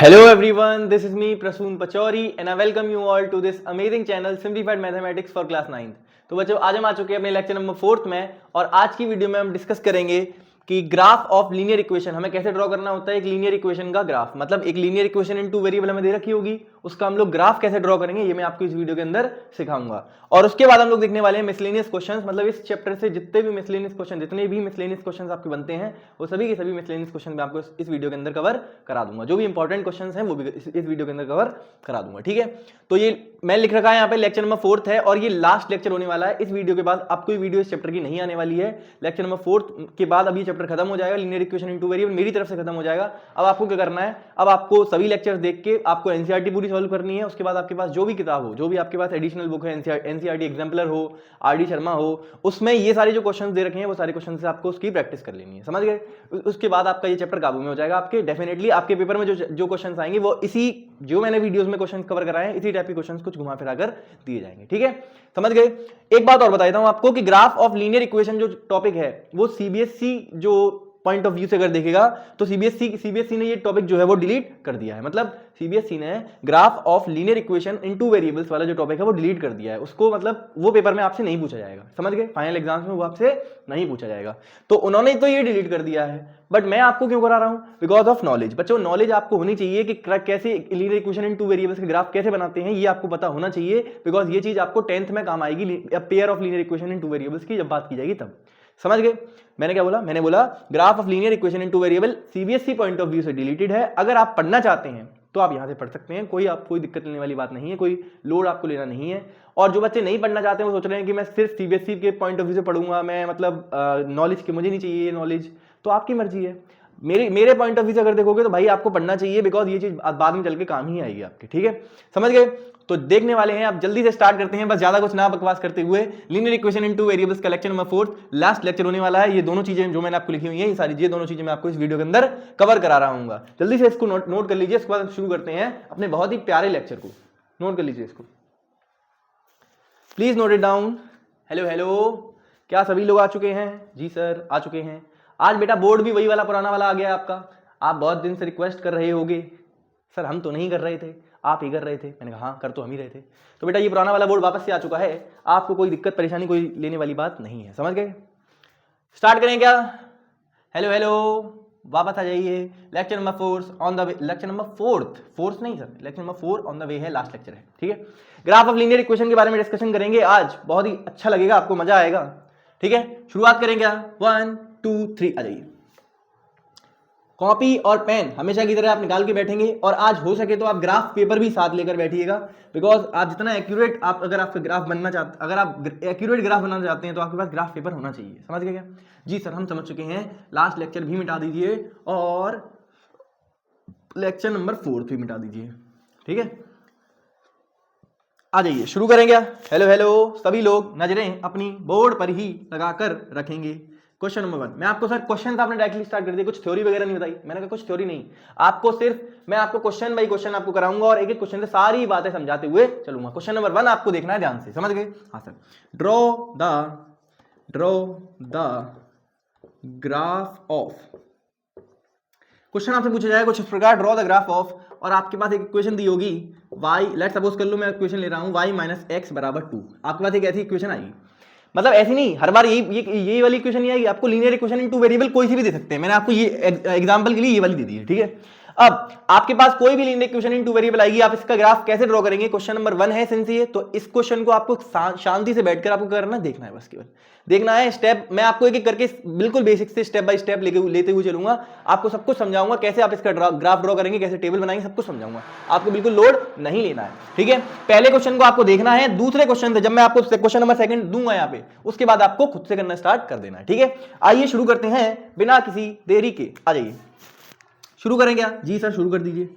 Hello everyone, this is me Prasoon Pachori and I welcome you all to this amazing channel Simplified Mathematics for Class 9th। तो बच्चों आज हम आ चुके हैं अपने लेक्चर नंबर 4 में और आज की वीडियो में हम डिस्कस करेंगे कि ग्राफ ऑफ लीनियर इक्वेशन हमें कैसे ड्रॉ करना होता है। एक लीनियर इक्वेशन का ग्राफ मतलब एक linear equation in two variable हमें दे रखी होगी, उसका हम लोग ग्राफ कैसे ड्रॉ करेंगे ये मैं आपको इस वीडियो के अंदर सिखाऊंगा। और उसके बाद हम लोग देखने वाले हैं मिसलेनियस क्वेश्चंस, मतलब इस चैप्टर से जितने भी मिसलेनियस क्वेश्चन आपके बनते हैं वो सभी के सभी मिसलेनियस क्वेश्चन मैं आपको इस वीडियो के अंदर कवर करा दूंगा। जो भी इंपॉर्टेंट क्वेश्चंस हैं वो भी इस वीडियो के अंदर कवर करा दूंगा, ठीक है। तो ये मैं लिख रखा है यहाँ पे लेक्चर नंबर 4 है और ये लास्ट लेक्चर होने वाला है। इस वीडियो के बाद अब कोई वीडियो इस चैप्टर की नहीं आने वाली है। लेक्चर नंबर 4 के बाद अब ये चैप्टर खत्म हो जाएगा, linear equation in two variable मेरी तरफ से खत्म हो जाएगा। अब आपको क्या करना है, अब आपको सभी लेक्चर्स देख के आपको एनसीईआरटी पूरी सॉल्व करनी है। उसके बाद आपके पास जो भी किताब हो, जो भी आपके पास एडिशनल बुक है, एनसीईआरटी एग्जाम्पलर हो, आरडी शर्मा हो, उसमें ये सारे जो क्वेश्चंस दे रखे हैं वो सारे क्वेश्चन से आपको उसकी प्रैक्टिस कर लेनी है, समझ गए। उसके बाद आपका ये चैप्टर काबू में हो जाएगा। आपके डेफिनेटली आपके पेपर में जो क्वेश्चंस आएंगे वो इसी जो मैंने वीडियोस में क्वेश्चंस कवर कराए हैं इसी टाइप के क्वेश्चंस कुछ घुमा फिरा कर दिए जाएंगे, ठीक है, समझ गए। एक बात और बता देता हूं आपको कि ग्राफ ऑफ लीनियर इक्वेशन जो टॉपिक है वो सीबीएसई जो पॉइंट ऑफ व्यू से अगर देखेगा तो सीबीएसई ने ये टॉपिक जो है वो डिलीट कर दिया है। मतलब सीबीएसई ने graph of linear equation in two variables वाला जो टॉपिक है वो डिलीट कर दिया है। उसको मतलब वो पेपर में आपसे नहीं पूछा जाएगा, समझ गए, फाइनल एग्जाम्स में वो आपसे नहीं पूछा जाएगा। तो उन्होंने तो ये डिलीट कर दिया है, बट मैं आपको क्यों करा रहा हूं, बिकॉज ऑफ नॉलेज। बच्चों नॉलेज आपको होनी चाहिए कि कैसे linear equation in two variables के ग्राफ कैसे बनाते हैं, ये आपको पता होना चाहिए, बिकॉज ये चीज आपको 10th में काम आएगी pair of linear equation in two variables की जब बात की जाएगी तब, समझ गए। मैंने क्या बोला, मैंने बोला graph of linear equation in two variable CBSE point of view से डिलीटेड है। अगर आप पढ़ना चाहते हैं तो आप यहां से पढ़ सकते हैं, कोई दिक्कत लेने वाली बात नहीं है, कोई लोड आपको लेना नहीं है। और जो बच्चे नहीं पढ़ना चाहते हैं वो सोच रहे हैं कि मैं सिर्फ सीबीएसई के पॉइंट ऑफ व्यू से पढ़ूंगा, मैं मतलब नॉलेज की मुझे नहीं चाहिए नॉलेज, तो आपकी मर्जी है। मेरे पॉइंट ऑफ व्यू से अगर देखोगे तो भाई आपको पढ़ना चाहिए, बिकॉज ये चीज बाद में चल के काम ही आएगी आपके, ठीक है, समझ गए। तो देखने वाले हैं, आप जल्दी से स्टार्ट करते हैं, बस ज्यादा कुछ ना बकवास करते हुए। Linear equation in two variables का लेक्चर नंबर 4 लास्ट लेक्चर होने वाला है। ये दोनों चीजें जो मैंने आपको लिखी हुई है, ये दोनों चीजें मैं आपको इस वीडियो के अंदर कवर करा रहा हूँ। जल्दी से इसको नोट कर लीजिए, इसके बाद शुरू करते हैं अपने बहुत ही प्यारे लेक्चर को। नोट कर लीजिए इसको, please note it down. Hello, क्या सभी लोग आ चुके हैं? जी सर आ चुके हैं। आज बेटा बोर्ड भी वही वाला पुराना वाला आ गया आपका। आप बहुत दिन से रिक्वेस्ट कर रहे होगे, सर हम तो नहीं कर रहे थे, आप ही कर रहे थे। मैंने कहा हाँ कर तो हम ही रहे थे। तो बेटा ये पुराना वाला बोर्ड वापस से आ चुका है, आपको कोई दिक्कत परेशानी कोई लेने वाली बात नहीं है, समझ गए। स्टार्ट करें क्या? हेलो, वापस आ जाइए। Lecture number 4 on the way, lecture number 4 नहीं sir, lecture number 4 on the way है, लास्ट लेक्चर है, ठीक है। ग्राफ ऑफ लीनियर इक्वेशन के बारे में डिस्कशन करेंगे आज, बहुत ही अच्छा लगेगा, आपको मजा आएगा, ठीक है। शुरुआत करें क्या? 1 2 3 आ जाइए। कॉपी और पेन हमेशा की तरह आप निकाल के बैठेंगे और आज हो सके तो आप ग्राफ पेपर भी साथ लेकर बैठिएगा, बिकॉज आप जितना एक्यूरेट अगर आपका ग्राफ बनना चाहते, अगर आप एक्यूरेट ग्राफ बनाना चाहते हैं तो आपके पास ग्राफ पेपर होना चाहिए, समझ गए क्या? जी सर हम समझ चुके हैं। लास्ट लेक्चर भी मिटा दीजिए और लेक्चर नंबर 4 भी मिटा दीजिए, ठीक है। आ जाइए, शुरू करेंगे। हेलो, सभी लोग नजरें अपनी बोर्ड पर ही लगाकर रखेंगे। क्वेश्चन नंबर 1, मैं आपको सर क्वेश्चन आपने डायरेक्टली स्टार्ट कर दिया, कुछ थ्योरी वगैरह नहीं बताई। मैंने कहा कुछ थ्योरी नहीं, आपको सिर्फ मैं आपको क्वेश्चन बाय क्वेश्चन आपको कराऊंगा और एक एक क्वेश्चन से सारी बातें समझाते हुए चलूंगा। क्वेश्चन नंबर 1 आपको देखना है ध्यान से, समझ गए? हाँ sir, draw the graph of, question आपसे पूछा जाएगा कुछ इस प्रकार, ड्रॉ द ग्राफ ऑफ, और आपके पास एक इक्वेशन दी होगी y, लेट सपोज कर लो मैं इक्वेशन ले रहा हूं y माइनस एक्स बराबर 2। आपके पास एक ऐसी इक्वेशन आएगी, मतलब ऐसी नहीं हर बार ये वाली इक्वेशन नहीं आएगी, आपको linear equation in two variable कोई सी भी दे सकते हैं। मैंने आपको ये एग्जांपल के लिए ये वाली दे दी है, ठीक है। अब आपके पास कोई भी linear equation in two variable आएगी, आप इसका ग्राफ कैसे ड्रॉ करेंगे? क्वेश्चन नंबर 1 है सिंस ये, तो इस क्वेश्चन को आपको शांति से बैठकर आपको करना देखना है, बस केवल देखना है। स्टेप मैं आपको एक एक करके बिल्कुल बेसिक से स्टेप बाय स्टेप लेते हुए चलूंगा, आपको सब कुछ समझाऊंगा, कैसे आप इसका ग्राफ ड्रॉ करेंगे, कैसे टेबल बनाएंगे, सब कुछ समझाऊंगा। आपको बिल्कुल लोड नहीं लेना है, ठीक है। पहले क्वेश्चन को आपको देखना है, दूसरे क्वेश्चन से जब मैं आपको क्वेश्चन नंबर 2 दूंगा यहाँ पे, उसके बाद आपको खुद से करना स्टार्ट कर देना है, ठीक है। आइए शुरू करते हैं बिना किसी देरी के, आ जाइए शुरू करें क्या? जी सर शुरू कर दीजिए।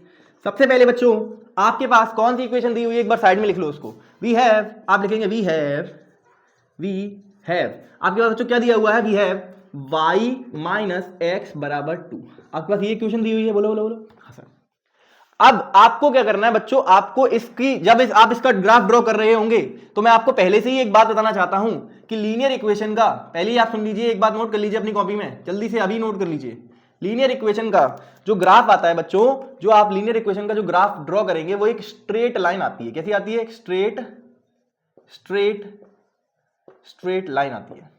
सबसे पहले बच्चों आपके पास कौन सी इक्वेशन दी हुई है, एक बार साइड में लिख लो उसको। वी हैव, आप लिखेंगे वी हैव, आपके पास बच्चों क्या दिया हुआ है? We have y minus x बराबर 2। आपके पास ये इक्वेशन दी हुई है, बोलो। हाँ सर। अब आपको क्या करना है बच्चों, आपको इसकी जब आप इसका ग्राफ ड्रॉ कर रहे होंगे तो मैं आपको पहले से ही एक बात बताना चाहता हूं कि लीनियर इक्वेशन का, पहले ही आप सुन लीजिए, एक बात नोट कर लीजिए अपनी कॉपी में, जल्दी से अभी नोट कर लीजिए। लीनियर इक्वेशन का जो ग्राफ आता है बच्चों, जो आप लीनियर इक्वेशन का जो ग्राफ ड्रॉ करेंगे वो एक स्ट्रेट लाइन आती है। कैसी आती है? एक स्ट्रेट लाइन आती है।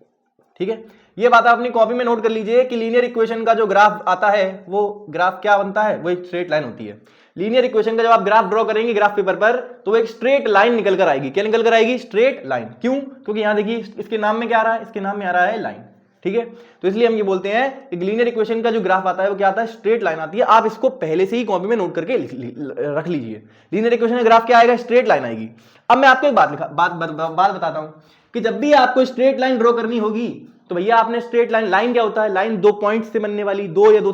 ठीक है, ये बात आप अपनी कॉपी में नोट कर लीजिए कि लीनियर इक्वेशन का जो ग्राफ आता है वो ग्राफ क्या बनता है? वो एक स्ट्रेट लाइन होती है। लीनियर इक्वेशन का जब आप ग्राफ ड्रॉ करेंगे ग्राफ पेपर पर, तो एक स्ट्रेट लाइन निकल कर आएगी। क्या निकल कर आएगी? Straight line. क्यों? क्योंकि यहां देखिए इसके नाम में क्या आ रहा है? इसके नाम में आ रहा है लाइन। ठीक है, तो इसलिए हम ये बोलते हैं कि लीनियर इक्वेशन का जो ग्राफ आता है वो क्या आता है? स्ट्रेट लाइन आती है। आप इसको पहले से ही कॉपी में नोट करके रख लीजिए। लीनियर इक्वेशन का ग्राफ क्या आएगा? स्ट्रेट लाइन आएगी। अब मैं आपको एक बात बताता हूं कि जब भी आपको स्ट्रेट लाइन ड्रॉ करनी होगी तो भैया आपने स्ट्रेट लाइन क्या होता है? लाइन दो पॉइंट से बनने वाली, दो या दो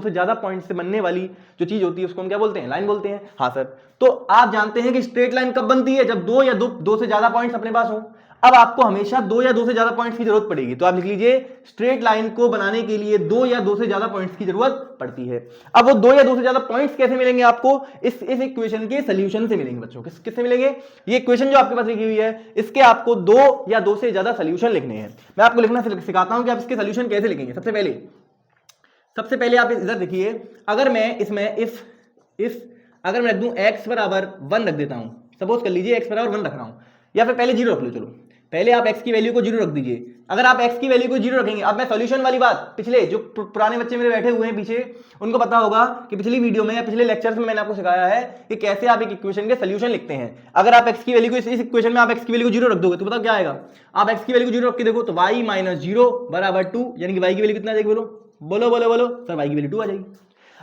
से ज्यादा पॉइंट से बनने वाली जो चीज होती है उसको हम क्या बोलते हैं? लाइन बोलते हैं। हाँ सर, तो आप जानते हैं कि स्ट्रेट लाइन कब बनती है? जब दो से ज्यादा पॉइंट्स अपने पास हो। अब आपको हमेशा दो या दो से ज्यादा पॉइंट्स की जरूरत पड़ेगी, तो आप लिख लीजिए स्ट्रेट लाइन को बनाने के लिए दो या दो से ज्यादा पॉइंट्स की जरूरत पड़ती है। अब वो दो या दो से ज्यादा पॉइंट्स कैसे मिलेंगे आपको? इस इक्वेशन के सोल्यूशन से मिलेंगे बच्चों। किससे मिलेंगे? ये इक्वेशन जो आपके पास लिखी हुई है इसके आपको दो या दो से ज्यादा सोल्यूशन लिखने हैं। मैं आपको लिखना सिखाता हूं कि आप इसके सोल्यूशन कैसे लिखेंगे। सबसे पहले आप इधर देखिए, अगर मैं इसमें अगर मैं रख दूं x बराबर 1 रख देता हूं, सपोज कर लीजिए x बराबर 1 रख रहा हूं, या फिर पहले 0 रख लो। चलो पहले आप x की वैल्यू को 0 रख दीजिए। अगर आप x की वैल्यू को 0 रखेंगे, अब मैं सॉल्यूशन वाली बात, पिछले जो पुराने बच्चे मेरे बैठे हुए हैं पीछे, उनको पता होगा कि पिछली वीडियो में या पिछले लेक्चर्स में मैंने आपको सिखाया है कि कैसे आप एक इक्वेशन के सॉल्यूशन लिखते हैं। अगर आप x की वैल्यू को इस इक्वेशन में आप x की वैल्यू को 0 रख दोगे तो बताओ क्या आएगा? आप x की वैल्यू को 0 रख के देखो तो y माइनस 0 बराबर 2, यानी कि y की वैल्यू कितना आ जाएगी? बोलो सर, y की वैल्यू 2 आ जाएगी।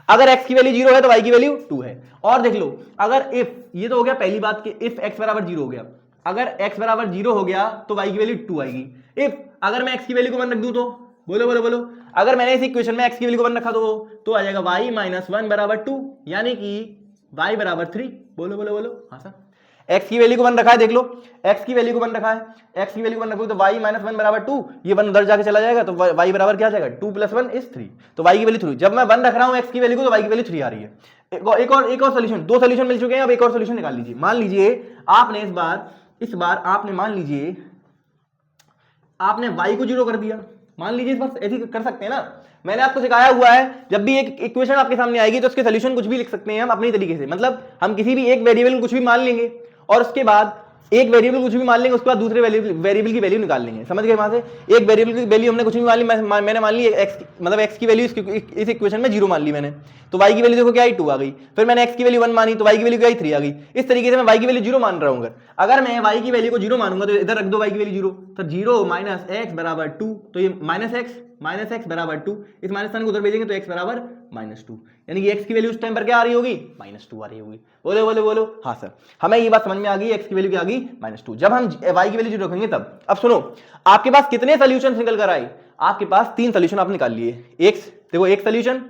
अगर x की वैल्यू 0 है तो y की वैल्यू 2 है। और देख लो, अगर इफ, ये तो हो गया पहली बात कि इफ x बराबर 0 हो गया, अगर x बराबर 0 हो गया तो y की वैल्यू 2 आएगी। इफ अगर मैं x की वैल्यू को 1 रख दूं तो बोलो अगर मैंने इस इक्वेशन में x की वैल्यू को 1 रखा तो आ जाएगा y माइनस 1 बराबर 2, यानी कि y बराबर 3। बोलो हाँ सर, x की वैल्यू को 1 रखा है, देख लो x की वैल्यू को 1 रखा है, x की वैल्यू को 1 रखोगे तो y माइनस 1 बराबर 2, ये 1 उधर जाके चला जाएगा तो y बराबर क्या आ जाएगा? 2 + 1 = 3, तो y की वैल्यू 3। जब मैं 1 रख रहा हूं x की वैल्यू को तो y की वैल्यू 3 आ रही है। एक और सॉल्यूशन, दो सॉल्यूशन मिल चुके हैं, अब एक और सॉल्यूशन निकाल लीजिए। मान लीजिए आपने इस बार आपने मान लीजिए आपने y को 0 कर दिया। मान लीजिए इस बार ऐसे कर सकते हैं ना, मैंने आपको सिखाया हुआ है जब भी एक इक्वेशन आपके सामने आएगी तो उसके सॉल्यूशन कुछ भी लिख सकते हैं हम अपनी तरीके से। मतलब हम किसी भी एक वेरिएबल कुछ भी मान लेंगे और उसके बाद एक वेरिएबल कुछ भी मान लेंगे, उसके बाद दूसरे वेरिएबल की वैल्यू निकाल लेंगे। समझ गए? वहां से एक वेरिएबल की वैल्यू हमने कुछ भी मान ली, मैंने मान ली x की वैल्यू इस इक्वेशन में 0 मान ली मैंने, तो y की वैल्यू देखो क्या आई? 2 आ गई। फिर मैंने x की वैल्यू 1 मानी तो y की वैल्यू क्या आई? 3 आ गई। इस तरीके से मैं y की वैल्यू 0 मान रहा हूं। अगर मैं y की वैल्यू को 0 मानूंगा तो इधर रख दो y की वैल्यू 0, तो 0 माइनस x बराबर 2, तो ये माइनस x बराबर 2, इस माइनस साइन को उधर भेजेंगे तो x बराबर -2, यानी कि x की वैल्यू उस टाइम पर क्या आ रही होगी? -2 आ रही होगी। बोलो हाँ सर, हमें ये बात समझ में आ गई, x की वैल्यू क्या आ गई? -2। जब हम y की वैल्यू 0 रखेंगे तब। अब सुनो, आपके पास कितने सॉल्यूशन निकल कर आए? आपके पास 3 सॉल्यूशन आप निकाल लिए। एक सॉल्यूशन,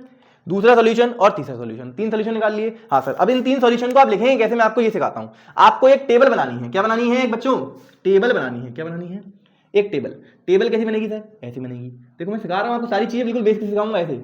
दूसरा सॉल्यूशन और तीसरा सॉल्यूशन, 3 सॉल्यूशन निकाल लिए। हाँ सर, अब इन 3 सॉल्यूशन को आप लिखेंगे कैसे, मैं आपको ये सिखाता हूं। आपको एक टेबल बनानी है। क्या बनानी है बच्चों? टेबल बनानी है। क्या बनानी है? एक टेबल कैसे बनेगी सर? ऐसे बनेगी। देखो मैं सिखा रहा हूं आपको, सारी चीजें बिल्कुल बेसिक सिखाऊंगा ऐसे।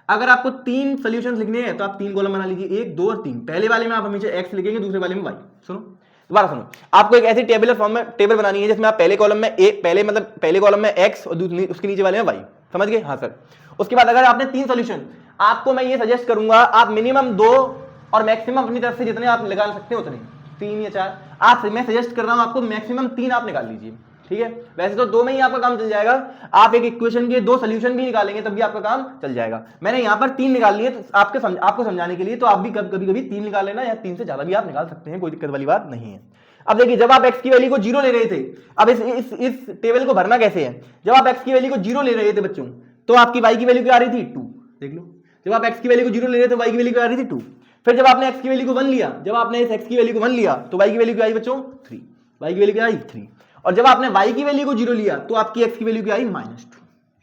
अगर आपको 3 सॉल्यूशंस लिखने हैं तो आप 3 कॉलम बना लीजिए, 1, 2 और 3। पहले वाले में आप हमेशा x लिखेंगे, दूसरे वाले में y। दोबारा सुनो, आपको एक ऐसी टेबल फॉर्म में टेबल बनानी है जिसमें आप पहले कॉलम में पहले कॉलम में x और उसके नीचे वाले में y। समझ गए? हाँ सर। उसके बाद अगर आपने 3 सॉल्यूशन, आपको मैं ये सजेस्ट करूंगा आप मिनिमम 2 और मैक्सिमम अपनी तरफ से जितने आप निकाल सकते हैं उतने, 3 या 4, आप मैं सजेस्ट कर रहा हूं आपको मैक्सिमम 3 आप निकाल लीजिए। ठीक है, वैसे तो 2 में ही आपका काम चल जाएगा। आप एक इक्वेशन के 2 सॉल्यूशन भी निकालेंगे तब भी आपका काम चल जाएगा। मैंने यहां पर 3 निकाल लिए तो आपको समझाने के लिए, तो आप भी कभी 3 निकाल लेना, या 3 से ज्यादा भी आप निकाल सकते हैं, कोई दिक्कत वाली बात नहीं है। अब देखिए, जब आप x की वैल्यू को 0 ले रहे थे, अब इस टेबल को भरना कैसे है? जब आप x की वैल्यू को 0 ले रहे थे बच्चों, तो आपकी y की वैल्यू क्या आ रही थी? 2। देख लो, जब आप x की वैल्यू को 0 ले रहे थे y की वैल्यू क्या आ रही थी? 2। फिर जब आपने x की वैल्यू को 1 लिया, जब आपने इस x की वैल्यू को 1 लिया तो y की वैल्यू क्या आई बच्चों? 3। y की वैल्यू क्या आई? 3। और जब आपने y की वैल्यू को 0 लिया तो आपकी x की वैल्यू क्या आई? -2।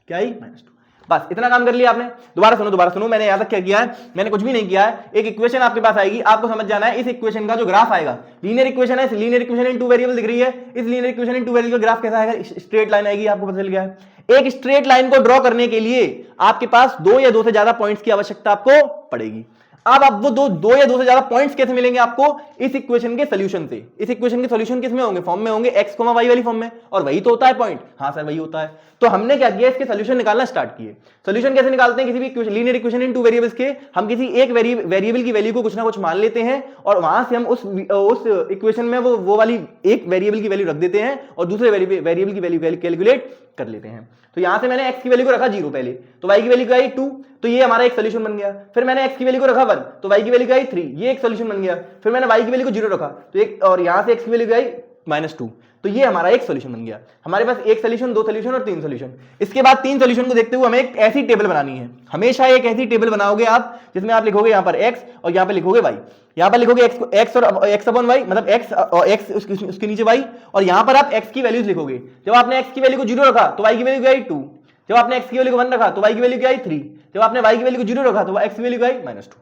क्या आई? -2। बस इतना काम कर लिया आपने। दोबारा सुनो, मैंने यहां तक क्या किया है? मैंने कुछ भी नहीं किया है। एक इक्वेशन आपके पास आएगी, आपको समझ जाना है इस इक्वेशन का जो ग्राफ आएगा, लीनियर इक्वेशन है, इस लीनियर इक्वेशन इन 2 वेरिएबल दिख रही है, इस लीनियर इक्वेशन इन 2 वेरिएबल का ग्राफ कैसा आएगा? स्ट्रेट लाइन आएगी, आपको पता चल गया है। एक स्ट्रेट लाइन को ड्रॉ करने के लिए आपके पास 2 या 2 से ज्यादा पॉइंट्स की आवश्यकता आपको पड़ेगी। अब आप वो दो या दो से ज्यादा पॉइंट्स कैसे मिलेंगे आपको? इस इक्वेशन के सोल्यूशन से। इस इक्वेशन के सोल्यूशन किसमें होंगे? फॉर्म में होंगे, x, y वाली फॉर्म में, और वही तो होता है पॉइंट। हाँ सर वही होता है। तो हमने क्या किया, इसके सोल्यूशन निकालना स्टार्ट किए। सोल्यूशन कैसे निकालते हैं? किसी भी linear equation in two variables के, हम किसी एक वेरिएबल की वैल्यू को कुछ ना कुछ मान लेते हैं और वहां से हम उस इक्वेशन में वो वाली एक वेरिएबल की वैल्यू रख देते हैं और दूसरे वेरिएबल की वैल्यू कैलकुलेट कर लेते हैं। तो यहां से मैंने x की वैल्यू को रखा 0 पहले, तो y की वैल्यू आई 2, तो ये हमारा एक सोल्यूशन बन गया। फिर मैंने x की वैल्यू को रखा 1, तो y की वैल्यू आई 3, ये एक सोल्यूशन बन गया। फिर मैंने y की वैल्यू को 0 रखा, तो एक, और यहां से x की वैल्यू आई -2, तो ये हमारा एक सोल्यूशन बन गया। हमारे पास एक सोल्यूशन, दो सोल्यूशन और तीन सोल्यूशन। इसके बाद तीन सोल्यूशन को देखते हुए हमें एक ऐसी टेबल बनानी है। हमेशा एक ऐसी टेबल बनाओगे आप जिसमें आप लिखोगे यहां पर x और यहां पर लिखोगे y। यहां पर लिखोगे x और x अपॉन y, मतलब x और x उसके नीचे y, और यहां पर आप x की वैल्यूज लिखोगे। जब आपने x की वैल्यू को 0 रखा तो y की वैल्यू आई 2, जब आपने x की वैल्यू को 1 रखा तो y की वैल्यू आई 3, जब आपने y की वैल्यू को 0 रखा तो x की वैल्यू आई -2।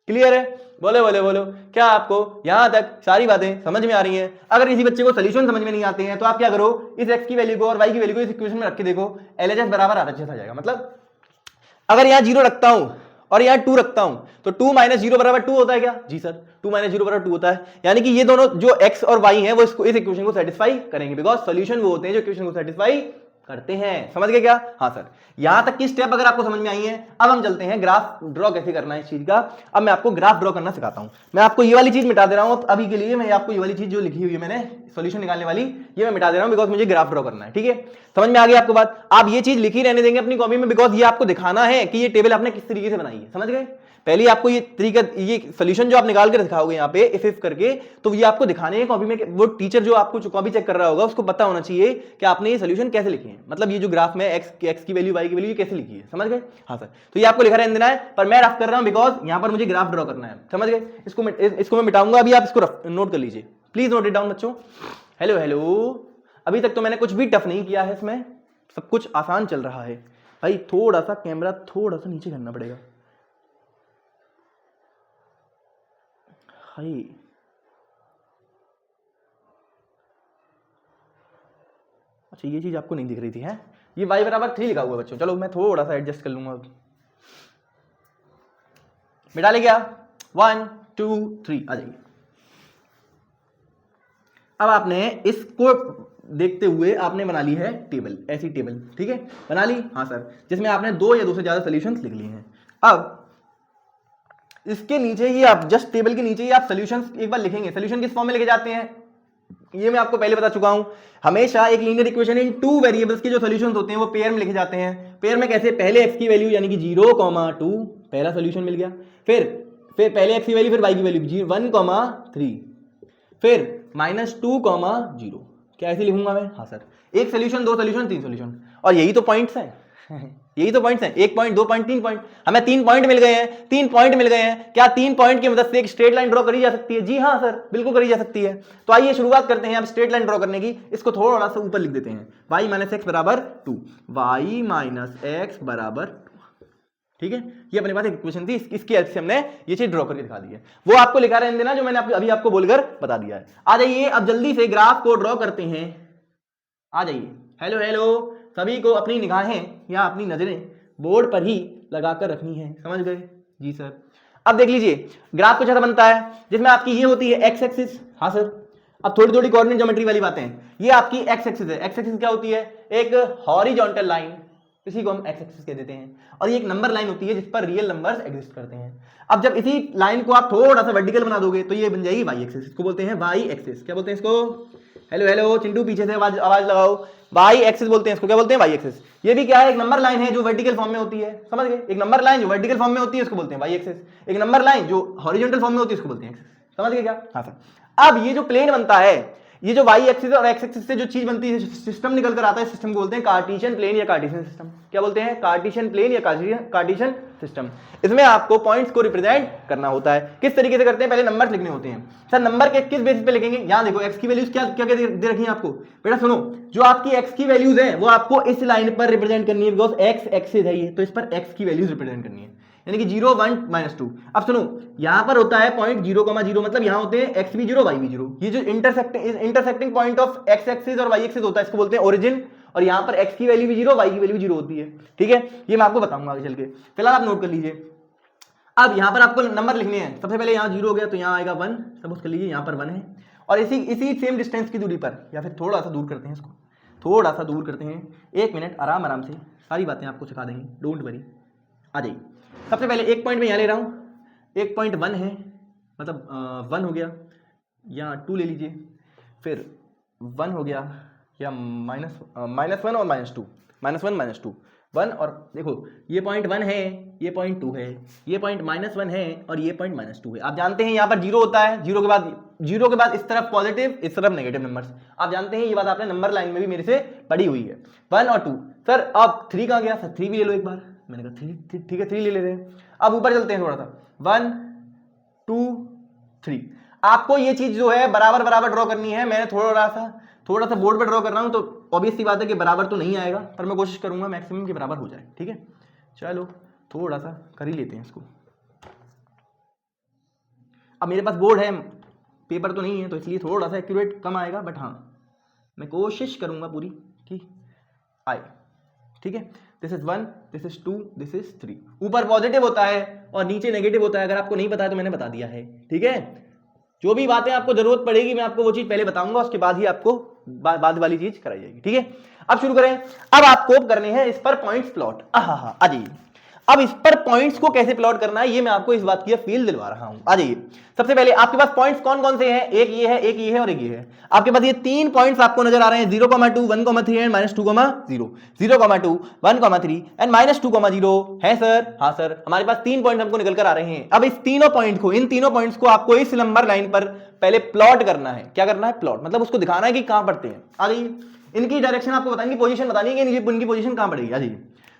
क्लियर है? बोलो बोलो बोलो, क्या आपको यहां तक सारी बातें समझ में आ रही हैं? अगर किसी बच्चे को सोल्यूशन समझ में नहीं आते हैं तो आप क्या करो, इस x की वैल्यू को और y की वैल्यू को इस इक्वेशन में रख के देखो, LHS बराबर RHS आ जाएगा। मतलब अगर यहां 0 रखता हूं और यहां 2 रखता हूं तो 2 - 0 बराबर 2 होता है क्या? जी सर, 2 - 0 बराबर 2 होता है। यानी कि ये दोनों जो x और y हैं वो इस इक्वेशन को सेटिस्फाई करेंगे, बिकॉज सोल्यूशन वो होते हैं जो इक्वेशन को सेटिस्फाई करते हैं। समझ गए क्या? हाँ सर। यहां तक की स्टेप अगर आपको समझ में आई है, अब हम चलते हैं ग्राफ ड्रॉ कैसे करना है इस चीज का। अब मैं आपको ग्राफ ड्रॉ करना सिखाता हूं। मैं आपको ये वाली चीज मिटा दे रहा हूं अभी के लिए। मैं आपको ये वाली चीज जो लिखी हुई है मैंने सॉल्यूशन निकालने वाली, ये मैं मिटा दे रहा हूं बिकॉज मुझे ग्राफ ड्रॉ करना है। ठीक है, समझ में आ गई आपको बात? आप ये चीज लिखी रहने देंगे अपनी कॉपी में, बिकॉज ये आपको दिखाना है कि ये टेबल आपने किस तरीके से बनाई है। समझ गए? पहले आपको ये तरीका, ये सोल्यूशन जो आप निकाल के दिखाओगे यहाँ पे इफ करके, तो ये आपको दिखाने हैं कॉपी में। वो टीचर जो आपको कॉपी चेक कर रहा होगा उसको पता होना चाहिए कि आपने ये सोल्यूशन कैसे लिखे हैं, मतलब ये जो ग्राफ में x की वैल्यू y की वैल्यू कैसे लिखी है। समझ गए? हाँ सर। तो ये आपको लिखा रहने देना है, पर मैं रफ कर रहा हूं बिकॉज यहाँ पर मुझे ग्राफ ड्रॉ करना है। समझ गए? इसको मैं मिटाऊंगा अभी, आप इसको नोट कर लीजिए, प्लीज नोट इट डाउन बच्चों। हेलो हेलो, अभी तक तो मैंने कुछ भी टफ नहीं किया है, इसमें सब कुछ आसान चल रहा है। भाई थोड़ा सा कैमरा थोड़ा सा नीचे करना पड़ेगा। हाय अच्छा, ये चीज आपको नहीं दिख रही थी है? ये y बराबर 3 लिखा हुआ है बच्चों। चलो मैं थोड़ा सा एडजस्ट कर लूंगा। अब मिटा ले क्या? 1 2 3 आ जाइए। अब आपने इसको देखते हुए आपने बना ली है टेबल, ऐसी टेबल। ठीक है, बना ली? हाँ सर, जिसमें आपने 2 या 2 से ज्यादा सॉल्यूशंस लिख लिए हैं। अब इसके नीचे ही आप जस्ट टेबल के नीचे ही आप सॉल्यूशंस एक बार लिखेंगे। सॉल्यूशन किस फॉर्म में लिखे जाते हैं ये मैं आपको पहले बता चुका हूं। हमेशा एक linear equation in two variables के जो सॉल्यूशंस होते हैं वो पेयर में लिखे जाते हैं। पेयर में कैसे? पहले x की वैल्यू यानी कि 0, 2 पहला सॉल्यूशन मिल गया, फिर पहले x की वैल्यू, फिर y की वैल्यू 1, 3, फिर -2, 0। क्या ऐसे लिखूंगा मैं? हाँ सर, एक सॉल्यूशन, दो सॉल्यूशन, तीन सॉल्यूशन, और यही तो पॉइंट्स हैं यही तो पॉइंट्स हैं। 1 पॉइंट, 2 पॉइंट, 3 पॉइंट। हमें 3 पॉइंट मिल गए हैं। 3 पॉइंट मिल गए हैं। क्या 3 पॉइंट की मदद से एक स्ट्रेट लाइन ड्रॉ करी जा सकती है? जी हाँ सर, बिल्कुल करी जा सकती है। तो आइए शुरुआत करते हैं अब स्ट्रेट लाइन ड्रॉ करने की। इसको थोड़ा सा ऊपर लिख देते हैं, y - x बराबर 2, y - x बराबर 2। ठीक है, ये अपने पास एक इक्वेशन थी, इसकी हेल्प से हमने ये चीज ड्रॉ करके दिखा दी है। वो आपको लिखा रहने देना जो मैंने अभी आपको बोलकर बता दिया है। आ जाइए अब जल्दी से ग्राफ को ड्रॉ करते हैं। आ जाइए। हेलो हेलो, सभी को अपनी निगाहें या अपनी नजरें बोर्ड पर ही लगाकर रखनी है। समझ गए? जी सर। अब देख लीजिए ग्राफ कुछ ऐसा बनता है जिसमें आपकी ये होती है एक्स एक्सिस। हाँ सर। अब थोड़ी थोड़ी कोऑर्डिनेट ज्योमेट्री वाली बातें हैं। ये आपकी एक्स एक्सिस है। एक्स एक्सिस क्या होती है? एक हॉरिजॉन्टल लाइन, इसी को हम एक्स एक्सिस कह देते हैं। और ये एक नंबर लाइन होती है जिस पर रियल नंबर्स एग्जिस्ट करते हैं। अब जब इसी लाइन को आप थोड़ा सा वर्टिकल बना दोगे तो ये बन जाएगी वाई एक्सिस। इसको बोलते हैं वाई एक्सिस। क्या बोलते हैं इसको? हेलो हेलो चिंटू, पीछे से आवाज लगाओ। वाई एक्सिस बोलते हैं इसको। क्या बोलते हैं? Y axis. ये भी क्या है? एक नंबर लाइन है जो वर्टिकल फॉर्म में होती है। समझ गए? एक नंबर लाइन जो वर्टिकल फॉर्म में होती है उसको बोलते हैं वाई एक्सिस। एक नंबर लाइन जो हॉरिजॉन्टल फॉर्म में होती है उसको बोलते हैं एक्सिस। समझ गए क्या? हाँ सर। अब ये जो प्लेन बनता है, ये जो वाई एक्सिस और एक्स एक्सिस से जो चीज बनती है, सिस्टम निकल कर आता है, सिस्टम को बोलते हैं कार्टेशियन प्लेन या कार्टेशियन सिस्टम। क्या बोलते हैं? कार्टेशियन प्लेन या कार्टेशियन सिस्टम। इसमें आपको पॉइंट्स को रिप्रेजेंट करना होता है। किस तरीके से करते हैं? पहले नंबर्स लिखने होते हैं। सर नंबर के किस बेसिस पे लिखेंगे? यहां देखो एक्स की वैल्यूज क्या क्या दे रखी है आपको। बेटा सुनो, जो आपकी एक्स की वैल्यूज है वो आपको इस लाइन पर रिप्रेजेंट करनी है, बिकॉज एक्स एक्सिस है ये, तो इस पर एक्स की वैल्यूज रिप्रेजेंट करनी है, यानी कि 0, 1, -2। अब सुनो, यहां पर होता है पॉइंट 0, 0, मतलब यहां होते हैं x भी 0, y भी 0। ये जो intersecting point of x axis और y एक्सिस होता है इसको बोलते हैं ओरिजिन। और यहां पर x की वैल्यू भी 0, y की वैल्यू भी 0 होती है। ठीक है, ये मैं आपको बताऊंगा आगे चल के, फिलहाल आप नोट कर लीजिए। अब यहाँ पर आपको नंबर लिखने हैं। सबसे पहले यहाँ 0 हो गया तो यहाँ आएगा 1, सपोज कर लीजिए यहाँ पर 1 है, और इसी सेम डिस्टेंस की दूरी पर, या फिर थोड़ा सा दूर करते हैं इसको, थोड़ा सा दूर करते हैं, 1 मिनट आराम से सारी बातें आपको सिखा देंगे, डोंट वरी। आ जाइए, सबसे पहले एक पॉइंट में यहाँ ले रहा हूँ, 1.1 है, मतलब 1 हो गया, यहाँ 2 ले लीजिए, फिर 1 हो गया, या -1 और -2, -1 -2, 1, और देखो ये पॉइंट 1 है, ये पॉइंट 2 है, ये पॉइंट -1 है, और ये पॉइंट -2 है। आप जानते हैं यहाँ पर 0 होता है, 0 के बाद इस तरफ पॉजिटिव, इस तरफ नेगेटिव नंबर्स। आप जानते हैं, ये बात आपने नंबर लाइन में भी मेरे से पढ़ी हुई है। 1 और 2, सर अब 3 कहाँ गया? सर 3 भी ले लो एक बार। मैंने कहा 3, ठीक है 3 ले रहे हैं। अब ऊपर चलते हैं थोड़ा सा, 1 2 3। आपको ये चीज जो है बराबर बराबर ड्रॉ करनी है। मैंने थोड़ा सा बोर्ड पर ड्रॉ कर रहा हूं, तो ऑब्वियस सी बात है कि बराबर तो नहीं आएगा, पर मैं कोशिश करूंगा मैक्सिमम के बराबर हो जाए, ठीक है। चलो थोड़ा सा कर ही लेते हैं इसको। अब मेरे पास बोर्ड है, पेपर तो नहीं है, तो इसलिए थोड़ा सा एक्यूरेट कम आएगा, बट हाँ मैं कोशिश करूंगा पूरी कि आए, ठीक है। This is 1, this is 2, this is 3। ऊपर पॉजिटिव होता है और नीचे नेगेटिव होता है। अगर आपको नहीं पता है तो मैंने बता दिया है, ठीक है। जो भी बातें आपको जरूरत पड़ेगी मैं आपको वो चीज पहले बताऊंगा, उसके बाद ही आपको बाद वाली चीज कराई जाएगी, ठीक है। अब शुरू करें। अब आपको करने हैं इस पर पॉइंट्स प्लॉट। आ जाइए, अब इस पर पॉइंट्स को कैसे प्लॉट करना है ये मैं आपको इस बात की फील दिलवा रहा हूं। आ जाइए, सबसे पहले आपके पास पॉइंट्स कौन कौन से हैं? एक ये है, एक ये है और एक ये है। आपके पास ये 3 पॉइंट्स आपको नजर आ रहे हैं, 0,2, 1,3 एंड -2,0, 0,2, 1,3 एंड -2,0 है सर? हाँ सर, हमारे पास 3 पॉइंट हमको निकल कर आ रहे हैं। अब इन तीनों पॉइंट्स को आपको इस नंबर लाइन पर पहले प्लॉट करना है। क्या करना है? प्लॉट, मतलब उसको दिखाना है कि कहां पड़ते हैं। आ जाइए, इनकी डायरेक्शन आपको बताएंगे, पोजीशन बतानी है कि इनकी पोजीशन कहां पड़ेगी। आ जाइए,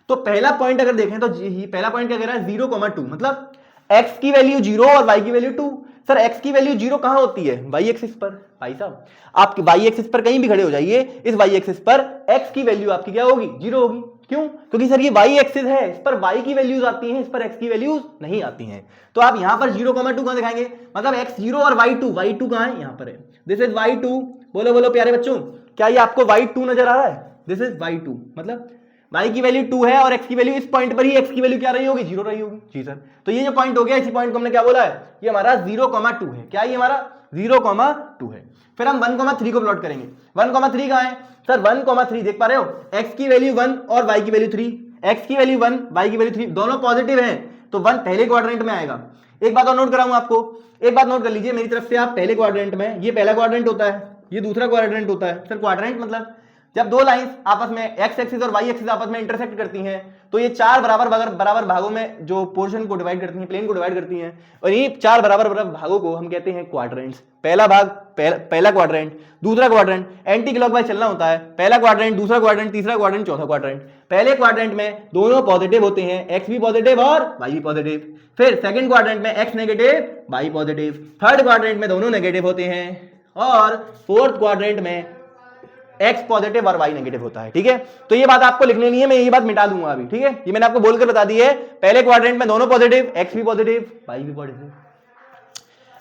तो पहला पॉइंट अगर देखें तो पहला पॉइंट क्या कह रहा है? 0,2, मतलब x की वैल्यू 0 और y की वैल्यू 2। सर x की वैल्यू 0 कहां होती है? y एक्सिस पर। भाई साहब, आपके y एक्सिस पर कहीं भी खड़े हो जाइए, इस y एक्सिस पर x की वैल्यू आपकी क्या होगी? 0 होगी। क्यों? क्योंकि सर ये y एक्सिस है, इस पर y की वैल्यूज आती हैं, इस पर x की वैल्यूज नहीं आती हैं। तो आप यहां पर 0,2 कहां दिखाएंगे? मतलब x0 और y2 कहां है? यहां पर है। This is y2। बोलो बोलो प्यारे बच्चों, क्या ये आपको y2 नजर आ रहा है? दिस इज y2, मतलब y की वैल्यू 2 है और x की वैल्यू, इस पॉइंट पर ही x की वैल्यू क्या रही होगी? 0 रही होगी। जी सर, तो ये जो पॉइंट हो गया, इसी पॉइंट को हमने क्या बोला है? ये हमारा 0,2 है। क्या ये हमारा 0,2 है? फिर हम 1,3 को प्लॉट करेंगे। 1,3 कहां है? सर 1,3 देख पा रहे हो, x की वैल्यू 1 और y की वैल्यू 3, x की वैल्यू 1, y की वैल्यू 3, दोनों पॉजिटिव हैं, तो 1 पहले क्वाड्रेंट में आएगा। एक बात और नोट कराऊं आपको, एक बात नोट कर लीजिए मेरी तरफ से आप, पहले क्वाड्रेंट में, ये पहला क्वाड्रेंट होता है, ये दूसरा क्वाड्रेंट होता है। सर क्वाड्रेंट मतलब जब दो लाइंस आपस में, एक्स एक्सिस और वाई एक्सिस आपस में इंटरसेक्ट करती हैं, तो ये 4 बराबर भागों में जो पोर्शन को डिवाइड करती हैं, प्लेन को डिवाइड करती हैं, और ये 4 बराबर भागों को हम कहते हैं क्वाड्रेंट्स। पहला भाग पहला क्वाड्रेंट, दूसरा क्वाड्रेंट, एंटी क्लॉकवाइज चलना होता है। पहला क्वाड्रेंट, दूसरा क्वाड्रेंट, तीसरा क्वाड्रेंट, चौथा क्वाड्रेंट। पहले क्वाड्रेंट में दोनों पॉजिटिव होते हैं, एक्स भी पॉजिटिव और वाई भी पॉजिटिव। फिर सेकंड क्वाड्रेंट में x negative, y positive. Third quadrant में दोनों नेगेटिव होते हैं, और फोर्थ क्वाड्रेंट में x पॉजिटिव और y नेगेटिव होता है। ठीक है, तो ये बात आपको लिख लेनी है, मैं ये बात मिटा दूंगा अभी। ठीक है, ये मैंने आपको बोलकर बता दी है। पहले क्वाड्रेंट में दोनों पॉजिटिव, x भी पॉजिटिव, y भी पॉजिटिव,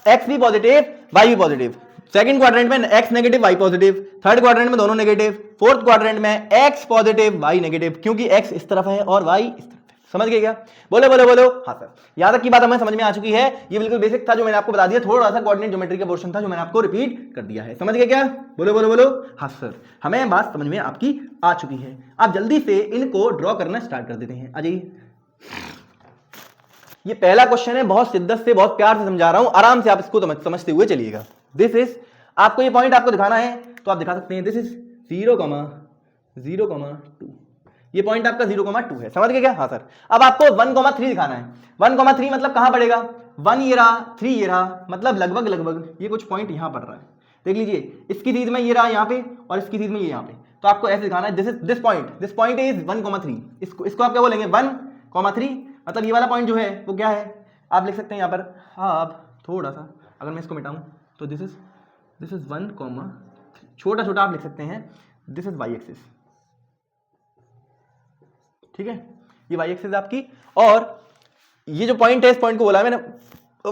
x भी पॉजिटिव, y भी पॉजिटिव। सेकंड क्वाड्रेंट में x negative, y positive. Third quadrant में दोनों नेगेटिव। फोर्थ क्वाड्रेंट में x पॉजिटिव, y नेगेटिव, क्योंकि x इस तरफ है और y इस तरफ। समझ गए क्या? बोलो बोलो बोलो। हाँ सर, यहां तक की बात हमें समझ में आ चुकी है। ये बिल्कुल बेसिक था जो मैंने आपको बता दिया, थोड़ा सा कोऑर्डिनेट ज्योमेट्री का पोर्शन था जो मैंने आपको रिपीट कर दिया है। समझ गए क्या? बोलो बोलो बोलो। हाँ सर, हमें बात समझ में आपकी आ चुकी है। आप जल्दी से इनको ड्रॉ करना स्टार्ट कर देते हैं। आ जाइए, ये पहला क्वेश्चन है, बहुत शिद्दत से, बहुत प्यार से समझा रहा हूं, आराम से आप इसको समझते हुए चलिएगा। दिस इज, आपको ये पॉइंट आपको दिखाना है तो आप दिखा सकते हैं। दिस इज 0,2, ये पॉइंट आपका 0,2 है। समझ गए क्या? हाँ सर। अब आपको 1,3 दिखाना है। 1,3 मतलब कहां पड़ेगा? 1 ये रहा, 3 ये रहा, मतलब लगभग लगभग ये कुछ पॉइंट यहां पड़ रहा है। देख लीजिए, इसकी चीज में ये रहा यहां पे, और इसकी चीज में ये यहां पे। तो आपको ऐसे दिखाना है, दिस पॉइंट इज 1,3। इसको आप क्या बोलेंगे? 1,3, मतलब ये वाला पॉइंट जो है वो क्या है? आप लिख सकते हैं यहां पर। हाँ, आप थोड़ा सा अगर मैं इसको मिटाऊं तो दिस इज 1, छोटा छोटा आप लिख सकते हैं, दिस इज वाई एक्सिस। ठीक है, ये वाई एक्सिस आपकी, और ये जो पॉइंट है, इस पॉइंट को बोला है मैंने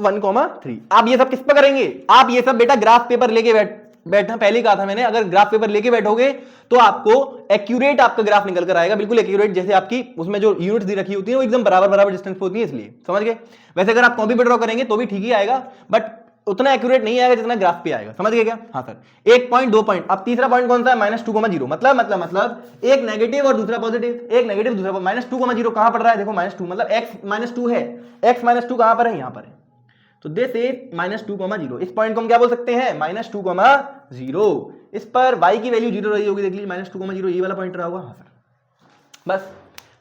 1,3। आप ये सब किस पर करेंगे? आप ये सब बेटा ग्राफ पेपर लेके बैठना पहले ही कहा था मैंने, अगर ग्राफ पेपर लेके बैठोगे तो आपको एक्यूरेट आपका ग्राफ निकल कर आएगा, बिल्कुल एक्यूरेट, जैसे आपकी उसमें जो यूनिट्स दी रखी होती है वो एकदम बराबर बराबर डिस्टेंस पे होती है, इसलिए समझ गए। वैसे अगर आप कॉपी पे ड्रॉ करेंगे तो भी ठीक ही आएगा, बट उतना एक्यूरेट नहीं आएगा जितना ग्राफ पे आएगा, समझ गए क्या। हाँ सर, 1 पॉइंट 2 पॉइंट। अब तीसरा पॉइंट कौन सा है, -2,0, मतलब एक नेगेटिव और दूसरा पॉजिटिव, एक नेगेटिव दूसरा -2,0 कहां पड़ रहा है, देखो -2 मतलब x -2 है, x -2 कहां पर है, यहां पर है, तो दिस इज -2,0। इस पॉइंट को हम क्या बोल सकते हैं, -2,0। इस पर y की वैल्यू 0 रही होगी, देख लीजिए -2,0 ये वाला पॉइंट रहा होगा। हाँ सर, बस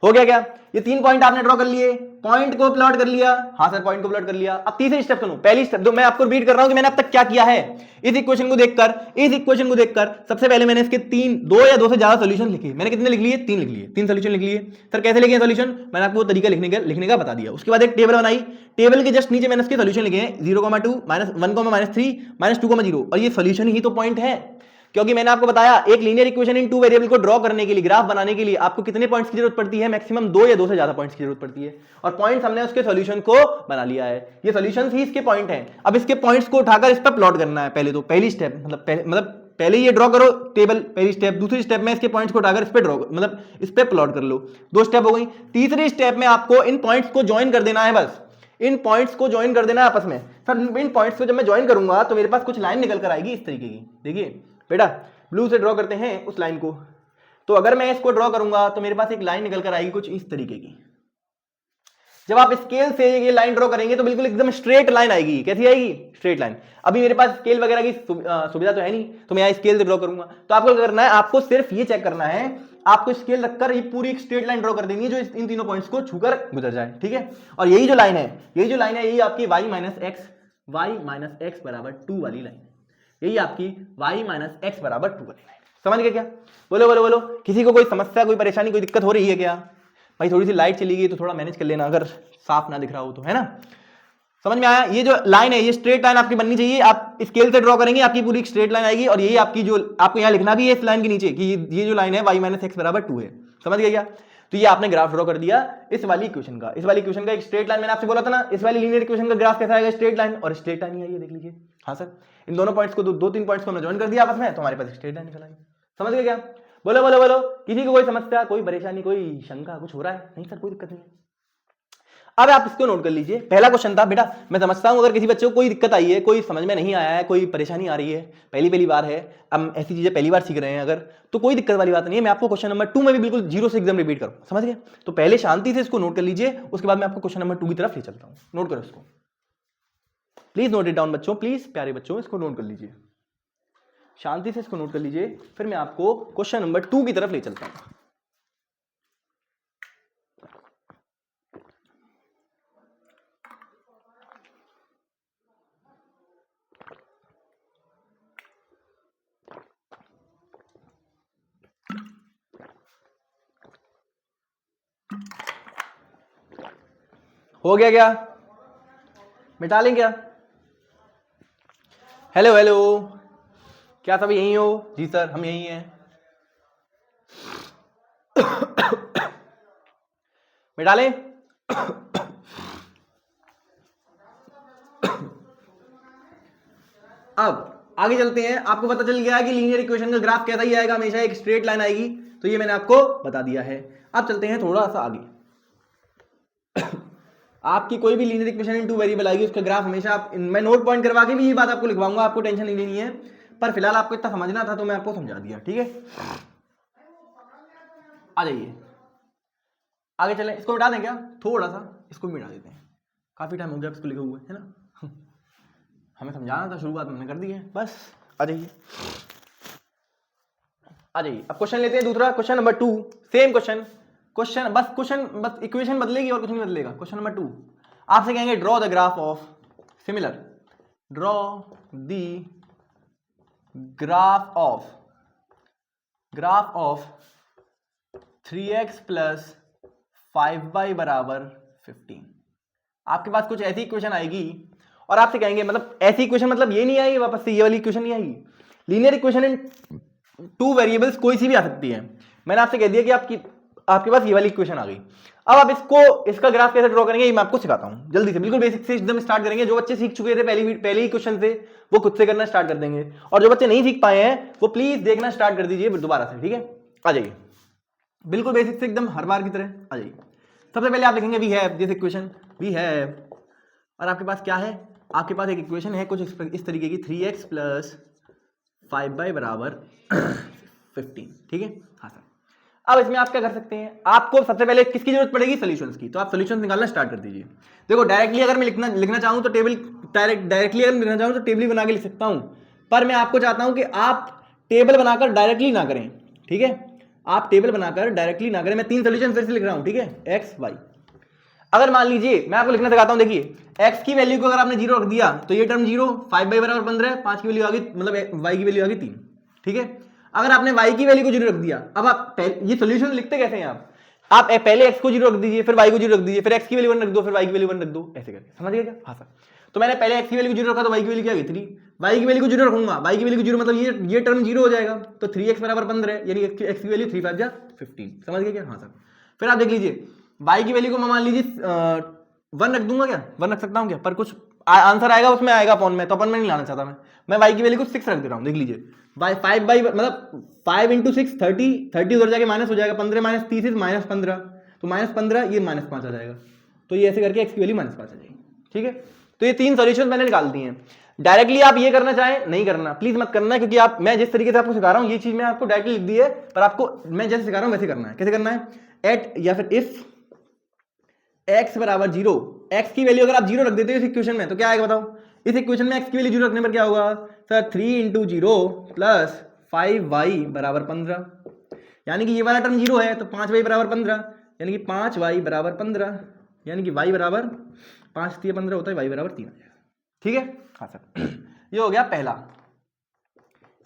हो गया क्या, ये 3 पॉइंट आपने ड्रॉ कर लिए, पॉइंट को प्लॉट कर लिया। हाँ सर, पॉइंट को प्लॉट कर लिया। अब तीसरी स्टेप सुनो, पहली स्टेप जो मैं आपको रिपीट कर रहा हूं कि मैंने अब तक क्या किया है। इस इक्वेशन को देखकर सबसे पहले मैंने इसके 2 या 2 से ज्यादा सॉल्यूशन लिखे। मैंने कितने लिख लिए, 3 लिख लिए, 3 सॉल्यूशन लिख लिए। सर कैसे लिखे सॉल्यूशन, मैंने आपको वो तरीका लिखने का बता दिया। उसके बाद एक टेबल बनाई, टेबल के जस्ट नीचे मैंने इसके सॉल्यूशन लिखे हैं 0,2 -1, -3 -2,0, और ये सॉल्यूशन ही तो पॉइंट है, क्योंकि मैंने आपको बताया एक लीनियर इक्वेशन इन 2 वेरिएबल को ड्रॉ करने के लिए, ग्राफ बनाने के लिए आपको कितने पॉइंट्स की जरूरत पड़ती है, मैक्सिमम 2 या 2 से ज्यादा पॉइंट्स की जरूरत पड़ती है, और पॉइंट्स हमने उसके सॉल्यूशन को बना लिया है। ये सॉल्यूशंस ही इसके पॉइंट हैं। अब इसके पॉइंट्स को उठाकर इस पर प्लॉट करना है। पहले तो पहली स्टेप पहले ये ड्रॉ करो टेबल, पहली स्टेप। दूसरी स्टेप में इसके पॉइंट्स को उठाकर इस पे ड्रॉ इस पे प्लॉट कर लो, 2 स्टेप हो गई। तीसरी स्टेप में आपको इन पॉइंट्स को ज्वाइन कर देना है, बस इन पॉइंट्स को ज्वाइन कर देना है आपस में। सर इन पॉइंट्स को जब मैं ज्वाइन करूंगा तो मेरे पास कुछ लाइन निकल कर आएगी इस तरीके की, देखिए बेटा ब्लू से ड्रॉ करते हैं उस लाइन को, तो अगर मैं इसको ड्रॉ करूंगा तो मेरे पास एक लाइन निकल कर आएगी कुछ इस तरीके की। जब आप स्केल से ये लाइन ड्रॉ करेंगे तो बिल्कुल एकदम स्ट्रेट लाइन आएगी। कैसी आएगी, स्ट्रेट लाइन। अभी मेरे पास स्केल वगैरह की सुविधा तो है नहीं, तो मैं यहाँ स्केल से ड्रॉ करूंगा। तो आपको करना है, आपको सिर्फ ये चेक करना है, आपको स्केल रखकर ये पूरी एक स्ट्रेट लाइन ड्रॉ कर देनी है जो इन तीनों पॉइंट्स को छूकर गुजर जाए, ठीक है। और यही जो लाइन है यही आपकी y - x बराबर 2 वाली लाइन, यही आपकी y - x बराबर 2 वाली लाइन। समझ गए क्या, बोलो बोलो बोलो। किसी को कोई समस्या, कोई परेशानी, कोई दिक्कत हो रही है क्या भाई? थोड़ी सी लाइट चली गई तो थोड़ा मैनेज कर लेना, अगर साफ ना दिख रहा हो तो, है ना। समझ में आया, ये जो लाइन है ये स्ट्रेट लाइन आपकी बननी चाहिए। आप स्केल से ड्रॉ करेंगे आपकी पूरी स्ट्रेट लाइन आएगी, और यही आपकी जो आपको यहाँ लिखना भी है इस लाइन के नीचे कि ये जो लाइन है y - x बराबर 2 है। समझ गए क्या, तो ये आपने ग्राफ ड्रॉ कर दिया इस वाली इक्वेशन का। इस वाली इक्वेशन का एक स्ट्रेट लाइन, मैंने आपसे बोला था ना, इस वाली लीनियर इक्वेशन का ग्राफ कैसा आएगा, स्ट्रेट लाइन, और स्ट्रेट लाइन ही है ये, देख लीजिए। हाँ सर, इन दोनों पॉइंट्स को 2-3 पॉइंट्स को हमने ज्वाइन कर दिया आपस में, तो हमारे पास स्ट्रेट लाइन निकल आई। समझ गए क्या, बोलो बोलो बोलो। किसी को कोई समस्या, कोई परेशानी, कोई शंका, कुछ हो रहा है? नहीं सर, कोई दिक्कत नहीं है। अब आप इसको नोट कर लीजिए। पहला क्वेश्चन था, बेटा मैं समझता हूं अगर किसी बच्चे को कोई दिक्कत आई है, कोई समझ में नहीं आया है, कोई परेशानी आ रही है, पहली बार है, हम ऐसी चीजें पहली बार सीख रहे हैं अगर, तो कोई दिक्कत वाली बात नहीं है। मैं आपको क्वेश्चन नंबर 2 में भी बिल्कुल 0 से एकदम रिपीट करूँ, समझ गए। तो पहले शांति से इसको नोट कर लीजिए, उसके बाद मैं आपको क्वेश्चन नंबर 2 की तरफ ले चलता हूँ। नोट करो इसको, प्लीज नोट इट डाउन बच्चों, प्लीज प्यारे बच्चों, इसको नोट कर लीजिए, शांति से इसको नोट कर लीजिए, फिर मैं आपको क्वेश्चन नंबर 2 की तरफ ले चलता हूं। हो गया क्या, मिटा लें क्या? हेलो हेलो, क्या सब यहीं हो? जी सर, हम यहीं हैं। मिटा लें? अब आगे चलते हैं। आपको पता चल गया है कि लीनियर इक्वेशन का ग्राफ कैसा ही आएगा, हमेशा एक स्ट्रेट लाइन आएगी, तो ये मैंने आपको बता दिया है। अब चलते हैं थोड़ा सा आगे। आपकी कोई भी लीनियर इक्वेशन इन 2 वेरिएबल आएगी, उसका ग्राफ हमेशा आप, मैं नोट पॉइंट करवा के भी ये बात आपको लिखवाऊंगा, आपको टेंशन नहीं लेनी है, पर फिलहाल आपको इतना समझना था तो मैं आपको समझा दिया, ठीक है। आ जाइए आगे चलें। इसको मिटा दें क्या, थोड़ा सा इसको मिटा देते हैं, काफी टाइम हो गया इसको लिखे हुए, है ना। हमें समझाना था, शुरुआत हमने कर दी है, बस आ जाइए आ जाइए। अब क्वेश्चन लेते हैं दूसरा, क्वेश्चन नंबर 2, सेम क्वेश्चन बस इक्वेशन बदलेगी और कुछ नहीं बदलेगा। क्वेश्चन नंबर 2 आपसे कहेंगे draw the graph of, similar, draw the graph of 3x plus 5y बराबर 15। आपके पास कुछ ऐसी इक्वेशन आएगी और आपसे कहेंगे, मतलब ऐसी इक्वेशन मतलब ये नहीं आएगी वापस से, ये वाली इक्वेशन नहीं आएगी। लीनियर इक्वेशन इन 2 वेरिएबल्स कोई सी भी आ सकती है। मैंने आपसे कह दिया कि आपके पास ये वाली इक्वेशन आ गई। अब आप इसका ग्राफ कैसे ड्रॉ करेंगे ये मैं आपको सिखाता हूं जल्दी से, बिल्कुल बेसिक से एकदम स्टार्ट करेंगे। जो बच्चे सीख चुके थे पहले ही क्वेश्चन से वो खुद से करना स्टार्ट कर देंगे, और जो बच्चे नहीं सीख पाए हैं वो प्लीज देखना स्टार्ट कर दीजिए दोबारा से, ठीक है। आ जाइए बिल्कुल बेसिक से एकदम हर बार की तरह आ जाइए। सबसे पहले आप लिखेंगे we have this equation, we have, और आपके पास क्या है, आपके पास एक इक्वेशन है कुछ इस तरीके की 3x + 5y बराबर 15, ठीक है। हाँ सर, अब इसमें आप क्या कर सकते हैं, आपको सबसे पहले किसकी जरूरत पड़ेगी, सॉल्यूशंस की। तो आप सॉल्यूशंस निकालना स्टार्ट कर दीजिए। देखो डायरेक्टली अगर मैं लिखना चाहूं तो टेबल डायरेक्टली अगर लिखना चाहूं तो टेबल बना के लिख सकता हूं, पर मैं आपको चाहता हूं कि आप टेबल बनाकर डायरेक्टली ना करें, ठीक है। आप टेबल बनाकर डायरेक्टली ना करें। मैं 3 सॉल्यूशन फिर से लिख रहा हूं, ठीक है, एक्स वाई। अगर मान लीजिए मैं आपको लिखना सिखाता हूं, देखिए x की वैल्यू को अगर आपने 0 रख दिया तो ये टर्म 0, 5y बराबर 15, 5 की वैल्यू आ गई, मतलब y की वैल्यू आ गई 3, ठीक है। अगर आपने y की वैल्यू को 0 रख दिया, अब आप ये सॉल्यूशन लिखते कैसे हैं आप पहले x को 0 रख दीजिए, फिर y को 0 रख दीजिए, फिर x की वैल्यू 1 रख दो, फिर y की वैल्यू 1 रख दो, ऐसे करके, समझ गए क्या। हाँ सर, तो मैंने पहले x की वैल्यू को 0 रखा तो y की वैल्यू क्या गई 3, y की वैल्यू को 0 रखूंगा, y की वैल्यू को 0 मतलब ये टर्म 0 हो जाएगा, तो 3x बराबर 15, यानी x की वैल्यू 3 5 जा 15, समझ गए क्या। हाँ सर, फिर आप देख लीजिए y की वैल्यू को मैं मान लीजिए 1 रख दूंगा, क्या 1 रख सकता हूं क्या, पर कुछ आंसर आएगा उसमें आएगा अपॉन में, तो अपन में नहीं लाना चाहता मैं y की वैल्यू को 6 रख दे रहा हूं। देख लीजिए 5 बाई मतलब 5 × 6 30 उधर जाके माइनस हो जाएगा, 15 - 30 -15, तो -15 ये -5 आ जाएगा, तो ये ऐसे करके x की वैल्यू -5 आ जाएगी, ठीक है। तो ये 3 सॉल्यूशन मैंने निकाल दिए हैं। डायरेक्टली आप ये करना चाहें नहीं करना, प्लीज मत करना, क्योंकि आप मैं जिस तरीके से आपको सिखा रहा हूं ये चीज मैं आपको डायरेक्टली लिख दी है, पर आपको मैं जैसे सिखा रहा हूं वैसे करना है। कैसे करना है, एट या फिर इफ x बराबर 0, x की वैल्यू अगर आप 0 रख देते हो इस इक्वेशन में तो क्या आएगा बताओ। इस इक्वेशन में x की वैल्यू 0 रखने पर क्या होगा सर, 3 × 0 + 5y बराबर 15, यानी कि ये वाला टर्म 0 है तो 5y बराबर 15, यानी कि 5y बराबर 15, यानी कि y बराबर 5 × 15 होता है, y बराबर 3 आ जाएगा, ठीक है। हाँ सर, ये हो गया पहला,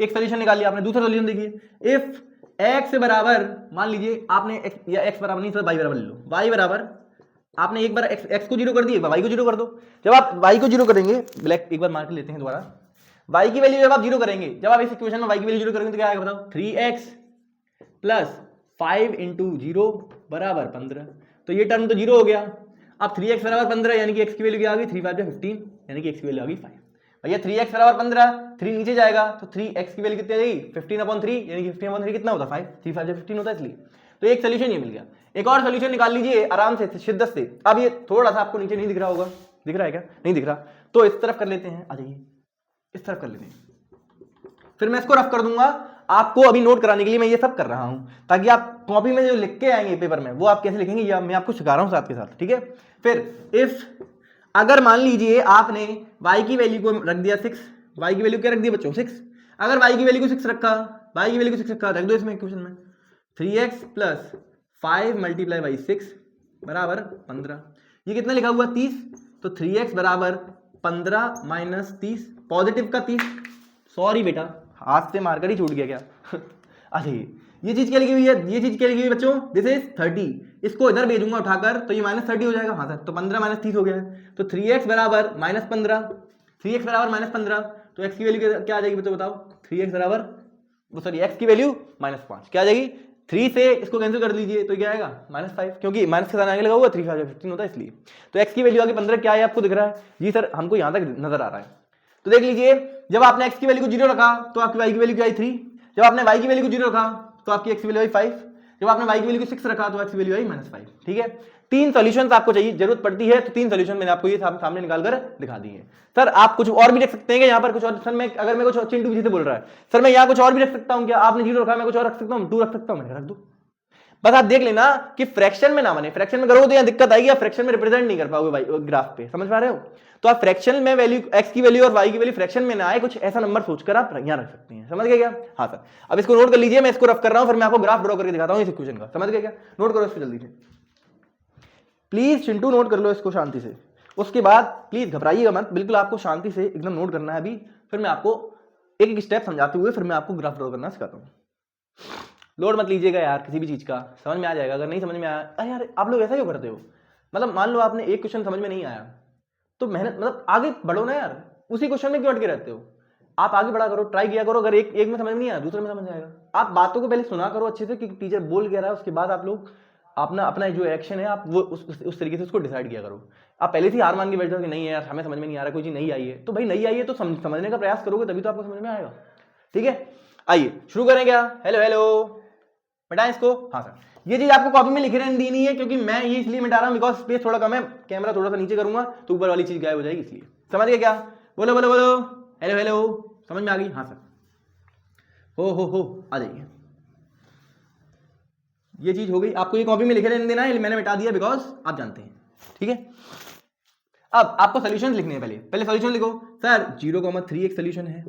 एक सोल्यूशन निकाल लिया आपने। दूसरा सोल्यूशन देखिए, इफ x बराबर, मान लीजिए आपने x बराबर नहीं सर y बराबर ले लो, y बराबर आपने एक बार x को 0 कर दिए, y को 0 कर दो। जब आप y को 0 करेंगे, ब्लैक एक बार मार्क लेते हैं दोबारा, y की वैल्यू जब आप 0 करेंगे, जब आप इस इक्वेशन में y की वैल्यू 0 करेंगे तो क्या आएगा बताओ, 3x + 5 × 0 बराबर 15, तो ये टर्म तो 0 हो गया। अब 3x बराबर 15 यानी कि x की वैल्यू क्या आ गई, 3 5 15, यानी कि x की वैल्यू आ गई 5। भैया 3x बराबर 15, 3 नीचे जाएगा तो 3x की वैल्यू कितनी आ जाएगी, 15/3, यानी कि 15/3 कितना होता है 5, 3 5 15 होता है, इसलिए तो एक सोल्यूशन ये मिल गया। एक और सोल्यूशन निकाल लीजिए आराम से, शिद्दत से। अब ये थोड़ा सा आपको नीचे नहीं दिख रहा होगा, दिख रहा है क्या, नहीं दिख रहा, तो इस तरफ कर लेते हैं, आ जाइए इस तरफ कर लेते हैं, फिर मैं इसको रफ कर दूंगा। आपको अभी नोट कराने के लिए मैं ये सब कर रहा हूं, ताकि आप कॉपी में जो लिख के आएंगे पेपर में वो आप कैसे लिखेंगे ये मैं आपको सिखा रहा हूं साथ के साथ, ठीक है। फिर इफ अगर मान लीजिए आपने y की वैल्यू को रख दिया 6, y की वैल्यू क्या रख दी बच्चों 6, अगर y की वैल्यू को 6 रखा, y की वैल्यू को 6 रखा, रख दो इसमें इक्वेशन में 3x + 5 × 6 बराबर 15, ये कितना लिखा हुआ 30, तो 3x बराबर 15 - 30, पॉजिटिव का 30, सॉरी बेटा हाथ से मारकर ही छूट गया क्या अच्छा ये चीज क्या लिखी हुई है, ये चीज क्या लिखी हुई है बच्चों, दिस इज 30, इसको इधर भेजूंगा उठाकर तो ये -30 हो जाएगा। हाँ सर, तो 15 - 30 हो गया है, तो 3x बराबर -15, 3x बराबर -15, तो x की वैल्यू क्या आ जाएगी बच्चों बताओ, 3x बराबर सॉरी x की वैल्यू -5 क्या आ जाएगी, 3 से इसको कैंसिल कर लीजिए तो क्या आएगा -5, क्योंकि माइनस के साथ आगे लगा हुआ 3 5 15 होता है, इसलिए तो x की वैल्यू आगे 15 क्या है आपको दिख रहा है जी सर, हमको यहां तक नजर आ रहा है। तो देख लीजिए, जब आपने x की वैल्यू को 0 रखा तो आपकी y की वैल्यू क्या आई 3, जब आपने y की वैल्यू को 0 रखा तो आपकी x की वैल्यू आई 5, जब आपने y की वैल्यू को 6 रखा तो x की वैल्यू आई -5, ठीक है। 3 सॉल्यूशंस आपको चाहिए, जरूरत पड़ती है तो 3 सॉल्यूशन मैंने आपको ये सामने निकालकर दिखा दिए हैं। सर आप कुछ और भी रख सकते हैं क्या यहाँ पर, कुछ और सर मैं अगर मैं कुछ चिंटू जी से बोल रहा है सर मैं यहाँ कुछ और भी रख सकता हूँ क्या, आपने 0 रखा मैं कुछ और रख सकता हूँ, 2 रख सकता हूँ, मैंने रख दो। बस आप देख लेना कि फ्रैक्शन में ना बने, फ्रैक्शन में करोगे तो यहाँ दिक्कत आएगी, आप फ्रैक्शन में रिप्रेजेंट नहीं कर पाओगे भाई ग्राफ पे, समझ पा रहे हो। तो आप फ्रैक्शन में वैल्यू x की वैल्यू और y की वैल्यू फ्रैक्शन में ना आए, कुछ ऐसा नंबर सोचकर आप यहाँ रख सकते हैं, समझ गए क्या। हाँ सर, अब इसको नोट कर लीजिए, मैं इसको रफ कर रहा हूँ, फिर मैं आपको ग्राफ ड्रॉ करके दिखाता हूँ इस इक्वेशन का, समझ गए क्या। नोट करो इसको जल्दी से प्लीज चिंटू, नोट कर लो इसको शांति से। उसके बाद प्लीज घबराइएगा मत, बिल्कुल आपको शांति से एकदम नोट करना है अभी, फिर मैं आपको एक एक स्टेप समझाते हुए फिर मैं आपको ग्राफ ड्रॉ करना सिखाता हूँ। लोड मत लीजिएगा यार किसी भी चीज का, समझ में आ जाएगा, अगर नहीं समझ में आया अरे यार आप लोग ऐसा क्यों करते हो, मतलब मान लो आपने एक क्वेश्चन समझ में नहीं आया तो मेहनत मतलब आगे बढ़ो ना यार, उसी क्वेश्चन में क्यों अटके रहते हो, आप आगे बढ़ा करो, ट्राई किया करो, अगर एक में समझ में नहीं आया दूसरे में समझ में आएगा। आप बातों को पहले सुना करो अच्छे से कि टीचर बोल क्या रहा है, उसके बाद आप लोग आप ना अपना जो एक्शन है आप वो उस तरीके से उसको डिसाइड किया करो। आप पहले से हार मान के बैठ जाओ कि नहीं यार हमें समझ में नहीं आ रहा, कोई चीज नहीं आई है, तो भाई नहीं आई है तो समझने का प्रयास करोगे तभी तो आपको समझ में आएगा। ठीक है, आइए शुरू करें क्या। हेलो हेलो, मिटाएं इसको। हाँ सर, ये चीज आपको कॉपी में लिखे रहने दी नहीं है क्योंकि मैं ये इसलिए मिटा रहा हूँ बिकॉज स्पेस थोड़ा कम है, कैमरा थोड़ा सा नीचे करूंगा तो ऊपर वाली चीज गायब हो जाएगी, इसलिए। समझ गए क्या? बोलो बोलो बोलो, हेलो हेलो, समझ में आ गई? हाँ सर, हो आ जाइए। ये चीज हो गई, आपको ये कॉपी में लिखे रहने देना है, मैंने मिटा दिया बिकॉज आप जानते हैं। ठीक है, अब आपको सोल्यूशन लिखने हैं। पहले सोल्यूशन लिखो। सर 0,3 एक सोल्यूशन है,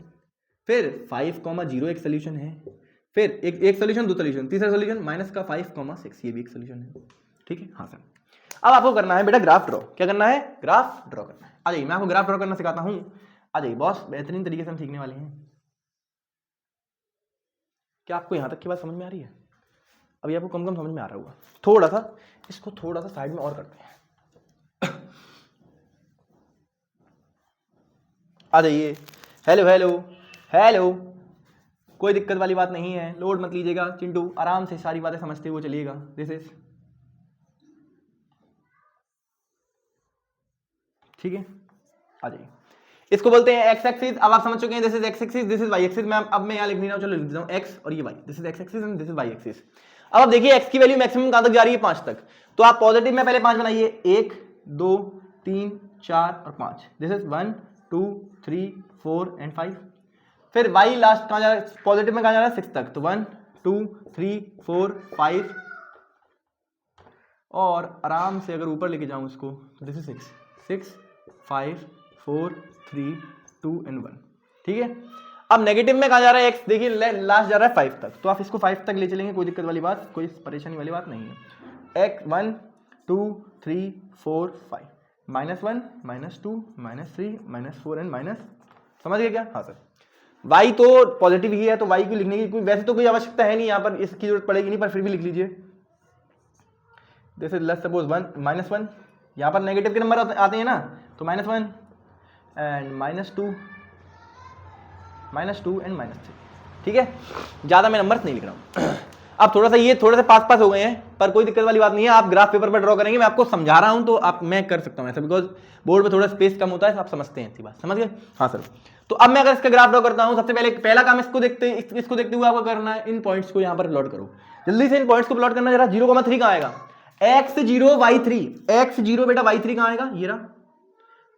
फिर 5,0 एक सोल्यूशन है, फिर एक सोल्यूशन, दो सोल्यूशन, तीसरा सोल्यूशन -5,6 ये भी एक सोल्यूशन है। ठीक है, हाँ सर। अब आपको करना है बेटा ग्राफ ड्रॉ। क्या करना है? ग्राफ ड्रॉ करना है। आ जाइए, मैं आपको ग्राफ ड्रॉ करना सिखाता हूं। आ जाइए बॉस, बेहतरीन तरीके से हम सीखने वाले हैं। क्या आपको यहां तक की बात समझ में आ रही है? अभी आपको कम समझ में आ रहा होगा। थोड़ा सा इसको थोड़ा सा साइड में और करते हैं। आ जाइए, हेलो हेलो हेलो, कोई दिक्कत वाली बात नहीं है, लोड मत लीजिएगा चिंटू, आराम से सारी बातें समझते हुए चलिएगा। दिस इज ठीक है, आ जाइए। इसको बोलते हैं एक्स एक्सिस। अब आप समझ चुके हैं, this is x axis, this is y axis. मैं अब मैं यहाँ लिख नहीं रहा हूँ, चलो लिख देता हूँ एक्स और ये y. This is x axis and this is y axis. अब आप देखिए एक्स की वैल्यू मैक्सिमम कहां तक जा रही है? 5 तक। तो आप पॉजिटिव में पहले 5 बनाइए, 1 2 3 4 और 5। This is 1 2 3 4 and 5। फिर y लास्ट कहां जा रहा है? पॉजिटिव में कहां जा रहा है? 6 तक। तो 1 2 3 4 5 और आराम से अगर ऊपर लेके जाऊं इसको, दिस इज 6 5 4 3 2 एंड 1। ठीक है, अब नेगेटिव में कहां जा रहा है एक्स? देखिए लास्ट जा रहा है 5 तक। तो आप इसको 5 तक ले चलेंगे, कोई दिक्कत वाली बात, कोई परेशानी वाली बात नहीं है। X 1 2 3 4 5 -1 -2 -3 -4 and minus. समझ गए क्या? हाँ सर। y तो पॉजिटिव ही है तो y को लिखने की वैसे तो कोई आवश्यकता है नहीं, यहां पर इसकी जरूरत पड़ेगी नहीं, पर फिर भी लिख लीजिए। जैसे लेट्स सपोज 1 -1, यहां पर नेगेटिव के नंबर आते हैं ना, तो -1 एंड -2 एंड -3। ठीक है, ज्यादा मैं नंबर नहीं लिख रहा हूं। अब थोड़ा सा ये थोड़ा सा पास हो गए हैं, पर कोई दिक्कत वाली बात नहीं है। आप ग्राफ पेपर पर ड्रॉ करेंगे, मैं आपको समझा रहा हूं तो आप मैं कर सकता हूं ऐसा, बिकॉज बोर्ड में थोड़ा स्पेस कम होता है, आप समझते हैं इतनी बात। समझ गए? हाँ सर। तो अब मैं अगर इसका ग्राफ ड्रॉ करता हूं, सबसे पहला काम इसको देखते हुए आपको करना है, इन पॉइंट्स को यहां पर प्लॉट करो। जल्दी से इन पॉइंट्स को प्लॉट करना जरा। 0,3 कहां आएगा? x0 y3, x0 बेटा y3 कहां आएगा? ये रहा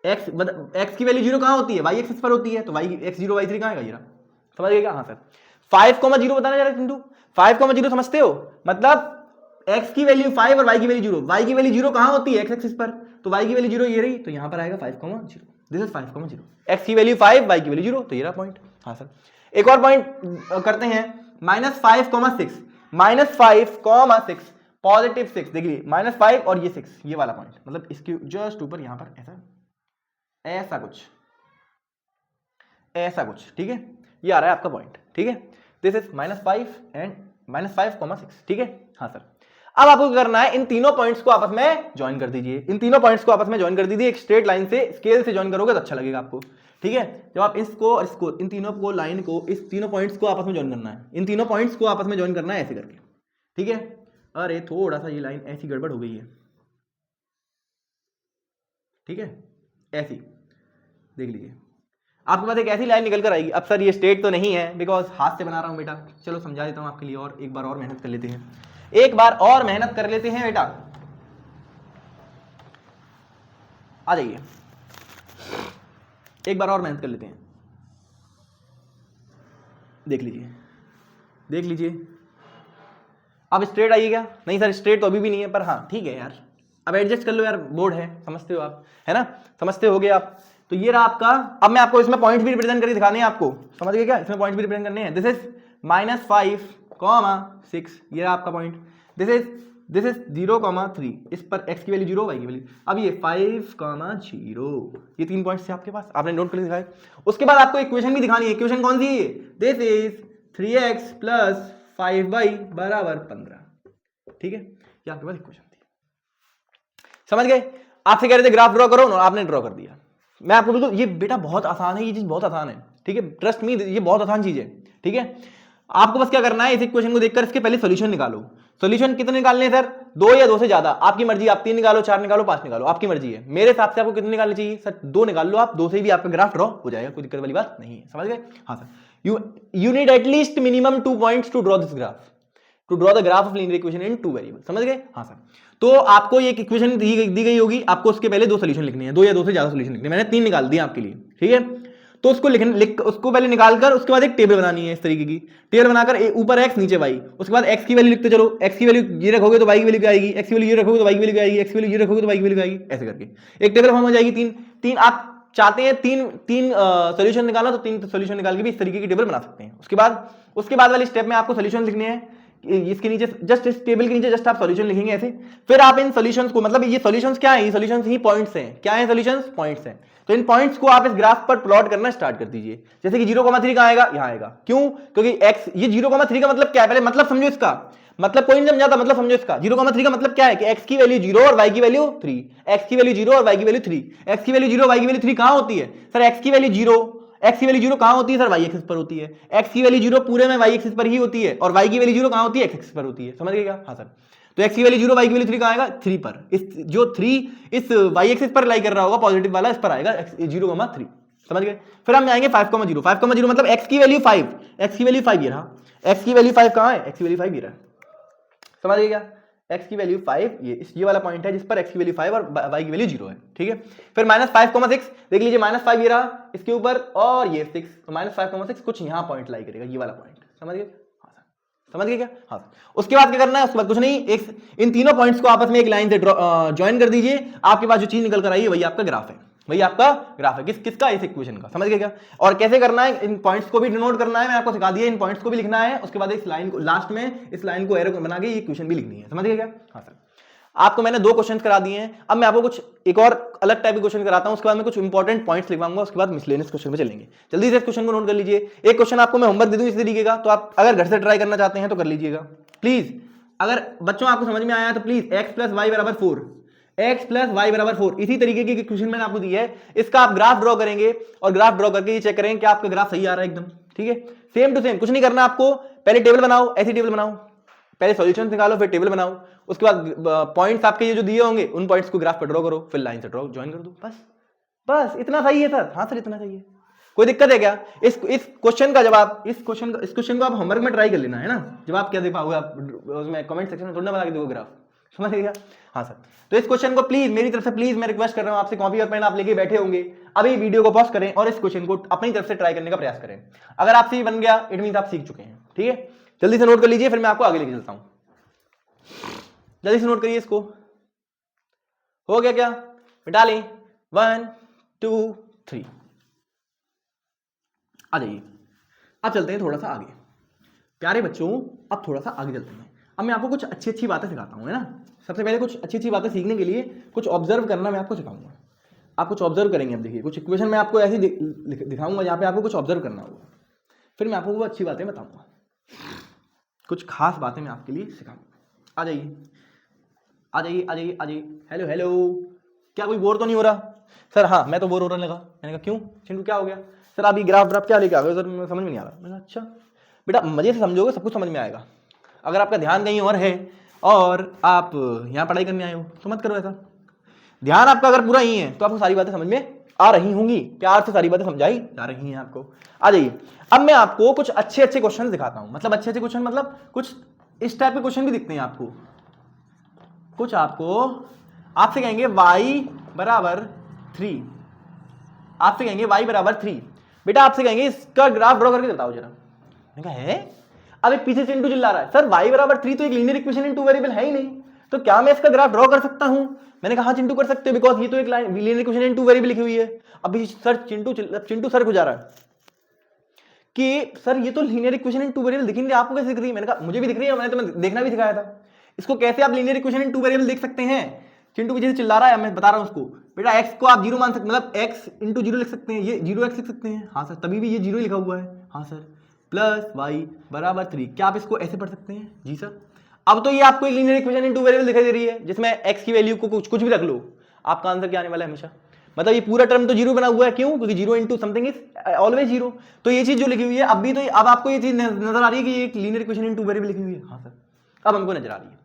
x की वैल्यू 0 कहां होती है? y एक्सिस पर होती है, तो x0 y3 कहां आएगा? ये रहा। समझ गए क्या? हाँ सर। 5,0 बताना जरा चिंटू, 5,0 समझते हो? मतलब x की वैल्यू 5 और y की वैल्यू 0। y की वैल्यू 0 कहां होती है? x एक्सिस पर, तो y की वैल्यू 0 ये रही, तो यहां पर आएगा 5,0। This is 5,0। x की वैल्यू 5, y की वैल्यू 0, तो ये रहा पॉइंट। हाँ सर। एक और पॉइंट करते हैं, -5,6 -5,6 पॉजिटिव 6। देखिए -5 और ये 6, ये वाला पॉइंट, मतलब इसके जस्ट ऊपर यहां पर ऐसा कुछ। ठीक है, ये आ रहा है आपका पॉइंट। ठीक है, दिस इज -5 एंड -5,6। ठीक है, हाँ सर। अब आपको करना है, इन तीनों पॉइंट्स को आपस में ज्वाइन कर दीजिए। इन तीनों पॉइंट्स को आपस में ज्वाइन कर दीजिए, एक स्ट्रेट लाइन से, स्केल से ज्वाइन करोगे तो अच्छा लगेगा आपको। ठीक है, जब आप इसको और इसको, इन तीनों को लाइन को, इस तीनों पॉइंट्स को आपस में ज्वाइन करना है, इन तीनों पॉइंट्स को आपस में ज्वाइन करना है ऐसे करके। ठीक है, अरे थोड़ा सा ये लाइन ऐसी गड़बड़ हो गई है। ठीक है, ऐसी देख लीजिए, आपके पास एक ऐसी लाइन निकल कर आएगी। अब सर ये स्ट्रेट तो नहीं है, बिकॉज हाथ से बना रहा हूं बेटा। चलो समझा देता हूं आपके लिए, और एक बार और मेहनत कर लेते हैं, बेटा। आ जाइए, एक बार और मेहनत कर लेते हैं। देख लीजिए। अब स्ट्रेट आइए क्या? नहीं सर स्ट्रेट तो अभी भी नहीं है, पर हाँ ठीक है यार, अब एडजस्ट कर लो यार, बोर्ड है, समझते हो आप, है ना? समझते होगे आप। तो ये रहा आपका। अब मैं आपको इसमें पॉइंट भी रिप्रेजेंट करके दिखाने हैं आपको, समझ गए क्या? इसमें पॉइंट भी रिप्रेजेंट करने हैं। दिस इज -5,6, ये रहा आपका पॉइंट। दिस इज 0,3, इस पर x की वैल्यू 0, y की वैल्यू। अब ये 5,0, ये 3 पॉइंट्स थे आपके पास, आपने नोट कर दिखाए। उसके बाद आपको इक्वेशन भी दिखानी है। इक्वेशन कौन सी है? This is 3x + 5y = 15। ठीक है, ये आपके पास इक्वेशन थी। समझ गए? आपसे कह रहे थे ग्राफ ड्रॉ करो ना, आपने ड्रॉ कर दिया। मैं आपको बिल्कुल, ये बेटा बहुत आसान है, ये चीज बहुत आसान है। ठीक है, ट्रस्ट मी, ये बहुत आसान चीज है। ठीक है, आपको बस क्या करना है, इस इक्वेशन को देखकर इसके पहले सॉल्यूशन निकालो। सॉल्यूशन कितने निकालने हैं सर? दो या दो से ज्यादा, आपकी मर्जी, आप 3 निकालो, 4 निकालो, 5 निकालो, आपकी मर्जी है। मेरे हिसाब से आपको कितने निकालने चाहिए सर? 2 निकाल लो आप, 2 से भी आपका ग्राफ ड्रॉ हो जाएगा, कोई दिक्कत वाली बात नहीं है, समझ गए? हाँ sir, you need at least minimum 2 points to draw this graph, to draw the graph of linear equation in 2 variable, समझ गए? हाँ सर, तो आपको ये इक्वेशन दी गई होगी, आपको उसके पहले 2 सोल्यूशन लिखने हैं, 2 या 2 से ज्यादा सोल्यूशन लिखने हैं, मैंने 3 निकाल दिए आपके लिए, ठीक है? तो उसको उसको पहले निकालकर उसके बाद एक टेबल बनानी है, इस तरीके की टेबल बनाकर ऊपर x नीचे y, उसके बाद x की वैल्यू लिखते चलो, x की वैल्यू ये रखोगे तो y की वैल्यू क्या आएगी, x की वैल्यू ये रखोगे तो y की वैल्यू क्या आएगी, x की वैल्यू ये रखोगे तो y की वैल्यू क्या आएगी, ऐसे करके एक टेबल फॉर्म हो जाएगी। तीन आप चाहते हैं तीन सोल्यूशन निकालना, तो 3 सोल्यूशन निकाल के भी इस तरीके की टेबल बना सकते हैं। उसके बाद वाली स्टेप में आपको सोल्यूशन लिखने हैं, इसके नीचे जस्ट इस टेबल के नीचे जस्ट आप सॉल्यूशन लिखेंगे ऐसे, फिर आप इन सॉल्यूशंस को, मतलब ये सॉल्यूशंस क्या है, ये सॉल्यूशंस ही पॉइंट्स हैं। क्या है सॉल्यूशंस? पॉइंट्स हैं। तो इन पॉइंट्स को आप इस ग्राफ पर प्लॉट करना स्टार्ट कर दीजिए। जैसे कि 0,3 कहां आएगा? यहां आएगा। क्यों? क्योंकि x, ये 0,3 का मतलब क्या है, पहले मतलब समझो इसका, मतलब कोई नहीं समझाता, मतलब समझो इसका। 0,3 का मतलब क्या है कि x की वैल्यू 0 और y की वैल्यू 3, x की वैल्यू 0 और y की वैल्यू 3, x की वैल्यू 0 y की वैल्यू 3 कहां होती है सर? x की वैल्यू 0 कहां होती है सर? y एक्सिस पर होती है। x की वैल्यू 0 पूरे में y एक्सिस पर ही होती है, और y की वैल्यू 0 कहां होती है? x एक्सिस पर होती है, समझ गए क्या? हाँ सर, तो x की वैल्यू 0, y की वैल्यू 3 कहां आएगा? 3 पर। इस जो 3 इस y एक्सिस पर लाई कर रहा होगा, पॉजिटिव वाला, इस पर आएगा 0,3, समझ गए? फिर हम आएंगे 5,0, 5,0 मतलब x की वैल्यू 5, x की वैल्यू 5 ये रहा, x की वैल्यू 5 कहां है? x की वैल्यू 5 ये रहा, समझ गए क्या? x की वैल्यू 5, ये वाला पॉइंट है जिस पर x की वैल्यू 5 और y की वैल्यू 0 है, ठीक है? फिर -5,6 देख लीजिए, -5 ये रहा इसके ऊपर, और ये 6, तो -5,6 कुछ यहां पॉइंट लाई करेगा, ये वाला पॉइंट, समझ गए? हाँ सर, समझ गए क्या? हाँ सर। उसके बाद क्या करना है? उसके बाद कुछ नहीं, इन तीनों पॉइंट्स को आपस में एक लाइन से ज्वाइन कर दीजिए, आपके पास जो चीज निकल कर आई है वही आपका ग्राफ है, वही आपका ग्राफ है। किसका? इस इक्वेशन का, समझ गए क्या? और कैसे करना है, इन पॉइंट्स को भी डिनोट करना है, मैंने आपको सिखा दिया, इन पॉइंट्स को भी लिखना है, उसके बाद इस लाइन को लास्ट में, इस लाइन को एरो बना के ये इक्वेशन भी लिखनी है, समझ गए क्या? हाँ सर, आपको मैंने 2 क्वेश्चन करा दिए हैं, अब मैं आपको कुछ एक और अलग टाइप के क्वेश्चन कराता हूं, उसके बाद मैं कुछ इंपॉर्टेंट पॉइंट्स लिखवाऊंगा, उसके बाद मिसलेनियस क्वेश्चन पे चलेंगे। जल्दी से इस क्वेश्चन को नोट कर लीजिए। एक क्वेश्चन आपको मैं होमवर्क दे दूं इस तरीके का, तो आप अगर घर से ट्राई करना चाहते हैं तो कर लीजिएगा प्लीज। अगर बच्चों आपको समझ में आया तो please x + y = 4, x + y = 4, इसी तरीके की क्वेश्चन मैंने आपको दी है, इसका आप ग्राफ ड्रॉ करेंगे, और ग्राफ ड्रॉ करके ये चेक करेंगे कि आपका ग्राफ सही आ रहा है एकदम, ठीक है? सेम टू सेम, कुछ नहीं करना आपको, पहले टेबल बनाओ, ऐसी टेबल बनाओ, पहले सॉल्यूशन निकालो, फिर टेबल बनाओ, उसके बाद पॉइंट्स आपके ये जो दिए होंगे उन पॉइंट्स को ग्राफ पर ड्रॉ करो, फिर लाइन से ड्रॉ ज्वाइन कर दो, बस इतना सही है सर। हाँ सर, इतना सही है, कोई दिक्कत है क्या? इस क्वेश्चन का जवाब, इस क्वेश्चन को आप होमवर्क में ट्राई कर लेना है ना, जवाब क्या दे पाओगे आप उसमें कमेंट सेक्शन में थोड़ा बना के दोगे ग्राफ, समझ गया? हाँ सर, तो इस क्वेश्चन को प्लीज मेरी तरफ से, प्लीज मैं रिक्वेस्ट कर रहा हूं आपसे, कॉपी और पेन आप लेके बैठे होंगे, अभी वीडियो को पॉज करें और इस क्वेश्चन को अपनी तरफ से ट्राई करने का प्रयास करें। अगर आपसे ये बन गया, इट मींस आप सीख चुके हैं, ठीक है? जल्दी से नोट कर लीजिए, फिर मैं आपको आगे लेके चलता हूं। जल्दी से नोट करिए इसको। हो गया क्या? मिटा लें, 1 2 3, आ जाइए। अब चलते हैं थोड़ा सा आगे, प्यारे बच्चों, अब थोड़ा सा आगे चलते हैं। अब मैं आपको कुछ अच्छी बातें सिखाता हूं, है ना? सबसे पहले कुछ अच्छी बातें सीखने के लिए कुछ ऑब्जर्व करना मैं आपको सिखाऊंगा। आप कुछ ऑब्जर्व करेंगे। अब देखिए, कुछ इक्वेशन मैं आपको ऐसी दिखाऊंगा जहां पे आपको कुछ ऑब्जर्व करना होगा, फिर मैं आपको वो अच्छी बातें बताऊंगा, कुछ खास बातें मैं आपके लिए सिखाऊंगा। आ जाइए, आ जाइए, आ जाइए, आ जाइए। हेलो हेलो, क्या कोई बोर तो नहीं हो रहा? सर हाँ, मैं तो बोर हो रहा लगा। मैंने कहा क्यों चिंटू, क्या हो गया? सर आप ये ग्राफ क्या लेके आ गए सर, समझ में नहीं आ रहा। मैंने कहा अच्छा बेटा, मजे से समझोगे सब कुछ समझ में आएगा। अगर आपका ध्यान कहीं और है और आप यहाँ पढ़ाई करने आए हो तो मत करो ऐसा। ध्यान आपका अगर पूरा ही है तो आपको सारी बातें समझ में आ रही होंगी, प्यार से सारी बातें समझाई जा रही हैं आपको। आ जाइए, अब मैं आपको कुछ अच्छे क्वेश्चन दिखाता हूं। मतलब अच्छे क्वेश्चन, मतलब कुछ इस टाइप के क्वेश्चन भी दिखते हैं आपको। कुछ आपसे कहेंगे y = 3, आपसे कहेंगे y = 3, बेटा आपसे कहेंगे इसका ग्राफ ड्रॉ करके बताओ जरा। मैंने कहा है, अब एक पीछे चिंटू चिल्ला रहा है, सर y = 3 तो एक लीनियर इक्वेशन इन 2 वेरिएबल है ही नहीं, तो क्या मैं इसका ग्राफ ड्रॉ कर सकता हूं? मैंने कहा चिंटू कर सकते हो, बिकॉज ये तो एक लीनियर इक्वेशन इन 2 वेरिएबल लिखी हुई है। अभी सर चिंटू सर को जा रहा है कि सर ये तो लीनियर इक्वेशन इन 2 वेरिएबल दिख नहीं रही, आपको कैसे दिख रही है? मैंने कहा मुझे भी दिख रही है, मैंने तुम्हें देखना भी सिखाया था। इसको कैसे आप लीनियर इक्वेशन इन 2 वेरिएबल देख सकते हैं? चिंटू पीछे से चिल्ला रहा है, मैं बता रहा हूं उसको, बेटा x को आप 0 मान सकते, मतलब x × 0 लिख सकते हैं, ये 0x लिख सकते हैं। हाँ सर, तभी भी ये 0 लिखा हुआ है। हाँ सर, प्लस y = 3, क्या आप इसको ऐसे पढ़ सकते हैं? जी सर। अब तो ये आपको एक लीनियर इक्वेशन इन 2 वेरिएबल दिखाई दे रही है, जिसमें x की वैल्यू को कुछ भी रख लो, आपका आंसर क्या आने वाला है हमेशा। मतलब ये पूरा टर्म तो 0 बना हुआ है, क्यों? क्योंकि 0 × समथिंग इज ऑलवेज 0। तो ये चीज जो लिखी हुई है अब आपको ये चीज नजर आ रही है कि ये एक लीनियर इक्वेशन इन 2 वेरिएबल लिखी हुई है। हाँ सर, अब हमको नजर आ रही है।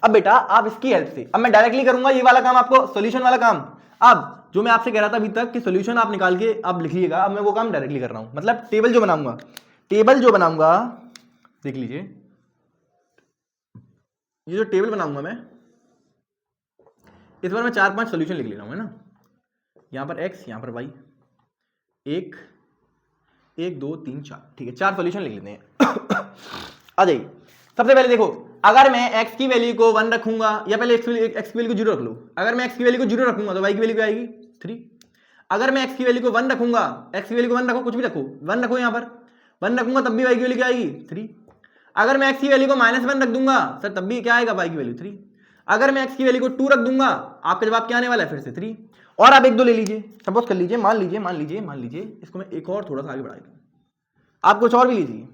अब बेटा आप इसकी हेल्प से, अब मैं डायरेक्टली करूंगा ये वाला काम, आपको सॉल्यूशन वाला काम। अब जो मैं आपसे कह रहा था अभी तक कि सॉल्यूशन आप निकाल के आप लिख लीजिएगा, अब मैं वो काम डायरेक्टली कर रहा हूं। मतलब टेबल जो बनाऊंगा देख लीजिए, ये जो टेबल बनाऊंगा मैं, इस बार मैं 4-5 सॉल्यूशन लिख ले रहा हूं, है ना। यहां पर x, यहां पर y, 1 2 3 4, ठीक है, 4 सॉल्यूशन लिख लेते हैं। आ जाइए, सबसे पहले देखो, अगर मैं x की वैल्यू को 1 रखूंगा, या पहले x की वैल्यू को 0 रख लो। अगर मैं x की वैल्यू को 0 रखूंगा तो y की वैल्यू क्या आएगी 3। अगर मैं x की वैल्यू को 1 रखूंगा, x की वैल्यू को 1 रखो, कुछ भी रखो, 1 रखो, यहां पर 1 रखूंगा तब भी y की वैल्यू क्या आएगी 3। अगर मैं x की वैल्यू को -1 रख दूंगा सर, तब भी क्या आएगा y की वैल्यू 3। अगर मैं x की वैल्यू को 2 रख दूंगा, आपका जवाब क्या आने वाला है फिर से 3। और आप 1 2 ले लीजिए, सपोज कर लीजिए, मान लीजिए इसको मैं एक और थोड़ा सा आगे बढ़ा दूं, आप कुछ और भी लीजिए,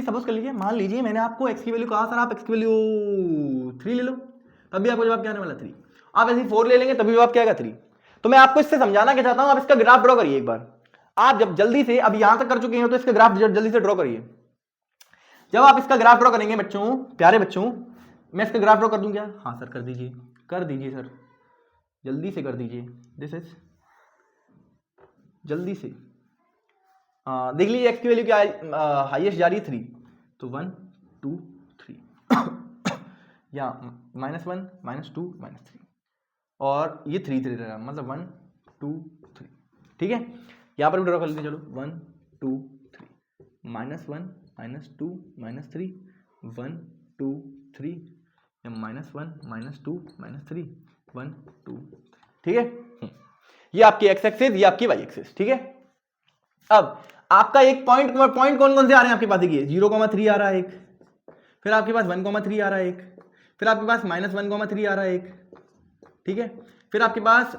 सपोज कर लीजिए, मान लीजिए मैंने आपको x की वैल्यू कहा सर, आप x की वैल्यू 3 ले लो, तब भी आपको जवाब क्या आने वाला 3। आप ऐसे 4 ले लेंगे तभी जवाब क्या आएगा 3। तो मैं आपको इससे समझाना क्या चाहता हूं, आप इसका ग्राफ ड्रॉ करिए एक बार। आप जब जल्दी से, अब यहां तक कर चुके हैं तो इसका ग्राफ जल्दी से ड्रॉ करिए। जब आप इसका ग्राफ ड्रॉ करेंगे बच्चों, प्यारे बच्चों, मैं इसका ग्राफ ड्रॉ कर दूं क्या? हाँ सर, कर दीजिए सर, जल्दी से कर दीजिए, दिस इज, जल्दी से। देख लीजिए x की वैल्यू क्या हाईएस्ट जा रही है 3, तो 1 2 3 या -1 -2 -3, और ये 3 3 रहेगा, मतलब 1 2 3, ठीक है। यहाँ पर भी ड्रॉ कर लेते हैं, चलो 1 2 3, -1 -2 -3, 1 2 3, या -1 -2 -3, 1 2, ठीक है। ये आपकी x एक्सिस, ये आपकी y एक्सिस, ठीक है। अब आपका एक पॉइंट कौन कौन से आ रहे हैं आपके पास, देखिए 0,3 आ रहा है एक, फिर आपके पास 1,3 आ रहा है एक, फिर आपके पास -1,3 आ रहा है एक, ठीक है, फिर आपके पास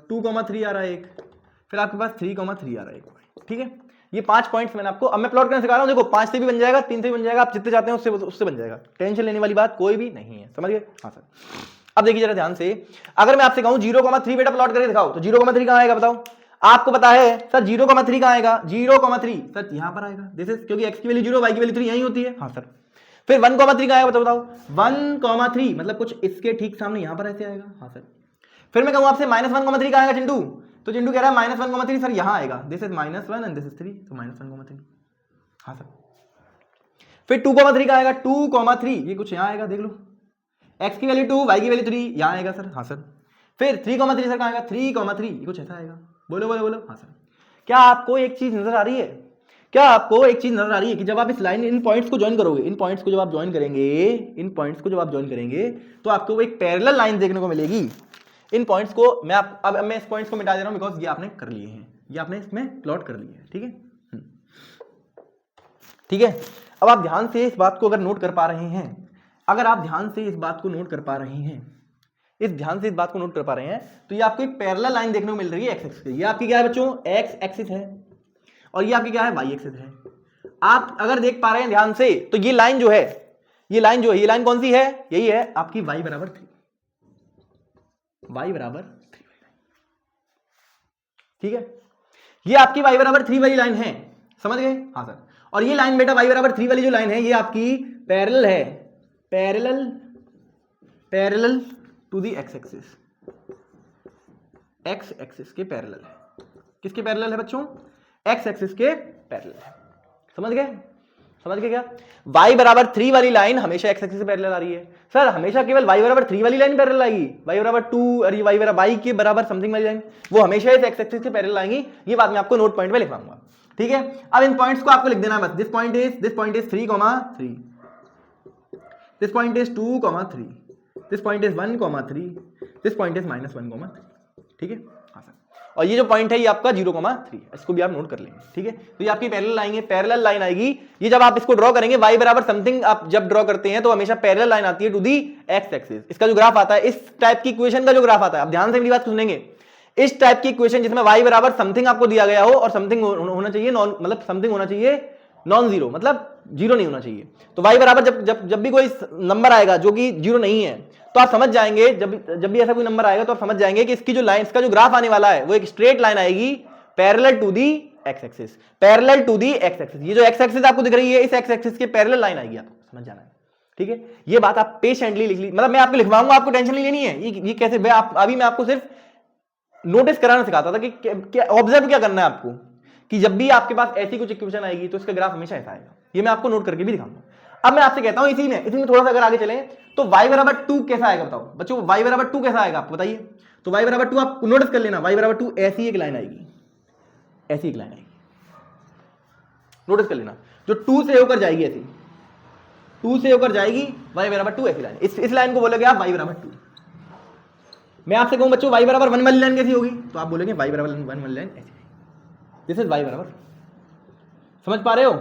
2,3 आ रहा है एक, फिर आपके पास 3,3 आ रहा है एक, ठीक है। ये 5 पॉइंट्स मैंने आपको, अब मैं प्लॉट करना सिखा रहा हूं, देखो 5 से भी बन जाएगा, 3 से भी बन जाएगा, आप जितने चाहते हैं उससे बन जाएगा, टेंशन लेने वाली बात कोई भी नहीं है, समझ गए? हाँ सर। अब देखिए जरा ध्यान से, अगर मैं आपसे कहूं 0,3 बेटा प्लॉट करके दिखाओ, तो 0,3 कहां आएगा बताओ? आपको पता है सर 0,3 कहां आएगा? 0,3 सर यहां पर आएगा, दिस इज, क्योंकि x की वैल्यू 0 y की वैल्यू 3 यही होती है। हाँ सर। फिर 1,3 कहां आएगा बताओ? 1,3 मतलब कुछ इसके ठीक सामने यहां पर ऐसे आएगा। हाँ सर। फिर मैं कहूं आपसे -1,3 कहां आएगा चिंटू? तो चिंटू कह रहा है -1,3 सर यहां आएगा, this is -1 and this is 3, तो -1,3। हाँ सर। फिर 2,3 कहां आएगा? 2,3 ये कुछ यहां आएगा, देख लो, x की वैल्यू 2 y की वैल्यू 3 यहां आएगा सर। हाँ सर। फिर 3,3 सर कहां आएगा? 3,3 ये कुछ ऐसा आएगा, बोलो। हाँ सर। क्या आपको एक चीज नजर आ रही है? कि जब आप इस लाइन, इन पॉइंट्स को ज्वाइन करोगे, इन पॉइंट्स को जब आप ज्वाइन करेंगे तो आपको वो एक पैरेलल लाइन देखने को मिलेगी। इन पॉइंट्स को अब मैं इस पॉइंट्स को मिटा दे रहा हूं, बिकॉज ये आपने कर लिए हैं, ये आपने इसमें प्लॉट कर लिए हैं, ठीक है। ठीक है। अब आप ध्यान से इस बात को अगर नोट कर पा रहे हैं, तो ये आपको एक पैरेलल लाइन देखने को मिल रही है एक्स एक्सिस। ये आपकी क्या है बच्चों? एक्स एक्सिस है, और ये आपकी क्या है? वाई एक्सिस है। आप अगर देख पा रहे हैं ध्यान से, तो ये लाइन जो है, ये लाइन कौन सी है? यही है आपकी y बराबर 3, ठीक है। ये आपकी y बराबर 3 वाली लाइन है, समझ गए? हाँ सर। और ये लाइन बेटा y बराबर 3 वाली जो लाइन है, ये आपकी पैरेलल है, parallel to the x axis के पैरेलल है। किसके पैरेलल है बच्चों? एक्स एक्सिस के पैरेलल है। समझ गए क्या? y बराबर 3 वाली लाइन हमेशा एक्स एक्सिस से पैरेलल आ रही है सर, हमेशा केवल y बराबर 3 वाली लाइन पैरेलल आएगी, y बराबर 2 और y के बराबर समथिंग वाली लाइन वो हमेशा इस एक्स एक्सिस से पैरेलल आएंगी। ये बात मैं आपको नोट पॉइंट में लिखवाऊंगा, ठीक है। अब इन पॉइंट्स को आपको लिख देना है बस, this point is 3,3, this point is 2,3, this point is 1,3, this point is -1,3, ठीक है। हाँ सर। और ये जो पॉइंट है ये आपका 0,3, इसको भी आप नोट कर लेंगे, ठीक है। तो ये आपकी पैरेलल लाइन आएगी। ये जब आप इसको ड्रॉ करेंगे, y बराबर समथिंग आप जब ड्रॉ करते हैं तो हमेशा पैरेलल लाइन आती है टू दी एक्स एक्सिस। इसका जो ग्राफ आता है, इस टाइप की इक्वेशन का जो ग्राफ आता है, आप ध्यान से मेरी बात सुनेंगे, इस टाइप की इक्वेशन जिसमें y बराबर समथिंग आपको दिया गया हो और समथिंग होना चाहिए समथिंग होना चाहिए नॉन जीरो, मतलब जीरो नहीं होना चाहिए। तो y बराबर जब भी कोई नंबर आएगा जो कि जीरो नहीं है, तो आप समझ जाएंगे, जब भी ऐसा कोई नंबर आएगा तो आप समझ जाएंगे कि इसकी जो लाइन, इसका जो ग्राफ आने वाला है वो एक स्ट्रेट लाइन आएगी parallel to the x axis. ये जो एक्स एक्सिस आपको दिख रही है, इस एक्स एक्सिस के पैरेलल लाइन आएगी, आपको समझ जाना है, ठीक है, ये बात आप पेशेंटली लिख ली, मतलब मैं आपको लिखवाऊंगा, आपको टेंशन नहीं लेनी है। ये कैसे अभी मैं आपको सिर्फ नोटिस कराना सिखाता था कि ऑब्जर्व क्या करना है आपको, कि जब भी आपके पास ऐसी कुछ इक्वेशन आएगी तो इसका ग्राफ हमेशा ऐसा आएगा। ये मैं आपको नोट करके भी दिखाऊंगा। अब मैं आपसे कहता हूं इसी में थोड़ा सा अगर आगे चलें तो y बराबर 2 कैसा आएगा बताओ बच्चों, y बराबर 2 कैसा आएगा आपको बताइए। तो y बराबर 2 आप नोटिस कर लेना, y बराबर 2 ऐसी एक लाइन आएगी, ऐसी एक लाइन आएगी, नोटिस कर लेना, जो 2 से होकर जाएगी, ऐसी 2 से होकर जाएगी, y बराबर 2 ऐसी लाइन, इस लाइन को बोलोगे आप y बराबर 2। मैं आपसे कहूं बच्चों y बराबर 1 वाली लाइन कैसी होगी, तो आप बोलेंगे y बराबर 1 वाली लाइन ऐसी, दिस इज y बराबर, समझ पा रहे हो।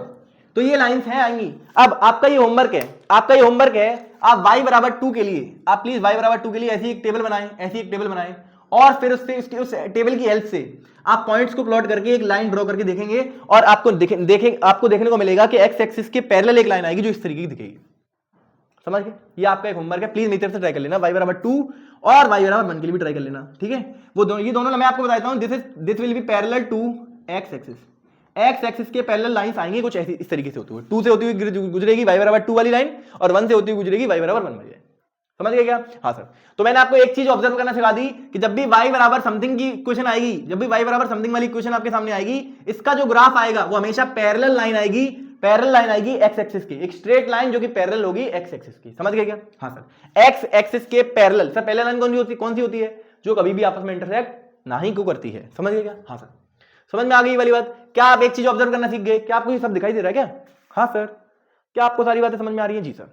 तो ये लाइंस हैं आएंगी। अब आपका ये होमवर्क है, आप y बराबर 2 के लिए, आप प्लीज y बराबर 2 के लिए ऐसी एक टेबल बनाएं, और फिर उससे उस टेबल की हेल्प से आप पॉइंट्स को प्लॉट करके एक लाइन ड्रॉ करके देखेंगे, और आपको देखने को मिलेगा कि एक्स एक्सिस के पैरेलल एक लाइन आएगी जो इस तरीके की दिखेगी। समझ गए, ये आपका एक होमवर्क है, प्लीज मेरी तरफ से ट्राई कर लेना, y बराबर 2 और y बराबर 1 के लिए भी ट्राई कर लेना, ठीक है। ये दोनों मैं आपको बताता हूं, this will be parallel to x axis के पैरेलल लाइंस आएंगे कुछ ऐसी इस तरीके से होते हुए, 2 से होती हुई गुजरेगी y बराबर 2 वाली लाइन, और 1 से होती हुई गुजरेगी y बराबर 1 वाली लाइन। समझ गए क्या? हाँ सर। तो मैंने आपको एक चीज ऑब्जर्व करना सिखा दी कि जब भी y बराबर समथिंग की इक्वेशन आएगी, जब भी y बराबर समथिंग वाली इक्वेशन आपके सामने आएगी, इसका जो ग्राफ आएगा वो हमेशा पैरेलल लाइन आएगी एक्स एक्सिस की, एक स्ट्रेट लाइन जो कि पैरेलल होगी एक्स एक्सिस की। समझ गए क्या? हाँ सर। एक्स एक्सिस के पैरेलल, सर पैरेलल लाइन कौन सी होती है? जो कभी भी आपस में इंटरसेक्ट नहीं को करती है। समझ गए क्या? हाँ सर। समझ में आ गई वाली बात? क्या आप एक चीज ऑब्जर्व करना सीख गए? क्या आपको ये सब दिखाई दे रहा है क्या? हाँ सर। क्या आपको सारी बातें समझ में आ रही है? जी सर।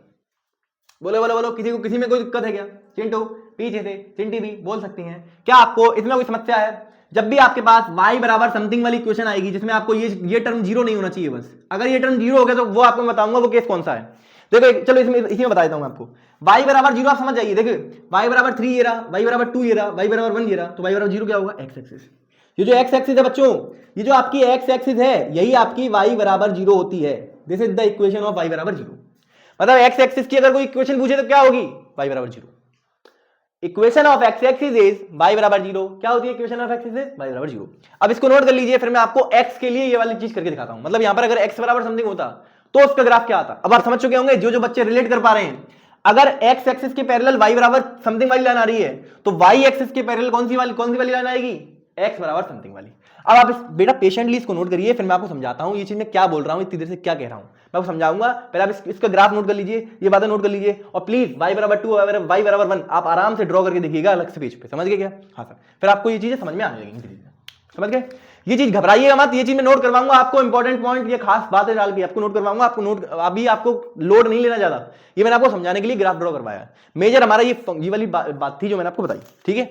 बोलो किसी में कोई दिक्कत है क्या? चिंटू पीछे से, चिंटी भी बोल सकती हैं। क्या आपको इसमें कोई समस्या है? जब भी आपके पास y बराबर समथिंग वाली इक्वेशन आएगी जिसमें आपको ये टर्म जीरो नहीं होना चाहिए, बस अगर ये टर्म जीरो हो गया तो वो आपको बताऊंगा वो केस कौन सा है। देखो चलो इसमें बता देता हूं आपको। y बराबर जीरो आप समझ जाइए, देखिए y बराबर 3 ये रहा, y बराबर 2 ये रहा, y बराबर 1 ये रहा, तो y बराबर जीरो क्या होगा? X axis. ये जो एक्स एक्सिस है बच्चों, ये जो आपकी एक्स एक्सिस है, यही आपकी y बराबर जीरो होती है। This is the equation of y बराबर जीरो। मतलब एक्स एक्सिस की अगर कोई इक्वेशन पूछे तो क्या होगी? y बराबर zero. Equation of x axis is y बराबर जीरो। क्या होती है equation of x axis? y बराबर जीरो। अब इसको नोट कर लीजिए, फिर मैं आपको x के लिए ये वाली चीज करके दिखाता हूं। मतलब यहां पर अगर x बराबर समथिंग होता तो उसका ग्राफ क्या आता? अब आप समझ चुके होंगे, जो बच्चे रिलेट कर पा रहे हैं। अगर x एक्सिस के पैरेलल y बराबर समथिंग वाली लाइन आ रही है तो y एक्सिस के पैरेलल कौन सी वाली लाइन आएगी? x बराबर समथिंग वाली। अब आप बेटा पेशेंटली इसको नोट करिए, फिर मैं आपको समझाता हूं ये चीज मैं क्या बोल रहा हूं, इतनी देर से क्या कह रहा हूं मैं आपको समझाऊंगा। पहले आप इसका ग्राफ नोट कर लीजिए, ये बातें नोट कर लीजिए, और प्लीज y बराबर 2 y बराबर 1 आप आराम से ड्रॉ करके देखिएगा अलग से पेज पे। समझ गए क्या? हाँ सर। फिर आपको ये चीजें समझ में आने लगेंगी। समझ गए? ये चीज घबराइएगा मत, ये चीज मैं नोट करवाऊंगा आपको, इंपॉर्टेंट पॉइंट, ये खास बातें डाल के आपको नोट करवाऊंगा। अभी आपको लोड नहीं लेना ज्यादा, ये मैंने आपको समझाने के लिए ग्राफ ड्रॉ करवाया। मेजर हमारा ये वाली बात थी जो मैंने आपको बताई। ठीक है,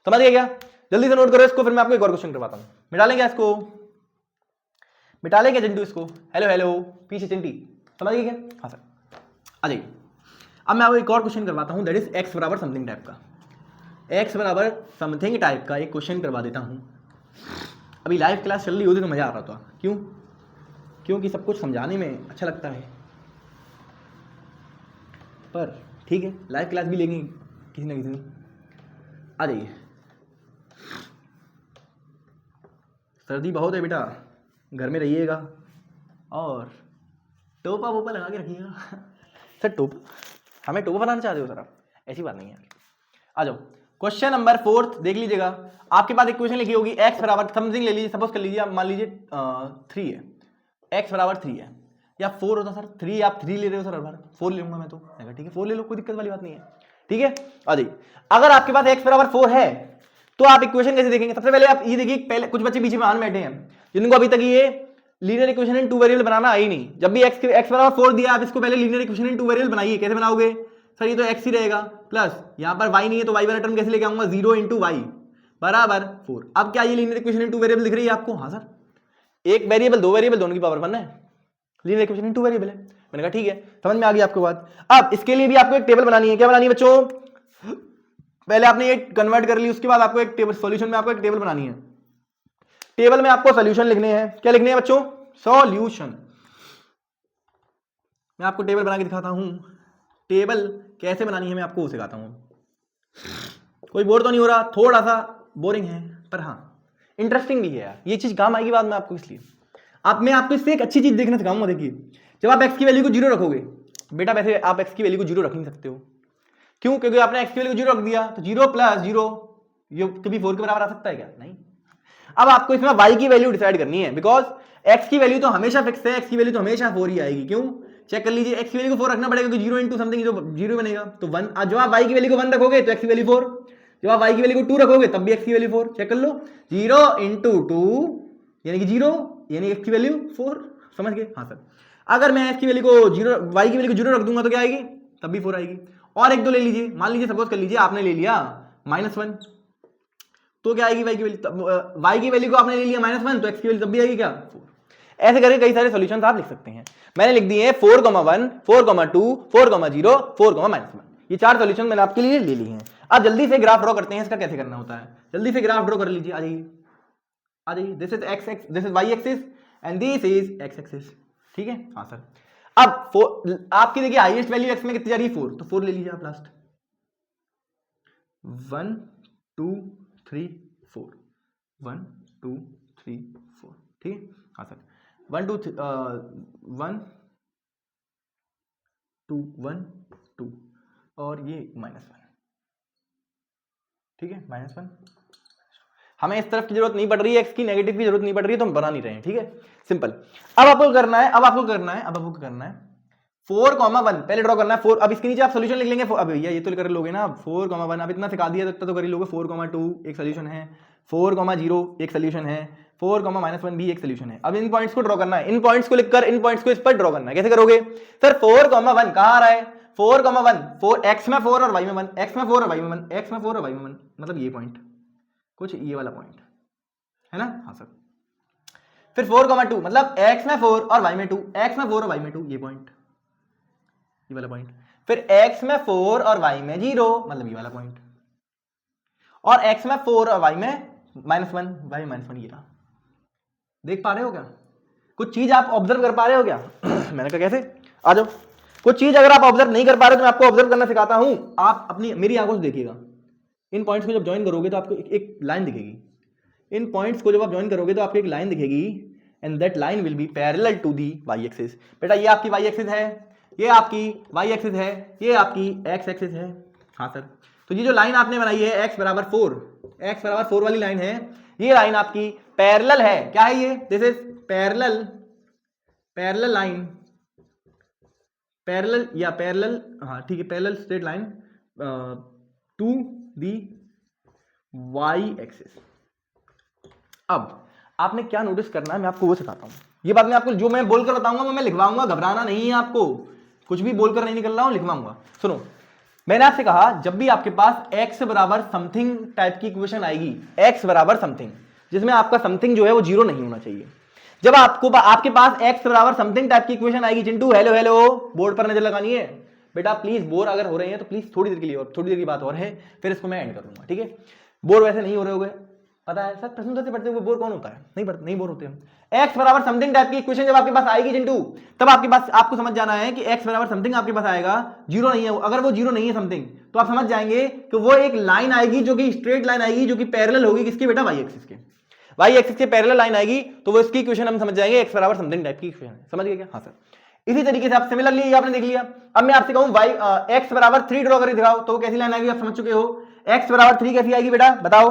समझ गए क्या? जल्दी से नोट करो इसको, फिर मैं आपको एक और क्वेश्चन करवाता हूं। मिटा लेंगे इसको, मिटा लेंगे चिंटू इसको। हेलो पीछे चिंटी, समझ गए क्या? हाँ सर। आ जाइए, अब मैं आपको एक और क्वेश्चन करवाता हूं, दैट इज एक्स बराबर समथिंग टाइप का। एक्स बराबर समथिंग टाइप का एक क्वेश्चन करवा देता हूं। अभी लाइव क्लास चल रही होती तो मजा आ रहा था। क्यों? क्योंकि सब कुछ समझाने में अच्छा लगता है। पर ठीक है, लाइव क्लास भी लेंगे किसी ना किसी दिन। आ जाइए। सर्दी बहुत है बेटा, घर में रहिएगा और टोपा वोपा लगा के रखिएगा। सर टोपा? हमें टोपा बनाना चाहते हो सर आप? ऐसी बात नहीं है। आ जाओ, क्वेश्चन नंबर 4 देख लीजिएगा। आपके पास इक्वेशन लिखी होगी x बराबर समथिंग ले लीजिए, सपोज कर लीजिए आप, मान लीजिए 3 है, x बराबर 3 है या 4 होता सर। 3 आप 3 ले रहे हो सर, हर बार 4 ले लूंगा मैं तो। ठीक है 4 ले लो, कोई दिक्कत वाली बात नहीं है। ठीक है, आ जाइए। अगर आपके पास x बराबर 4 है तो आप इक्वेशन कैसे देखेंगे? सबसे पहले आप ये देखिए, पहले कुछ बच्चे पीछे मान बैठे हैं जिनको अभी तक ये लीनियर इक्वेशन इन 2 वेरिएबल बनाना आई नहीं। जब भी x बराबर 4 दिया, आप इसको पहले लीनियर इक्वेशन इन 2 वेरिएबल बनाइए। कैसे बनाओगे सर? ये तो x ही रहेगा, प्लस यहाँ पर y नहीं है तो y वाला टर्म कैसे लेके आऊंगा? 0 × y बराबर 4। अब क्या ये लीनियर इक्वेशन इन 2 वेरिएबल दिख रही है आपको? हाँ सर। एक वेरिएबल, 2 वेरिएबल, दोनों की पावर 1 है, लीनियर इक्वेशन इन 2 वेरिएबल है। मैंने कहा ठीक है, समझ में आ गई आपको बात। अब इसके लिए भी आपको एक टेबल बनानी है। क्या बनानी है बच्चों? पहले आपने ये कन्वर्ट कर ली, उसके बाद आपको एक टेबल, सॉल्यूशन में आपको एक टेबल बनानी है। टेबल में आपको सॉल्यूशन लिखने हैं। क्या लिखने हैं बच्चों? सॉल्यूशन। मैं आपको टेबल बना के दिखाता हूं। टेबल कैसे बनानी है मैं आपको सिखाता हूं। कोई बोर तो नहीं हो रहा? थोड़ा सा बोरिंग है पर हाँ इंटरेस्टिंग भी है यार, ये चीज काम आएगी बाद में आपको। इसलिए मैं आपको इससे एक अच्छी चीज देखना सिखाऊंगा। देखिए, जब आप x की वैल्यू को 0 रखोगे, बेटा वैसे आप x की वैल्यू को 0 रख नहीं सकते हो। क्यों? क्योंकि आपने x की वैल्यू को 0 रख दिया, तो 0 प्लस 0 ये कभी 4 के बराबर आ सकता है क्या? नहीं। अब आपको इसमें y की वैल्यू डिसाइड करनी है, बिकॉज x की वैल्यू तो हमेशा फिक्स है, x की वैल्यू तो हमेशा 4 ही आएगी। क्यों? चेक कर लीजिए, x की वैल्यू को 4 रखना पड़ेगा क्योंकि 0 इंटू समथिंग जो 0 बनेगा, तो 1। जब आप y की वैल्यू को 1 रखोगे तो x की वैल्यू 4, जब आप y की वैल्यू को 2 रखोगे तब भी x की वैल्यू 4। चेक कर लो, 0 इंटू 2 यानी कि 0 यानी x की वैल्यू 4। समझ गए? हाँ सर। अगर मैं x की वैल्यू को 0, y की वैल्यू को 0 रख दूंगा तो क्या आएगी? तब भी 4 आएगी। और एक दो ले लीजिए, मान लीजिए सपोज कर लीजिए आपने ले लिया -1, तो क्या आएगी y की वैल्यू? y की वैल्यू को आपने ले लिया -1 तो x की वैल्यू तब भी आएगी क्या? 4। ऐसे करके कई सारे सॉल्यूशंस आप लिख सकते हैं। मैंने लिख दिए 4, 1, 4, 2, 4, 0, 4, -1। ये 4 सॉल्यूशन मैंने आपके लिए ले लिए हैं। अब जल्दी से ग्राफ ड्रॉ करते हैं, इसका कैसे करना होता है। जल्दी से ग्राफ ड्रॉ कर लीजिए, आ जाइए आ जाइए। This is x, this is y axis and this is x axis. ठीक है? हाँ सर। अब आपकी देखिए हाईएस्ट वैल्यू x में कितनी जा रही है? 4, तो 4 ले लीजिए आप लास्ट। 1 2 3 4, 1 2 3 4। ठीक है? हाँ सर। 1 2 1 2 1 2 और ये -1। ठीक है? -1। हमें इस तरफ की जरूरत नहीं पड़ रही है, x की नेगेटिव की जरूरत नहीं पड़ रही है, तो हम बना नहीं रहे हैं। ठीक है? सिंपल। अब आपको करना है 4, 1 पहले ड्रॉ करना है 4। अब इसके नीचे आप सोल्यूशन लिख लेंगे। अब भैया ये तो कर लोगे ना, 4, 1 अब इतना सिखा दिया तो इतना तो कर ही लोगे। 4, 2 एक सोल्यूशन है, 4, 0 एक सोल्यूशन है, 4, -1 भी एक सोल्यूशन है। अब इन पॉइंट्स को ड्रॉ करना है, इन पॉइंट्स को लिखकर इन पॉइंट्स को इस पर ड्रॉ करना है। कैसे करोगे सर? 4, 1 कहां आ रहा है? 4, 1 4 x में 4 और y में 1, x में 4 और y में 1, x में 4 और y में 1, मतलब ये पॉइंट, कुछ ये वाला पॉइंट है ना? हाँ सर। फिर 4, 2 मतलब x में 4 और y में 2, x में 4 और y में 2, ये पॉइंट, ये वाला पॉइंट। फिर x में 4 और y में 0, मतलब ये वाला पॉइंट। और x में 4 और y में -1, y -1 ये रहा। देख पा रहे हो क्या? कुछ चीज आप ऑब्जर्व कर पा रहे हो क्या? मैंने कहा कैसे? आ जाओ। कुछ चीज अगर आप ऑब्जर्व नहीं कर पा रहे तो मैं आपको ऑब्जर्व करना सिखाता हूं। आप अपनी मेरी आंखों से देखिएगा। इन पॉइंट्स को जब ज्वाइन करोगे तो आपको एक लाइन दिखेगी। इन पॉइंट्स को जब आप ज्वाइन करोगे तो आपको एक लाइन दिखेगी, and that line will be parallel to the y axis. बेटा ये आपकी वाई एक्सिस है, ये आपकी वाई एक्सिस है, ये आपकी एक्स एक्सिस है। हाँ सर। तो ये जो लाइन आपने बनाई है x बराबर 4 वाली लाइन है, ये लाइन आपकी पैरेलल है। क्या है ये? This is parallel line, parallel या पैरेलल, हाँ ठीक है, parallel straight line to the y axis. अब आपने क्या नोटिस करना है, मैं आपको वो सिखाता हूं। ये बात मैं आपको जो मैं बोलकर बताऊंगा वो मैं लिखवाऊंगा, घबराना नहीं है आपको। कुछ भी बोलकर नहीं निकल रहा हूं, लिखवाऊंगा। सुनो, मैंने आपसे कहा जब भी आपके पास x बराबर समथिंग टाइप की इक्वेशन आएगी, x बराबर समथिंग, जिसमें आपका समथिंग जो है वो 0 नहीं होना चाहिए। जब आपके पास x बराबर समथिंग टाइप की इक्वेशन आएगी, चिंटू हेलो हेलो, बोर्ड पर नजर लगानी है बेटा प्लीज। बोर अगर हो रहे हैं तो प्लीज थोड़ी देर के लिए, और थोड़ी देर की बात और है, फिर इसको मैं एंड कर दूंगा। ठीक है? बोर वैसे नहीं हो रहे होगे, पता है सर, प्रश्नोत्तर से पढ़ते हुए बोर कौन होता है? नहीं बोर होते हम। x बराबर समथिंग टाइप की इक्वेशन जब आपके पास आएगी चिंटू, तब आपके पास आपको समझ जाना है कि x बराबर समथिंग आपके पास आएगा, 0 नहीं है। अगर वो 0 नहीं है समथिंग, तो आप समझ जाएंगे कि वो एक लाइन आएगी जो कि स्ट्रेट लाइन आएगी, जो कि पैरेलल होगी किसकी बेटा? वाई एक्सिस के। वाई एक्सिस के पैरेलल लाइन आएगी तो वो इसकी इक्वेशन हम समझ जाएंगे x बराबर समथिंग टाइप की इक्वेशन है। समझ गए क्या? हाँ सर। इसी तरीके से आप सिमिलरली ये आपने देख लिया। अब मैं आपसे कहूं x बराबर 3 ड्रॉ करके दिखाओ, तो कैसी लाइन आएगी आप समझ चुके हो। x बराबर 3 कैसी आएगी बेटा बताओ?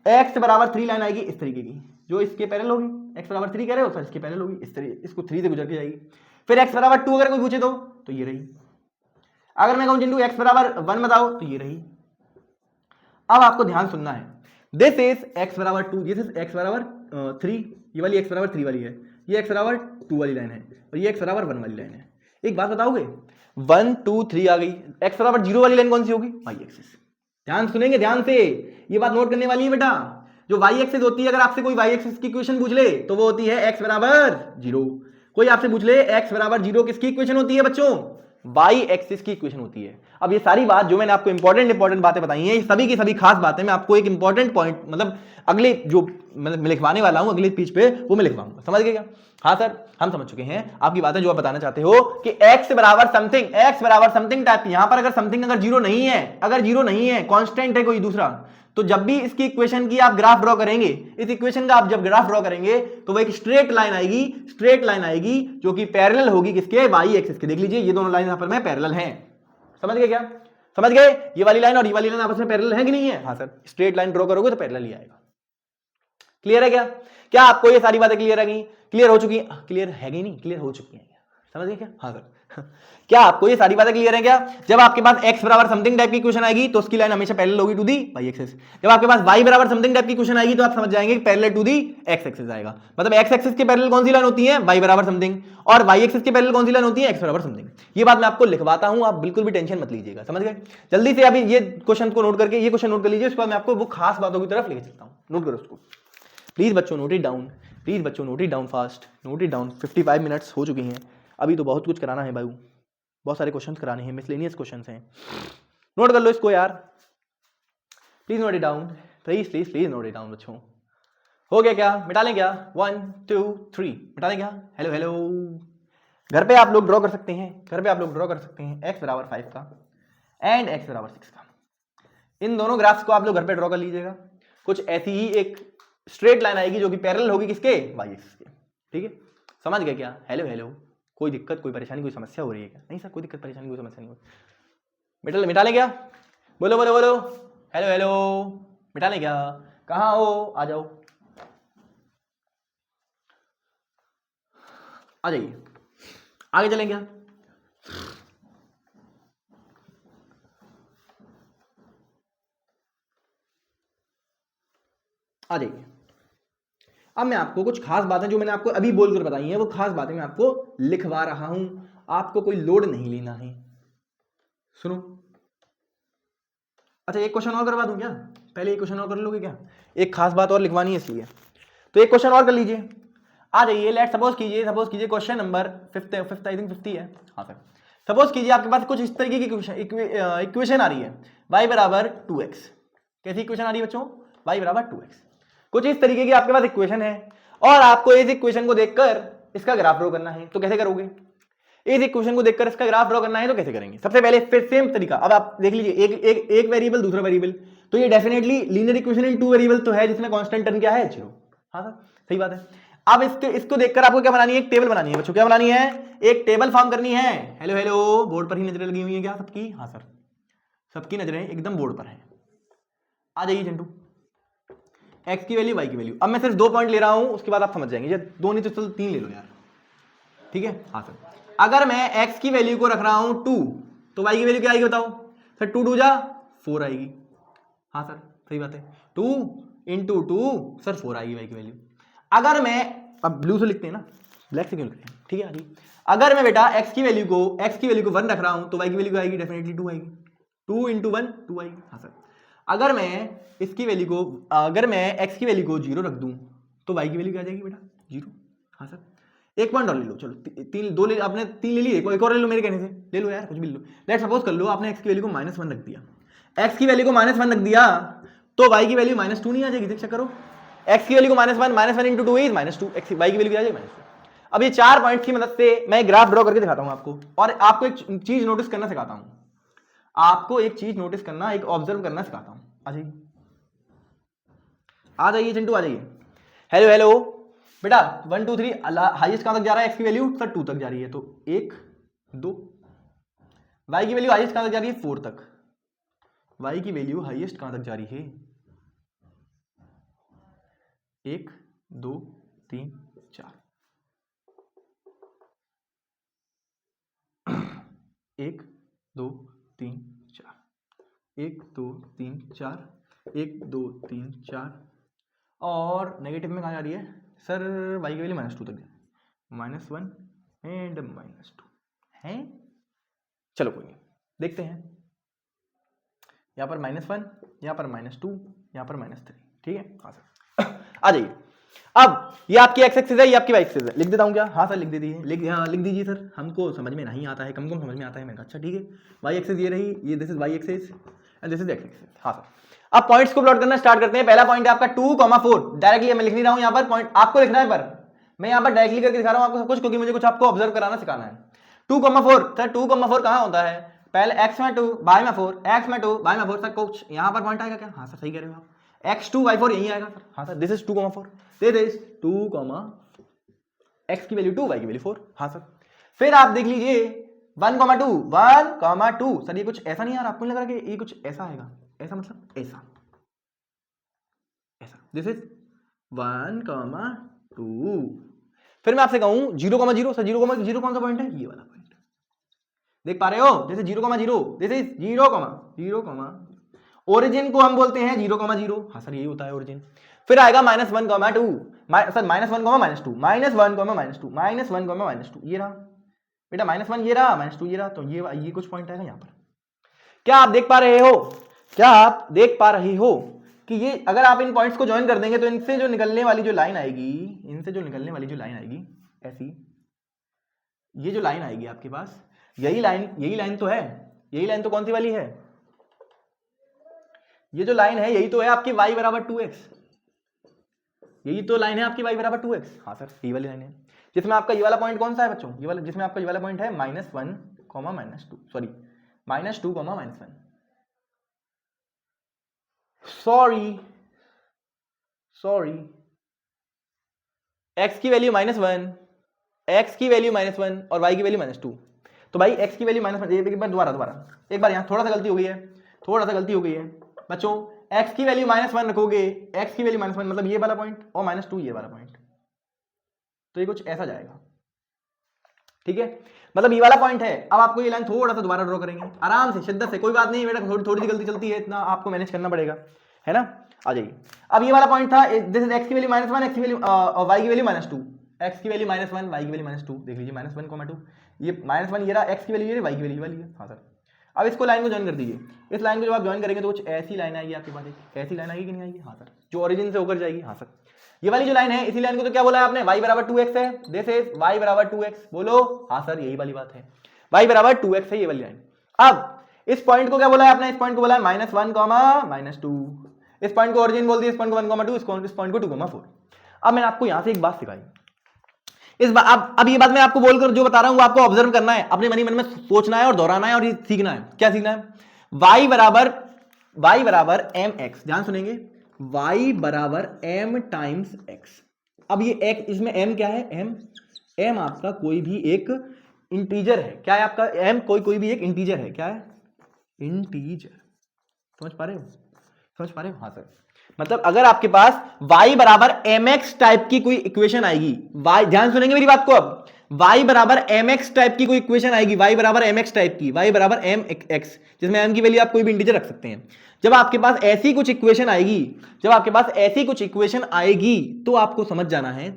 x बराबर 3 लाइन आएगी इस तरीके की, जो इसके पैरेलल होगी। x बराबर 3 कह रहे हो सर, इसके पैरेलल होगी इस तरीके, इसको 3 से गुजर के जाएगी। फिर x बराबर 2 अगर कोई पूछे तो ये रही। अगर मैं कहूं चिंटू x बराबर 1 बताओ, तो ये रही। अब आपको ध्यान सुनना है, दिस इज x बराबर 2, दिस इज x बराबर 3, ये वाली x बराबर 3 वाली है, ये x बराबर 2 वाली लाइन है, और ये x बराबर 1 वाली लाइन है। एक बात बताओगे, 1 2 3 आ गई, x बराबर 0 वाली लाइन कौन सी होगी? Y axis. ध्यान सुनेंगे, ध्यान से ये बात नोट करने वाली है बेटा। जो वाई एक्सिस होती है, अगर आपसे कोई वाई एक्सिस की इक्वेशन पूछ ले तो वो होती है x बराबर 0। कोई आपसे पूछ ले x बराबर 0 किसकी इक्वेशन होती है बच्चों? वाई एक्सिस की इक्वेशन होती है। अब ये सारी बात जो मैंने आपको इंपॉर्टेंट बातें बताई हैं, ये सभी की सभी खास बातें मैं आपको एक इंपॉर्टेंट पॉइंट, मतलब अगले जो मैं लिखवाने वाला हूं अगले पेज पे, वो मैं लिखवाऊंगा। समझ गए क्या? हाँ सर, हम समझ चुके हैं आपकी बातें जो आप बताना चाहते हो कि x बराबर समथिंग टाइप। यहां पर अगर समथिंग अगर 0 नहीं है, अगर 0 नहीं है, कांस्टेंट है कोई दूसरा, तो जब भी इसकी इक्वेशन की आप ग्राफ ड्रॉ करेंगे, इस इक्वेशन का आप जब ग्राफ ड्रॉ करेंगे तो वो एक स्ट्रेट लाइन आएगी जो कि पैरेलल होगी किसके, वाई एक्सिस के। देख लीजिए ये दोनों लाइन यहां पर में पैरेलल हैं, समझ गए क्या, समझ गए, ये वाली लाइन और ये वाली लाइन आपस में पैरेलल है कि नहीं है, हाँ सर, स्ट्रेट लाइन ड्रॉ करोगे तो पैरेलल ही आएगा। क्लियर है क्या, क्या आपको ये सारी बातें क्लियर है, क्लियर हो चुकी है, क्लियर है कि नहीं, क्लियर हो चुकी है, समझ गए क्या, हाँ सर क्या आपको ये सारी बातें क्लियर है क्या। जब आपके पास x बराबर समथिंग टाइप की क्वेश्चन आएगी तो उसकी लाइन हमेशा पैरेलल होगी टू दी y एक्सिस। जब आपके पास y बराबर समथिंग टाइप की क्वेश्चन आएगी तो आप समझ जाएंगे parallel to the x axis आएगा। मतलब x एक्सिस के पैरेलल कौन सी लाइन होती है, y बराबर समथिंग, और y एक्सिस के पैरेलल कौन सी लाइन होती है, x बराबर समथिंग। ये बात मैं आपको लिखवाता हूं, आप बिल्कुल भी टेंशन मत लीजिएगा, समझ गए। जल्दी से अभी ये क्वेश्चन को नोट करके, ये क्वेश्चन नोट कर लीजिए, उसके बाद मैं आपको वो खास बातों की तरफ लेके चलता हूं, नोट करो उसको प्लीज बच्चों, नोट इट डाउन, प्लीज बच्चों note it down fast, note it down. 55 minutes हो चुकी हैं, अभी तो बहुत कुछ कराना है भाई, बहुत सारे क्वेश्चंस कराने हैं, मिसलेनियस क्वेश्चंस हैं, नोट कर लो इसको यार, please note it down, please note it down बच्चों। हो गया क्या, मिटा लें क्या, 1 2 3 मिटा लें क्या, हेलो हेलो। घर पे आप लोग ड्रॉ कर सकते हैं, घर पे आप लोग ड्रॉ कर सकते हैं x बराबर 5 का एंड x बराबर 6 का। इन दोनों ग्राफ्स को आप लोग घर पे ड्रॉ कर लीजिएगा। कुछ ऐसी ही एक स्ट्रेट लाइन आएगी जो कि पैरेलल होगी किसके, y एक्सिस के, ठीक है, समझ गए क्या, हेलो हेलो। कोई दिक्कत, कोई परेशानी, कोई समस्या हो रही है क्या, नहीं सर कोई दिक्कत परेशानी कोई समस्या नहीं हो, मिटा लें क्या, बोलो बोलो बोलो, हेलो हेलो, मिटा लें क्या, कहाँ हो, आ जाओ, आ जाइए, आगे चलें क्या। आ जाइए। अब मैं आपको कुछ खास बातें जो मैंने आपको अभी बोलकर बताई हैं, वो खास बातें मैं आपको लिखवा रहा हूं, आपको कोई लोड नहीं लेना है, सुनो। अच्छा एक क्वेश्चन और करवा दूं क्या, पहले एक क्वेश्चन और कर लोगे क्या, एक खास बात और लिखवानी है इसलिए, तो एक क्वेश्चन और कर लीजिए। आ जाइए, लेट सपोज कीजिए क्वेश्चन नंबर 5 आई थिंक 50 है, हाँ सर। सपोज कीजिए आपके पास कुछ इस तरीके की इक्वेशन आ रही है, y बराबर 2x। कैसी इक्वेशन आ रही है बच्चों, y बराबर 2x। कुछ इस तरीके की आपके पास इक्वेशन है और आपको इस इक्वेशन को देखकर इसका ग्राफ ड्रॉ करना है, तो कैसे करोगे। इस इक्वेशन को देखकर इसका ग्राफ ड्रॉ करना है तो कैसे करेंगे, सबसे पहले फिर सेम तरीका। अब आप देख लीजिए, एक वेरिएबल दूसरा वेरिएबल, तो ये definitely linear equation in 2 variable तो है, जिसमें कांस्टेंट टर्म क्या है, 0, हाँ सर सही बात है। अब इसको देखकर आपको क्या बनानी है, एक टेबल बनानी है बच्चों, क्या बनानी है, एक टेबल फॉर्म करनी है। हेलो हेलो, बोर्ड पर ही नजरें लगी हुई है क्या सबकी, हाँ सर सबकी नजरें एकदम बोर्ड पर है। आ जाइए चिंटू, x की वैल्यू y की वैल्यू। अब मैं सिर्फ 2 पॉइंट ले रहा हूं, उसके बाद आप समझ जाएंगे, ये 2 नहीं तो चलो 3 ले लो यार, ठीक है, हाँ सर। अगर मैं x की वैल्यू को रख रहा हूं 2, तो y की वैल्यू क्या आएगी बताओ सर, 2 2 जा 4 आएगी, हाँ सर सही बात है, 2 इंटू 2 सर 4 आएगी y की वैल्यू। अगर मैं, अब ब्लू से लिखते हैं ना, ब्लैक से क्यों लिखते हैं, ठीक है आगे। अगर मैं बेटा x की वैल्यू को 1 रख रहा हूं तो y की वैल्यू आएगी डेफिनेटली 2 आएगी, 2 इंटू 1 2 आएगी, हाँ सर। अगर मैं इसकी वैल्यू को, अगर मैं x की वैल्यू को 0 रख दूं तो y की वैल्यू क्या आ जाएगी बेटा, 0, हाँ सर। एक पॉइंट और ले लो, चलो 2 ले, आपने 3 ले लिए, एक और ले लो मेरे कहने से, ले लो यार कुछ भी ले लो। लेट सपोज कर लो आपने x की वैल्यू को -1 रख दिया, x की वैल्यू को -1 रख दिया तो y की वैल्यू -2 नहीं आ जाएगी, देख चेक करो, x की वैल्यू को -1 इंटू 2 इज -2, y की वैल्यू क्या आ जाएगी, -2। अब ये 4 पॉइंट्स की मदद से मैं ग्राफ ड्रॉ करके दिखाता हूं आपको, और आपको एक चीज नोटिस करना सिखाता हूं, आपको एक चीज नोटिस करना, एक ऑब्जर्व करना सिखाता हूं। आ जाइए चिंटू, आ जाइए, हेलो हेलो बेटा, 1 2 3 हाईएस्ट कहां तक जा रहा है, x की वैल्यू सर 2 तक जा रही है, तो 1 2, y की वैल्यू हाईएस्ट कहां तक जा रही है, 4 तक, y की वैल्यू हाईएस्ट कहां तक जा रही है, 1 2 3 4, 1 2 3 4, 1 2 3 4, 1 2 3 4, और नेगेटिव में कहाँ जा रही है सर, y की वैल्यू -2 तक, -1 एंड -2 है, चलो कोई नहीं, देखते हैं, यहाँ पर -1, यहाँ पर -2, यहाँ पर -3, ठीक है, हाँ सर। आ जाइए, अब ये आपकी x एक्सिस है, ये आपकी y एक्सिस है, लिख देता हूँ क्या, हाँ सर लिख दे दीजिए, लिख दीजिए सर, हमको समझ में नहीं आता है, कम समझ में आता है, मैंने कहा अच्छा ठीक है, y एक्सिस ये रही, ये this is y axis and this is x axis, हाँ सर। अब पॉइंट्स को प्लॉट करना स्टार्ट करते हैं। पहला पॉइंट है आपका 2,4, डायरेक्टली मैं लिख नहीं रहा हूं यहाँ पर, पॉइंट आपको लिखना है, पर मैं यहाँ पर डायरेक्टली करके दिखा रहा हूँ आपको सब कुछ, क्योंकि मुझे कुछ आपको ऑब्जर्व कराना सिखाना है। 2,4 सर 2,4 कहाँ होता है, पहले x में 2 y में 4, x में 2 y में 4। सर कुछ यहाँ पर पॉइंट आएगा क्या? हाँ सर सही कह रहे हो आप, x2 y4 यही आएगा सर। हाँ sir this is 2,4, this is 2, x की वैल्यू 2 y की वैल्यू 4। हाँ सर फिर आप देख लीजिए 1,2 1,2। सर ये कुछ ऐसा नहीं यार, आपको नहीं लग रहा कि ये कुछ ऐसा आएगा? ऐसा मतलब ऐसा ऐसा, दिस इज 1,2। फिर मैं आपसे कहूं 0,0। सर 0,0 कौन सा पॉइंट है? ये वाला पॉइंट देख पा रहे हो? जैसे 0,0, दिस इज 0,0। ओरिजिन को हम बोलते हैं 0,0। हाँ सर यही होता है ओरिजिन। फिर आएगा -1,2। सर -1, -2, -1, -2 ये रहा बेटा, -1 ये रहा, -2 ये रहा। तो ये कुछ पॉइंट आएगा यहाँ पर। क्या आप देख पा रहे हो? क्या आप देख पा रहे हो कि ये अगर आप इन पॉइंट्स को ज्वाइन कर देंगे तो इनसे जो निकलने वाली जो लाइन आएगी, ऐसी ये जो लाइन आएगी आपके पास, यही लाइन तो है। यही लाइन तो कौन सी वाली है? ये जो लाइन है यही तो है आपकी y बराबर 2x। यही तो लाइन है आपकी y बराबर 2x। हाँ सर यही वाली लाइन है, जिसमें आपका ये वाला पॉइंट कौन सा है बच्चों? ये वाला, जिसमें आपका ये वाला पॉइंट है -1, -2, सॉरी -2, -1। सॉरी x की वैल्यू -1, x की वैल्यू -1 और y की वैल्यू -2। तो भाई x की वैल्यू -1, एक बार दोबारा एक बार यहाँ थोड़ा सा गलती हो गई है बच्चों। x की वैल्यू -1 रखोगे, x की वैल्यू -1 मतलब ये वाला पॉइंट और -2 ये वाला पॉइंट, तो ये कुछ ऐसा जाएगा। ठीक है, मतलब ये वाला पॉइंट है। अब आपको ये लाइन थोड़ा सा दोबारा ड्रॉ करेंगे आराम से, शिद्दत से, कोई बात नहीं बेटा, थोड़ी सी गलती चलती है, इतना आपको मैनेज करना पड़ेगा, है ना। आ जाइए, अब ये वाला पॉइंट था, दिस इज x की वैल्यू -1, x की वैल्यू y की वैल्यू -2, x की वैल्यू -1, y की वैल्यू -2। देख लीजिए -1,2, ये -1 ये रहा, x की वैल्यू ये, y की वैल्यू वाली है। हाँ सर अब इसको लाइन को ज्वाइन कर दीजिए। इस लाइन को जब आप ज्वाइन करेंगे तो कुछ ऐसी लाइन आएगी आपके पास, एक ऐसी लाइन आएगी कि नहीं आएगी? हाँ सर, जो ओरिजिन से होकर जाएगी। हाँ सर ये वाली जो लाइन है, इसी लाइन को तो क्या बोला है आपने? y बराबर 2x है, दिस इज y बराबर 2x। बोलो हाँ सर यही वाली बात है, y बराबर 2x है ये वाली लाइन। अब इस पॉइंट को क्या बोला है आपने? इस पॉइंट को बोला है -1, -2। इस पॉइंट को ओरिजिन बोल दिया, इस पॉइंट को 1,2, इस पॉइंट को 2,4। अब मैंने आपको यहां से एक बात सिखाई, अब ये बात मैं आपको बोलकर जो बता रहा हूं वो आपको ऑब्जर्व करना है, अपने मन में सोचना है और दोहराना है और ये सीखना है। क्या सीखना है? y बराबर mx, ध्यान सुनेंगे, y बराबर m टाइम्स x। अब ये x, इसमें m क्या है? m आपका कोई भी एक इंटीजर है। क्या है आपका? m कोई भी एक इंटीजर है। क्या है? इंटीजर। समझ पा रहे हो? हाँ सर, मतलब अगर आपके पास y बराबर mx टाइप की कोई इक्वेशन आएगी, y, ध्यान सुनेंगे मेरी बात को, अब y बराबर mx टाइप की कोई इक्वेशन आएगी, y बराबर mx टाइप की, y बराबर mx, जिसमें m की वैल्यू आप कोई भी इंटीजर रख सकते हैं। जब आपके पास ऐसी कुछ इक्वेशन आएगी, तो आपको समझ जाना है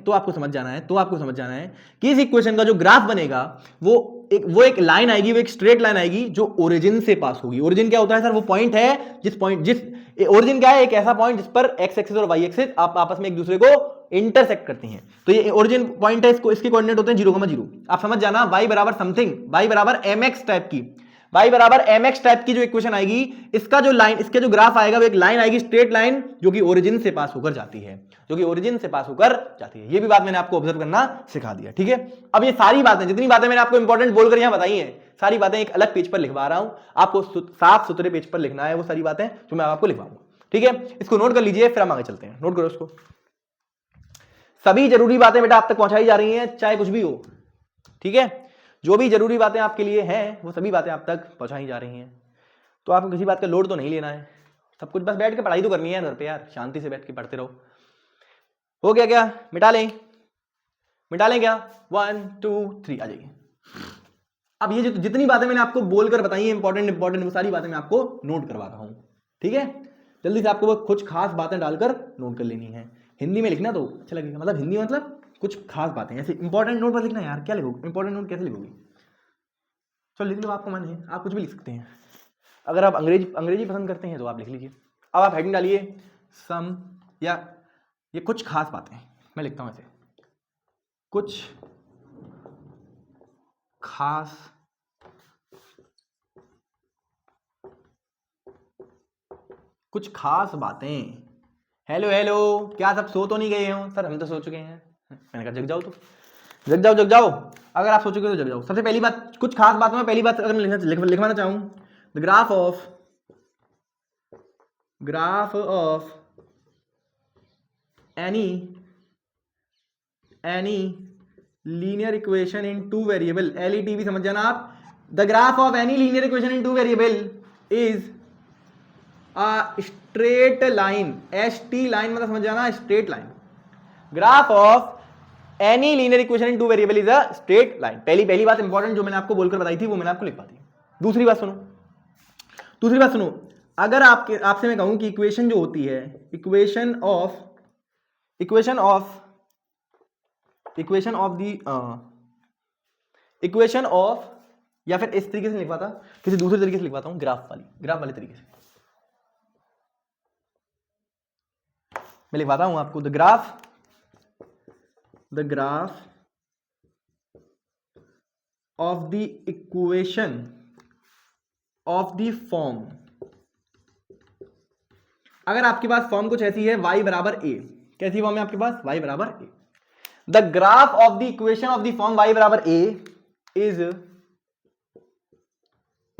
कि इस इक्वेशन का जो ग्राफ बनेगा वो एक लाइन आएगी, वो एक स्ट्रेट लाइन आएगी जो ओरिजिन से पास होगी। ओरिजिन क्या होता है सर? वो पॉइंट है ओरिजिन क्या है? एक ऐसा पॉइंट जिस पर x एक्सिस और y एक्सिस आप आपस में एक दूसरे को इंटरसेक्ट करती हैं। तो ये ओरिजिन पॉइंट है, इसके कोऑर्डिनेट होते हैं 0,0। आप समझ जाना, y बराबर समथिंग, y बराबर mx टाइप की जो इक्वेशन आएगी, इसका जो लाइन, इसके जो ग्राफ आएगा वो एक लाइन आएगी, स्ट्रेट लाइन, जो कि ओरिजिन से पास होकर जाती है, ये भी बात मैंने आपको ऑब्जर्व करना सिखा दिया। ठीक है, अब ये सारी बातें, जितनी बातें मैंने आपको इंपॉर्टेंट बोलकर यहां बताई हैं, सारी बातें एक अलग पेज पर लिखवा रहा हूं, आपको साफ सुथरे पेज पर लिखना है वो सारी बातें जो मैं आपको लिखवाऊंगा। ठीक है, इसको नोट कर लीजिए, फिर हम आगे चलते हैं। नोट करो इसको, सभी जरूरी बातें बेटा आप तक पहुंचाई जा रही हैं, चाहे कुछ भी हो। ठीक है, जो भी जरूरी बातें आपके लिए हैं वो सभी बातें आप तक पहुंचाई जा रही हैं, तो आपको किसी बात का लोड तो नहीं लेना है, सब कुछ बस बैठ के पढ़ाई तो करनी है घर पे यार, शांति से बैठ के पढ़ते रहो। हो गया क्या? मिटा लें क्या? 1 2 3 आ जाइए। अब ये जो जितनी बातें मैंने आपको बोलकर बताई हैं इंपॉर्टेंट वो सारी बातें मैं आपको नोट करवा रहा हूं। ठीक है, जल्दी से आपको वो कुछ खास बातें डालकर नोट कर लेनी है। हिंदी में लिखना तो अच्छा लगेगा, मतलब हिंदी मतलब कुछ खास बातें, ऐसे इंपॉर्टेंट नोट पर लिखना यार। क्या लिखोगे? इंपॉर्टेंट नोट कैसे लिखोगे? चलो लिख लो, आपको मन है, आप कुछ भी लिख सकते हैं। अगर आप अंग्रेजी पसंद करते हैं तो आप लिख लीजिए। अब आप हेडिंग डालिए सम, या ये कुछ खास बातें, मैं लिखता हूं ऐसे, कुछ खास बातें। हेलो क्या सब सो तो नहीं गए हो? सर हम तो सो चुके हैं। मैंने कहा जग जाओ, अगर आप सोचोगे तो जग जाओ। सबसे पहली बात, कुछ खास बातों में पहली बात अगर मैं लिखवाना चाहूं, the graph of any linear equation in two variable, LETV समझ जाना आप। The graph of any linear equation in two variable is a straight line, ST line मतलब समझ जाना straight line. Graph of any linear equation in two variable is a straight line. पहली बात important जो मैंने आपको बोलकर बताई थी वो मैंने आपको लिखवा दी। दूसरी बात सुनो, अगर आपसे मैं कहूं कि इक्वेशन जो होती है, इक्वेशन ऑफ या फिर इस तरीके से लिखवाता, किसी दूसरे तरीके से लिखवाता हूं, ग्राफ वाले तरीके से मैं लिखवाता हूं आपको। The graph of the equation of the form, अगर आपके पास फॉर्म कुछ ऐसी है y बराबर a, कैसी फॉर्म है आपके पास y बराबर a, the graph of the equation of the form y बराबर a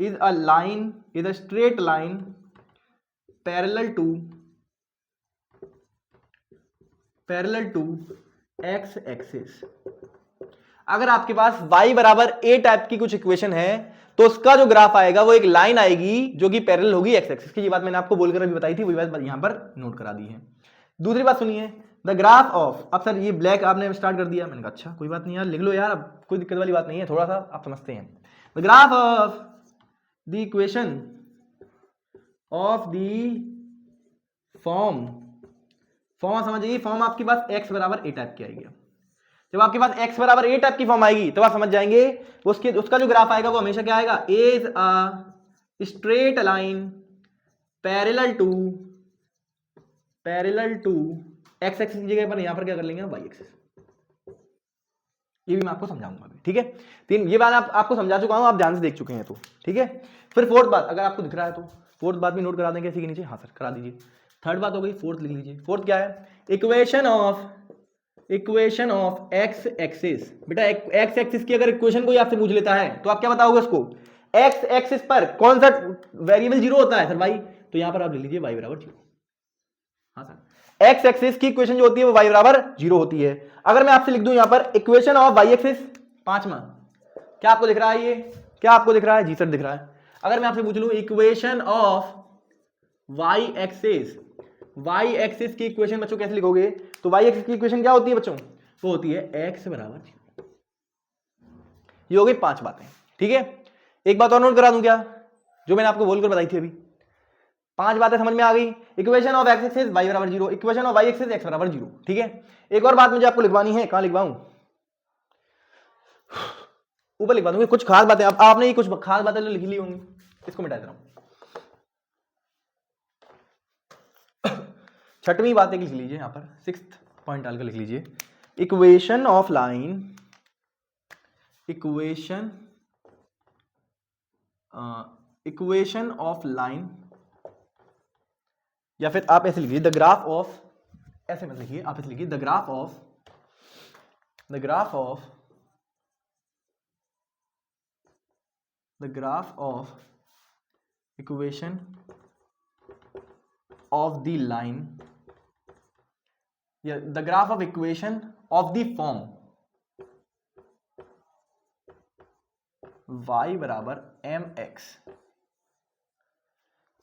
is a line, is a straight line parallel to x axis. अगर आपके पास y बराबर a टाइप की कुछ इक्वेशन है तो उसका जो ग्राफ आएगा वो एक लाइन आएगी जो कि पैरेलल होगी x एक्सिस की। ये बात मैंने आपको बोलकर अभी बताई थी, वही बात यहां पर नोट करा दी है। दूसरी बात सुनिए, द ग्राफ ऑफ, अब सर ये ब्लैक आपने स्टार्ट कर दिया, मैंने कहा अच्छा कोई बात नहीं यार, लिख लो यार, अब कोई दिक्कत वाली बात नहीं है, थोड़ा सा आप समझते हैं। The graph of the equation of the form समझिए, फॉर्म आपके पास x बराबर a टाइप की आएगी। जब आपके पास x बराबर a टाइप की फॉर्म आएगी तो आप समझ जाएंगे उसका जो ग्राफ आएगा वो हमेशा क्या आएगा, is a straight line parallel to x axis की जगह पर यहां पर क्या कर लेंगे y एक्सिस। ये भी मैं आपको समझाऊंगा अभी, ठीक है। ये बात आपको समझा चुका हूं, आप ध्यान से देख चुके हैं तो ठीक है। फिर फोर्थ बात अगर आपको दिख रहा है तो फोर्थ बात भी नोट करा देंगे इसी के नीचे, हाँ सर करा दीजिए। थर्ड बात हो गई, फोर्थ लिख लीजिए। फोर्थ क्या है, इक्वेशन ऑफ x एक्सिस। बेटा x एक्सिस की अगर इक्वेशन कोई आपसे पूछ लेता है तो आप क्या बताओगे उसको, x एक्सिस पर कौन सा वेरिएबल जीरो होता है सर भाई, तो यहां पर आप लिख लीजिए y बराबर जीरो। हाँ सर, x एक्सिस की इक्वेशन जो होती है वो y बराबर जीरो होती है। अगर मैं आपसे लिख दूं यहां पर इक्वेशन ऑफ y एक्सिस, पांचवा, क्या आपको दिख रहा है, ये क्या आपको दिख रहा है, जी सर दिख रहा है। अगर मैं आपसे पूछ लूं इक्वेशन ऑफ y एक्सिस की इक्वेशन बच्चों कैसे लिखोगे, तो y एक्सिस की इक्वेशन क्या होती है बच्चों, वो होती है x बराबर जीरो। ये हो गई पांच बातें, ठीक है। एक बात और नोट करा दूं क्या, जो मैंने आपको बोलकर बताई थी अभी, पांच बातें समझ में आ गई। Equation of x axis y बराबर zero, equation of y axis x बराबर जीरो, ठीक है। एक और बात मुझे आपको लिखवानी है, कहां लिखवाऊं, ऊपर लिखवा दूंगी। कुछ खास बातें आपने ये कुछ खास बातें जो लिखी ली होंगी, इसको मिटा दे रहा हूं। छठवीं बात एक लिख लीजिए यहां पर, सिक्स्थ पॉइंट डालकर लिख लीजिए, इक्वेशन ऑफ लाइन, या फिर आप ऐसे लिखिए द ग्राफ ऑफ, ऐसे मत लिखिए, आप ऐसे लिखिए the graph of equation of the line, या the graph of equation of the form y बराबर mx।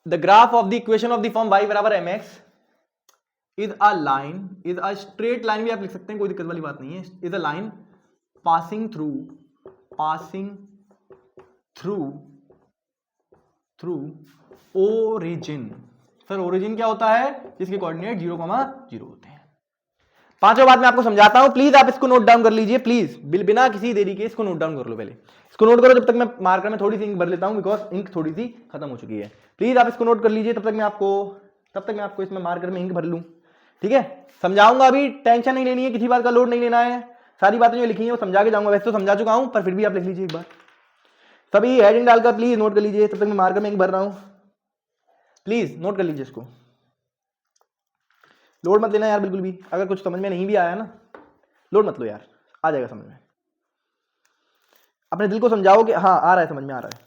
The graph of the equation of the form y बराबर mx is a line, is a straight line भी आप लिख सकते हैं, कोई दिक्कत वाली बात नहीं है। Is a line passing through origin. Sir origin क्या होता है, जिसके कोऑर्डिनेट 0,0 होते हैं। पांचों बात मैं आपको समझाता हूं, प्लीज आप इसको नोट डाउन कर लीजिए, प्लीज बिना किसी देरी के इसको नोट डाउन कर लो। पहले इसको नोट करो, जब तक मैं मार्कर में थोड़ी सी इंक भर लेता हूं, बिकॉज इंक थोड़ी सी खत्म हो चुकी है। प्लीज आप इसको नोट कर लीजिए, तब तक मैं आपको इसमें मार्कर में इंक भर लूं, ठीक है। समझाऊंगा, अभी टेंशन नहीं लेनी है, किसी बात का लोड नहीं लेना है, सारी बातें जो लिखी है वो समझा के जाऊंगा। वैसे तो समझा चुका हूं, पर फिर भी आप लिख लीजिए एक बार, सभी हेडिंग डालकर प्लीज नोट कर लीजिए, तब तक मैं मार्कर में इंक भर रहा हूं। प्लीज नोट कर लीजिए इसको, लोड मत लेना यार बिल्कुल भी। अगर कुछ समझ में नहीं भी आया ना, लोड मत लो यार, आ जाएगा समझ में। अपने दिल को समझाओ कि हाँ आ रहा है, समझ में आ रहा है,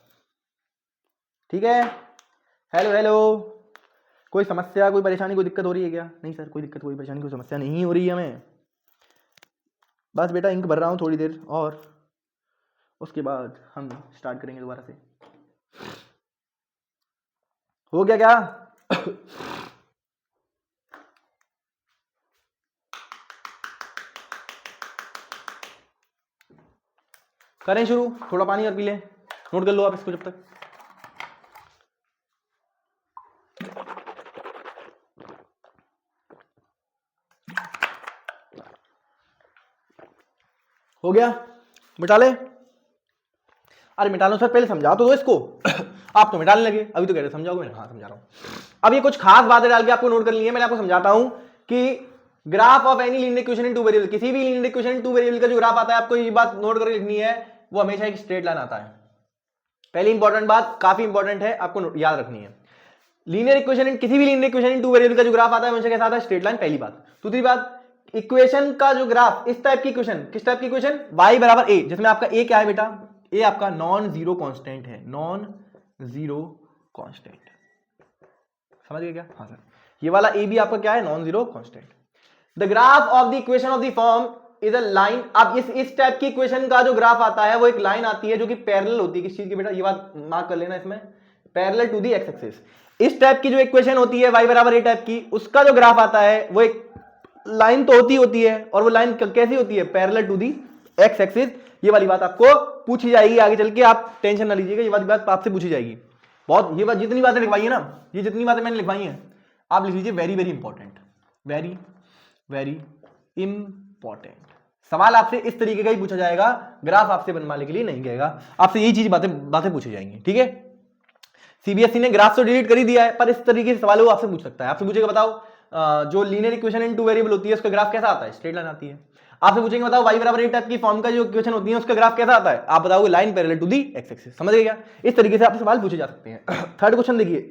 ठीक है। हेलो हेलो, कोई समस्या, कोई परेशानी, कोई दिक्कत हो रही है क्या? नहीं सर, कोई दिक्कत, कोई परेशानी, कोई समस्या नहीं हो रही है हमें। बस बेटा इंक भर रहा हूँ थोड़ी देर और उसके बाद हम स्टार्ट करेंगे दोबारा से। हो गया क्या? करें शुरू? थोड़ा पानी और पी लें, नोट कर लो आप इसको जब तक। हो गया? मिटा ले? अरे मिटा लो सर, पहले समझा तो दो इसको। आप तो मिटाने लगे, अभी तो कह रहे समझाओगे। मैं हाँ समझा रहा हूँ। अब ये कुछ खास बातें डाल के आपको नोट कर ली है। मैंने आपको समझाता हूँ कि graph of any linear equation in two variable, किसी भी linear equation in two variable का जो ग्राफ आता है, आपको ये बात नोट करके लिखनी है, वो हमेशा एक स्ट्रेट लाइन आता है। पहली इंपॉर्टेंट बात, काफी इंपॉर्टेंट है, आपको याद रखनी है। लीनियर इक्वेशन इन, किसी भी linear equation in two variable का जो ग्राफ आता है हमेशा कैसा आता है? स्ट्रेट लाइन, पहली बात। दूसरी बात, इक्वेशन का जो ग्राफ, इस टाइप की इक्वेशन, किस टाइप की इक्वेशन? y बराबर a, जिसमें आपका a क्या है बेटा? a आपका नॉन जीरो कांस्टेंट है, नॉन जीरो कांस्टेंट। समझ गए क्या? हाँ सर, ये वाला a भी आपका क्या है? Non zero constant. The graph of the equation of the form is a line. अब इस टाइप की इक्वेशन का जो ग्राफ आता है वो एक लाइन आती है जो कि पैरेलल होती है। किस चीज की बेटा? ये बात मार्क कर लेना इसमें, parallel to the x axis. इस टाइप की जो इक्वेशन होती है y बराबर a टाइप की, उसका जो ग्राफ आता है वो एक लाइन तो होती है, और वो लाइन कैसी होती है? Parallel to the x axis. ये वाली बात आपको पूछी जाएगी आगे चल के, आप टेंशन ना लीजिएगा, ये वाली बात आपसे पूछी जाएगी बहुत। ये बात जितनी बातें लिखवाई है ना, ये जितनी बातें मैंने लिखवाई हैं, आप लिख लीजिए very very important, very very important. सवाल आपसे इस तरीके का ही पूछा जाएगा, ग्राफ आपसे बनवाने के लिए नहीं कहेगा, आपसे यही चीज बातें पूछी जाएंगी, ठीक है। सीबीएसई ने ग्राफ तो डिलीट कर ही दिया है, पर इस तरीके से सवाल वो आपसे पूछ सकता है। आपसे पूछेगा बताओ जो linear equation in two variable होती है उसका ग्राफ कैसा आता है? स्ट्रेट लाइन आती है। आपसे पूछेंगे बताओ y बराबर a टाइप की फॉर्म का जो इक्वेशन होती है उसका ग्राफ कैसा आता है? आप बताओगे line parallel to the x axis. समझ गए क्या? इस तरीके से आपसे सवाल पूछे जा सकते हैं। थर्ड क्वेश्चन देखिए,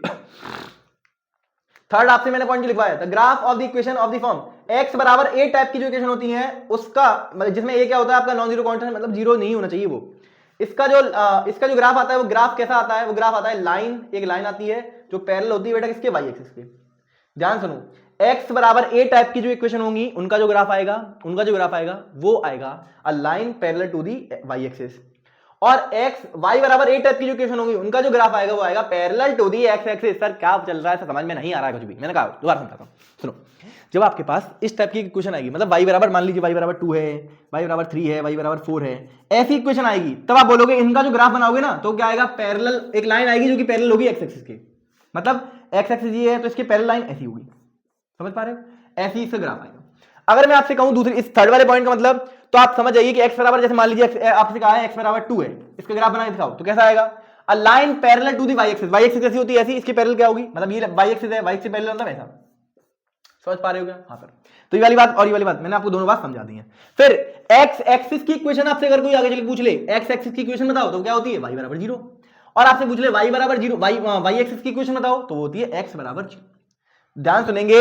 थर्ड आपसे मैंने पॉइंट लिखवाया, the graph of the equation of the form x बराबर a टाइप की जो इक्वेशन होती है उसका, मतलब जिसमें a क्या होता है आपका? नॉन जीरो कांस्टेंट, मतलब जीरो नहीं होना चाहिए वो। इसका जो ग्राफ आता है वो ग्राफ कैसा आता है? वो ग्राफ आता है लाइन, एक लाइन आती है जो पैरेलल होती है बेटा किसके? y एक्सिस के। ध्यान सुनो, x बराबर a टाइप की जो इक्वेशन होंगी उनका जो ग्राफ आएगा, वो आएगा a line parallel to the y axis. और y बराबर a टाइप की जो इक्वेशन होंगी उनका जो ग्राफ आएगा वो आएगा parallel to the x axis. Sir क्या चल रहा है? समझ में नहीं आ रहा है कुछ भी। मैंने कहा दोबारा समझाता हूं, सुनो। जब आपके पास इस टाइप की इक्वेशन आएगी, मतलब y बराबर, मान लीजिए y बराबर 2 है, y बराबर 3 है, y बराबर 4 है, ऐसी इक्वेशन आएगी, तब आप बोलोगे इनका जो ग्राफ बनाओगे ना तो क्या आएगा? पैरेलल, एक लाइन आएगी जो कि पैरेलल होगी x एक्सिस के। मतलब x एक्सिस ये है तो इसके पैरेलल लाइन ऐसी होगी। समझ पा रहे हो? ऐसी इसका ग्राफ आएगा। अगर मैं आपसे कहूं दूसरी, इस थर्ड वाले पॉइंट का मतलब, तो आप समझ जाइए कि x बराबर, जैसे मान लीजिए आपसे कहा है x बराबर 2 है, इसका ग्राफ बना के दिखाओ तो कैसा आएगा? A line parallel to the y axis. y axis कैसी होती है? ऐसी। इसकी पैरेलल क्या होगी? मतलब ये y एक्सिस है, y एक्सिस पैरेलल मतलब ऐसा। समझ पा रहे हो क्या? हाँ सर। तो ये वाली बात और ये वाली बात मैंने आपको दोनों बात समझा दी है। फिर x एक्सिस की इक्वेशन आपसे अगर कोई आगे चल पूछ ले, x एक्सिस की इक्वेशन बताओ तो क्या होती है? y बराबर 0। और आपसे पूछ ले y बराबर 0, y एक्सिस की इक्वेशन बताओ तो होती है x बराबर 0। ध्यान सुनेंगे,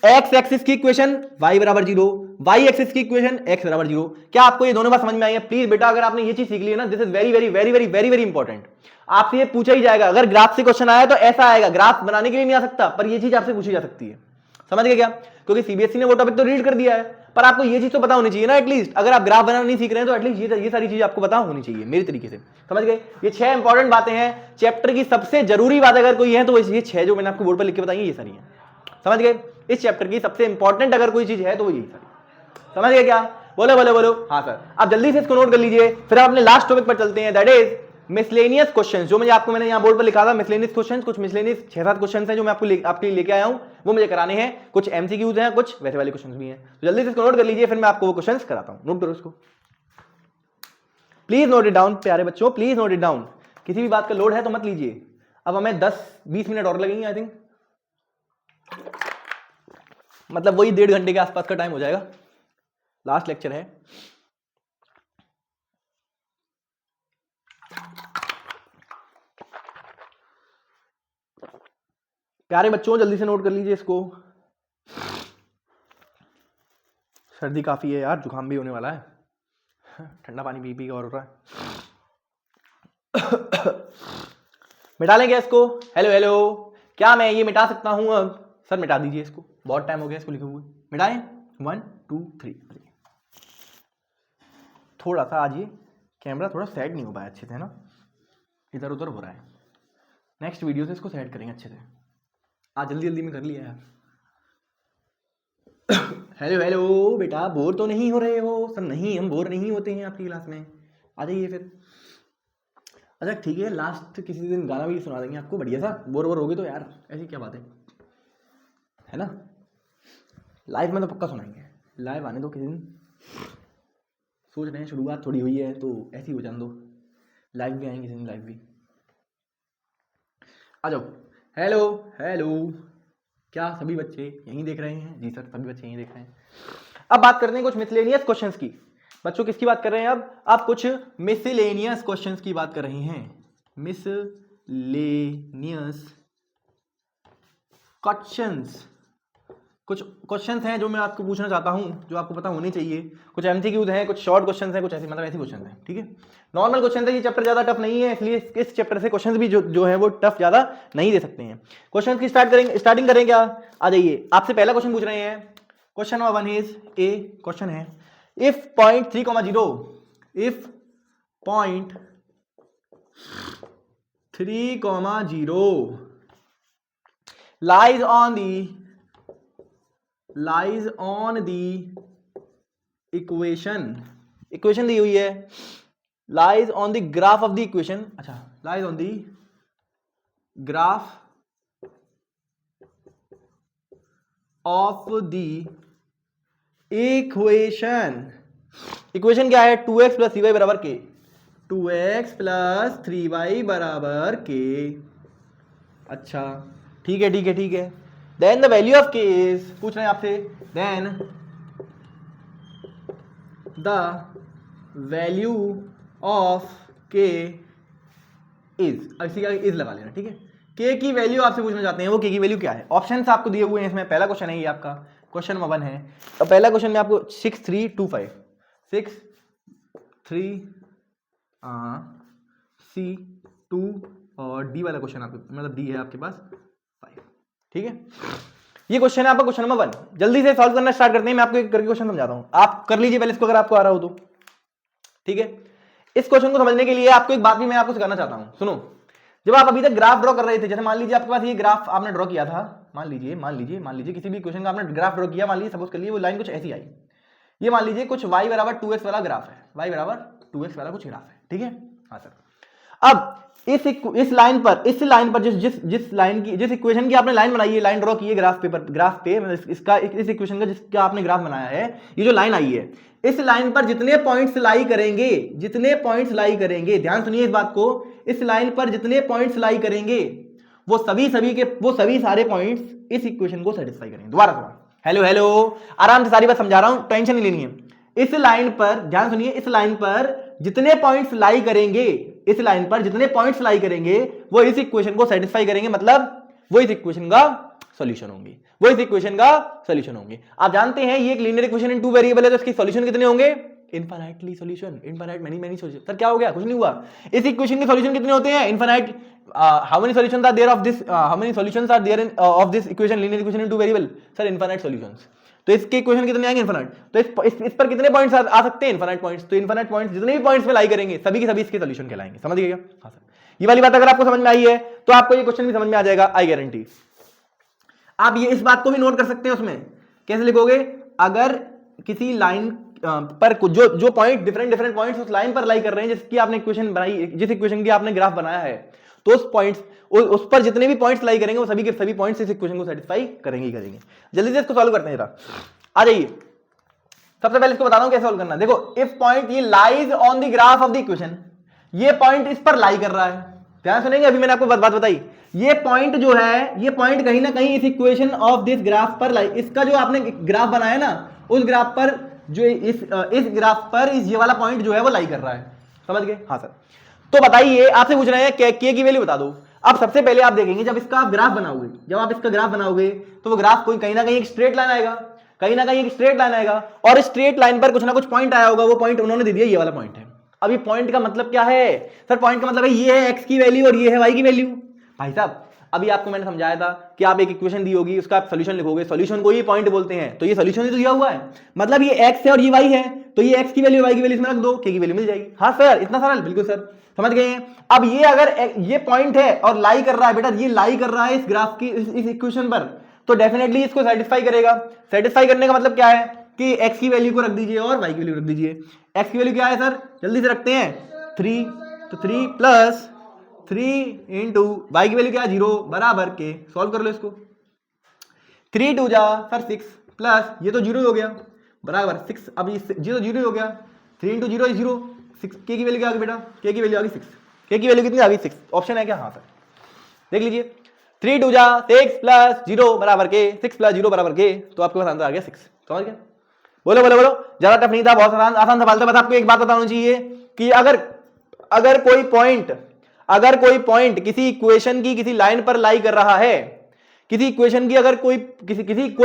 x एक्सिस की इक्वेशन y बराबर 0, y एक्सिस की इक्वेशन x बराबर 0। क्या आपको ये दोनों बात समझ में आई है? प्लीज बेटा अगर आपने ये चीज सीख ली है ना, this is very very very very very very important. आपसे ये पूछा ही जाएगा, अगर ग्राफ से क्वेश्चन आया तो ऐसा आएगा, ग्राफ बनाने के लिए नहीं आ सकता, पर ये चीज आपसे पूछी जा सकती है। समझ गए क्या? क्योंकि सीबीएसई ने वो टॉपिक तो रीड कर दिया है, पर आपको ये चीज तो पता होनी चाहिए ना एटलीस्ट। अगर आप ग्राफ बनाना नहीं सीख रहे हैं तो एटलीस्ट ये सारी चीज आपको पता होनी चाहिए मेरी तरीके से। समझ गए? ये 6 इंपॉर्टेंट बातें हैं चैप्टर की, सबसे जरूरी बात अगर कोई है तो ये 6 जो मैंने आपको बोर्ड पर लिख के बताई ये सारी हैं। समझ गए? इस चैप्टर की सबसे इंपॉर्टेंट अगर कोई चीज है तो वो यही सारी। समझ गए क्या? बोलो बोलो बोलो। हाँ सर। आप जल्दी से इसको नोट कर लीजिए, फिर आप अपने लास्ट टॉपिक पर चलते हैं, दैट इज मिसलेनियस क्वेश्चंस। जो मैंने यहाँ बोर्ड पर लिखा था मिसलेनियस क्वेश्चंस, कुछ मिसलेनियस 6-7 क्वेश्चंस हैं जो मैं आपके लिए लेके आया हूँ, वो मुझे कराने हैं। कुछ एमसीक्यूज हैं, कुछ वैसे वाले क्वेश्चंस भी हैं, तो जल्दी से इसको नोट कर लीजिए, फिर मैं आपको वो क्वेश्चंस कराता हूँ। नोट करो इसको, प्लीज नोट इट डाउन प्यारे बच्चों, प्लीज नोट इट डाउन। किसी भी बात का लोड है तो मत लीजिए। अब हमें 10-20 मिनट और लगेंगे आई थिंक, मतलब वही 1.5 घंटे के आसपास का टाइम हो जाएगा, लास्ट लेक्चर है। प्यारे बच्चों जल्दी से नोट कर लीजिए इसको, सर्दी काफी है यार, जुकाम भी होने वाला है, ठंडा पानी पी पी और हो रहा है। मिटा लेंगे इसको। हेलो हेलो, क्या मैं ये मिटा सकता हूं अब? सर मिटा दीजिए इसको, बहुत टाइम हो गया इसको लिखे हुए। मिटाएं, 1 2 3। थोड़ा सा आज ये कैमरा थोड़ा सेट नहीं हो पाया अच्छे से ना, इधर उधर हो रहा है। नेक्स्ट वीडियो से इसको सेट करेंगे अच्छे से। आज जल्दी जल्दी में कर लिया यार। हेलो हेलो बेटा, बोर तो नहीं हो रहे हो? सर नहीं, हम बोर नहीं होते हैं आपकी क्लास में, आ जाइए फिर। अच्छा ठीक है, लास्ट किसी दिन गाना भी सुना देंगे आपको बढ़िया सा। बोर बोर होगे तो यार, ऐसी क्या बात है ना। लाइव में तो पक्का सुनाएंगे, लाइव आने दो किसी दिन। सोच रहे हैं, शुरुआत थोड़ी हुई है तो ऐसी हो जान दो। लाइव भी आएंगे किसी दिन, लाइव भी आ जाओ। हेलो हेलो, क्या सभी बच्चे यहीं देख रहे हैं? जी सर, सभी बच्चे यहीं देख रहे हैं। अब बात करते हैं कुछ मिसलेनियस क्वेश्चंस की। बच्चों किसकी बात कर रहे हैं अब? आप कुछ मिसलेनियस क्वेश्चंस की बात कर रहे हैं। मिसलेनियस क्वेश्चंस, कुछ क्वेश्चंस हैं जो मैं आपको पूछना चाहता हूं, जो आपको पता होने चाहिए। कुछ एमसीक्यूज हैं, कुछ शॉर्ट क्वेश्चंस हैं, कुछ ऐसे मतलब ऐसे क्वेश्चंस हैं, ठीक है। नॉर्मल क्वेश्चन है, ये चैप्टर ज्यादा टफ नहीं है, इसलिए इस चैप्टर से क्वेश्चंस भी जो है वो टफ ज्यादा नहीं दे सकते हैं। क्वेश्चन की स्टार्टिंग करें क्या? आ जाइए, आपसे पहला क्वेश्चन पूछ रहे हैं। Question number 1 is a question है, if point 3,0 lies on the equation दी हुई है, lies on the graph of the equation। अच्छा, lies on the graph of the equation क्या है? 2x plus 3y बराबर k, 2x plus 3y बराबर k। अच्छा ठीक है ठीक है ठीक है। Then the value of k is, पूछ रहे हैं आपसे, then the value of k is, इसी का इज लगा लेना, ठीक है। k की वैल्यू आपसे पूछना चाहते हैं, वो k की वैल्यू क्या है? ऑप्शंस आपको दिए हुए हैं इसमें। पहला क्वेश्चन है ये आपका, क्वेश्चन नंबर 1 है। तो पहला क्वेश्चन में आपको 6 3 2 5 6 3 C2 और D वाला क्वेश्चन आपके, मतलब D है आपके पास 5, ठीक है। ये क्वेश्चन है आपका क्वेश्चन नंबर 1। जल्दी से सॉल्व करना स्टार्ट करते हैं। मैं आपको एक करके क्वेश्चन समझाता हूं, आप कर लीजिए पहले इसको अगर आपको आ रहा हो तो, ठीक है। इस क्वेश्चन को समझने के लिए आपको एक बात भी मैं आपको सिखाना चाहता हूं, सुनो। जब आप अभी तक ग्राफ ड्रॉ कर रहे थे, जैसे मान लीजिए आपके पास ये ग्राफ आपने ड्रॉ किया था, मान लीजिए किसी भी क्वेश्चन का आपने ग्राफ ड्रॉ किया, मान लीजिए सपोज कर लीजिए वो लाइन कुछ ऐसी आई। ये मान लीजिए कुछ y बराबर 2x वाला ग्राफ है, y बराबर 2x वाला कुछ ग्राफ है, ठीक है। हाँ सर, अब इस लाइन पर जिस इक्वेशन की आपने लाइन बनाई है, लाइन ड्रॉ की है ग्राफ पे इसका, इस इक्वेशन का जिसका आपने ग्राफ बनाया है, ये जो लाइन आई है, इस लाइन पर जितने पॉइंट्स लाई करेंगे, ध्यान सुनिए इस बात को, इस लाइन पर जितने पॉइंट्स लाई करेंगे वो सभी सारे पॉइंट्स इस इक्वेशन को सेटिस्फाई करेंगे। दोबारा हेलो हेलो, आराम से सारी बात समझा रहा हूं, टेंशन नहीं लेनी है। इस लाइन पर ध्यान सुनिए, इस लाइन पर जितने पॉइंट्स लाई करेंगे वो इस इक्वेशन को सेटिस्फाई करेंगे, मतलब वो इस इक्वेशन का सॉल्यूशन होंगे। आप जानते हैं ये एक लीनियर इक्वेशन इन 2 वेरिएबल है, तो इसके सॉल्यूशन कितने होंगे? Infinite many solution. सर क्या हो गया? कुछ नहीं हुआ। इस इक्वेशन के सॉल्यूशन कितने होते हैं? Infinite. How many solutions are there of this equation, linear equation in 2 variable? Sir infinite solutions. तो इसके इक्वेशन कितने आएंगे? इनफाइनाइट। तो इस पर कितने पॉइंट्स आ सकते हैं? Infinite points. तो इनफाइनाइट पॉइंट्स जितने भी पॉइंट्स में लाई करेंगे सभी के सभी इसके सॉल्यूशन कहलाएंगे। समझ गए क्या? हाँ सर, ये वाली बात अगर आपको समझ में आई है तो आपको ये क्वेश्चन भी समझ में आ जाएगा, आई गारंटी। आप ये इस बात को भी नोट कर सकते हैं, उसमें कैसे लिखोगे? अगर किसी लाइन पर जो पॉइंट डिफरेंट पॉइंट्स उस लाइन पर लाई कर रहे हैं जिसकी आपने इक्वेशन बनाई, जिस इक्वेशन की आपने ग्राफ बनाया है, तो उस पर जितने भी पॉइंट्स लाई करेंगे वो सभी के सभी पॉइंट्स इस इक्वेशन को सेटिस्फाई करेंगे। जल्दी से इसको सॉल्व करते हैं जरा, आ जाइए। सबसे पहले इसको बता रहा हूं कैसे सॉल्व करना है। देखो, इफ पॉइंट ये lies on the graph of the equation, ये पॉइंट इस पर लाई कर रहा है, ध्यान सुनेंगे, अभी मैंने आपको बात बताई। ये पॉइंट जो है, ये पॉइंट कहीं ना कहीं इस इक्वेशन ऑफ दिस ग्राफ पर लाई, इसका जो आपने ग्राफ बनाया ना, उस ग्राफ पर जो इस ग्राफ पर ये वाला पॉइंट जो है वो लाई कर रहा है। समझ गए? हाँ सर। तो बताइए, आपसे पूछ रहे हैं के की वैल्यू बता दो। अब सबसे पहले आप देखेंगे, जब आप इसका ग्राफ बनाओगे तो वो ग्राफ कोई कहीं ना कहीं एक स्ट्रेट लाइन आएगा, और स्ट्रेट लाइन पर कुछ ना कुछ पॉइंट आया होगा, वो पॉइंट उन्होंने दे दिया, ये वाला पॉइंट है। अब ये पॉइंट का मतलब क्या है सर? पॉइंट का मतलब है ये है x की वैल्यू और ये है y की वैल्यू। भाई साहब अभी आपको मैंने समझाया था कि आप एक इक्वेशन दी होगी, उसका आप सोल्यूशन लिखोगे, सोल्यूशन को ये पॉइंट बोलते हैं, तो ये सोल्यूशन ही तो दिया हुआ है, मतलब ये x है और ये y है, तो ये x की वैल्यू y की वैल्यू इसमें रख दो, k की वैल्यू मिल जाएगी। हाँ सर, इतना सरल, बिल्कुल सर, समझ गए हैं। अब ये अगर ये पॉइंट है और लाई कर रहा है बेटा, ये लाई कर रहा है इस ग्राफ की, इस इक्वेशन पर, तो डेफिनेटली इसको सेटिस्फाई करेगा। सेटिस्फाई करने का मतलब क्या है कि x की वैल्यू को रख दीजिए और y की वैल्यू रख दीजिए। x की वैल्यू क्या है सर, जल्दी से रखते हैं, 3, तो 3 प्लस 3 इंटू वाई की वैल्यू क्या है 0 बराबर के, सॉल्व कर लो इसको, 3 2 जा सर 6 प्लस ये तो 0 हो गया बराबर 6, अब ये 0 0 हो गया, 3 इंटू 0 0, 6 के की वैल्यू क्या आ गई बेटा, के की वैल्यू आ गई 6, के की वैल्यू कितनी आ गई 6, ऑप्शन है क्या? हाँ सर, देख लीजिए 3 2 जा 6 प्लस 0 बराबर के, 6 प्लस 0 बराबर के, तो आपके पास आंसर आ गया 6। समझ गया? बोलो बोलो बोलो, ज्यादा टफ नहीं था, बहुत आसान सवाल था। बस आपको एक बात बताना चाहिए कि अगर कोई पॉइंट किसी इक्वेशन की किसी लाइन पर लाई कर रहा है, किसी इक्वेशन की अगर कोई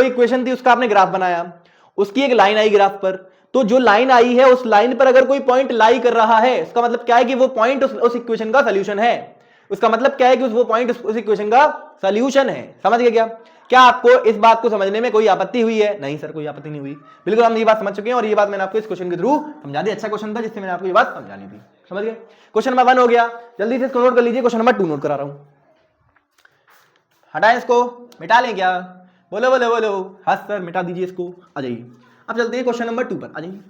इक्वेशन थी, उसका आपने ग्राफ बनाया, उसकी एक लाइन आई ग्राफ पर, तो जो लाइन आई है उस लाइन पर अगर कोई पॉइंट लाई कर रहा है, उसका मतलब क्या है कि वो पॉइंट उस इक्वेशन का सोल्यूशन है। उसका मतलब क्या है कि वो पॉइंट उस इक्वेशन का सोल्यूशन है। समझ गए क्या आपको इस बात को समझने में कोई आपत्ति हुई है? नहीं सर, कोई आपत्ति नहीं हुई, बिल्कुल हम ये बात समझ चुके हैं, और ये बात मैंने आपको इस क्वेश्चन के थ्रू समझा दी। अच्छा क्वेश्चन था जिससे मैंने आपको ये बात समझानी थी। समझ गए? क्वेश्चन नंबर 1 हो गया, जल्दी से इसको नोट कर लीजिए। क्वेश्चन नंबर 2 नोट करा रहा हूं, हटाएं इसको, मिटा लें क्या? बोलो बोलो बोलो, हाँ सर मिटा दीजिए इसको, आ जाइए। अब चलते हैं क्वेश्चन नंबर 2 पर, आ जाइए,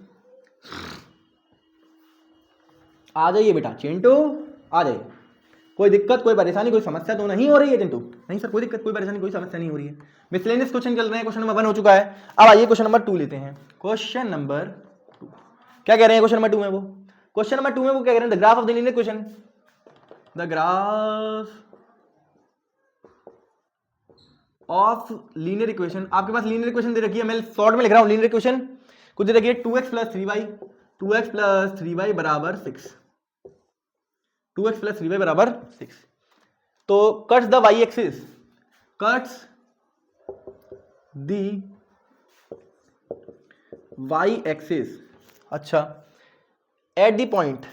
आ जाइए बेटा चिंटू, आ जाइए। कोई दिक्कत, कोई परेशानी, कोई समस्या तो नहीं हो रही है चिंटू? नहीं सर, कोई दिक्कत, कोई परेशानी, कोई समस्या नहीं हो रही है। मिसलेनियस क्वेश्चन चल रहे हैं, क्वेश्चन नंबर 1 हो चुका है। अब आइए क्वेश्चन नंबर 2 लेते हैं। क्वेश्चन नंबर 2 क्या कह रहे हैं? क्वेश्चन नंबर 2 में वो क्या कह रहे हैं? The graph of the linear equation, the graph of linear equation. आपके पास लीनियर इक्वेशन दे रखी है, मैं शॉर्ट में लिख रहा हूं लीनियर इक्वेशन, कुछ दे रखी है 2x प्लस 3y बराबर 6, 2x प्लस 3y बराबर 6। तो cuts the y axis, cuts the y axis, अच्छा, एट दी पॉइंट,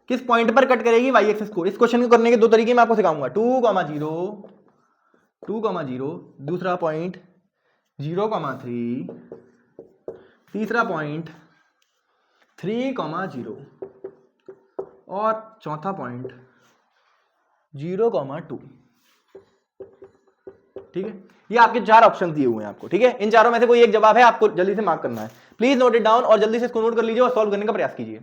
किस पॉइंट पर कट करेगी y एक्सिस को? इस क्वेश्चन को करने के 2 तरीके मैं आपको सिखाऊंगा, 2,0, दूसरा पॉइंट 0,3, तीसरा पॉइंट 3,0 और चौथा पॉइंट 0,2। ठीक है, ये आपके 4 ऑप्शन दिए हुए हैं आपको। ठीक है, इन चारों में से कोई एक जवाब है, आपको जल्दी से मार्क करना है। प्लीज नोट इट डाउन और जल्दी से इसको नोट कर लीजिए और सॉल्व करने का प्रयास कीजिए।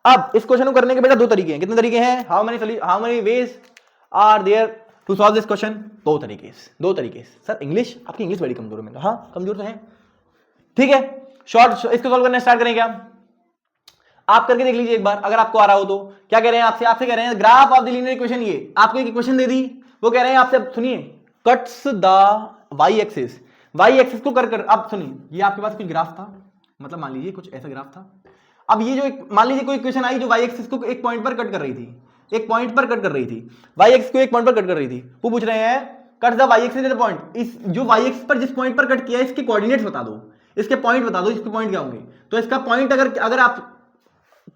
अब इस क्वेश्चन को करने के बेटा 2 तरीके हैं। कितने तरीके हैं? How many ways are there to solve this question? 2 तरीके। सर इंग्लिश, आपकी इंग्लिश बड़ी कमजोर है। हाँ कमजोर तो है, ठीक है। शॉर्ट इसको सॉल्व करना स्टार्ट करें क्या? आप करके देख लीजिए एक बार, अगर आपको आ रहा हो तो। क्या कह रहे हैं आपसे कह रहे हैं graph of the linear equation. ये आपको एक इक्वेशन दे दी, वो कह रहे हैं आपसे, सुनिए, कट्स द y एक्सिस को कर अब सुनिए, ये आपके पास कुछ ग्राफ था, मतलब मान लीजिए कुछ ऐसा ग्राफ था। अब ये जो मान लीजिए कोई इक्वेशन आई जो y एक्सिस को एक पॉइंट पर कट कर रही थी, y एक्सिस को एक पॉइंट पर कट कर रही थी। वो पूछ रहे हैं cut the y axis at point, इस जो y एक्सिस पर जिस पॉइंट पर कट किया है इसके कोऑर्डिनेट्स बता दो, इसके पॉइंट बता दो, इसके पॉइंट क्या होंगे। तो इसका पॉइंट अगर आप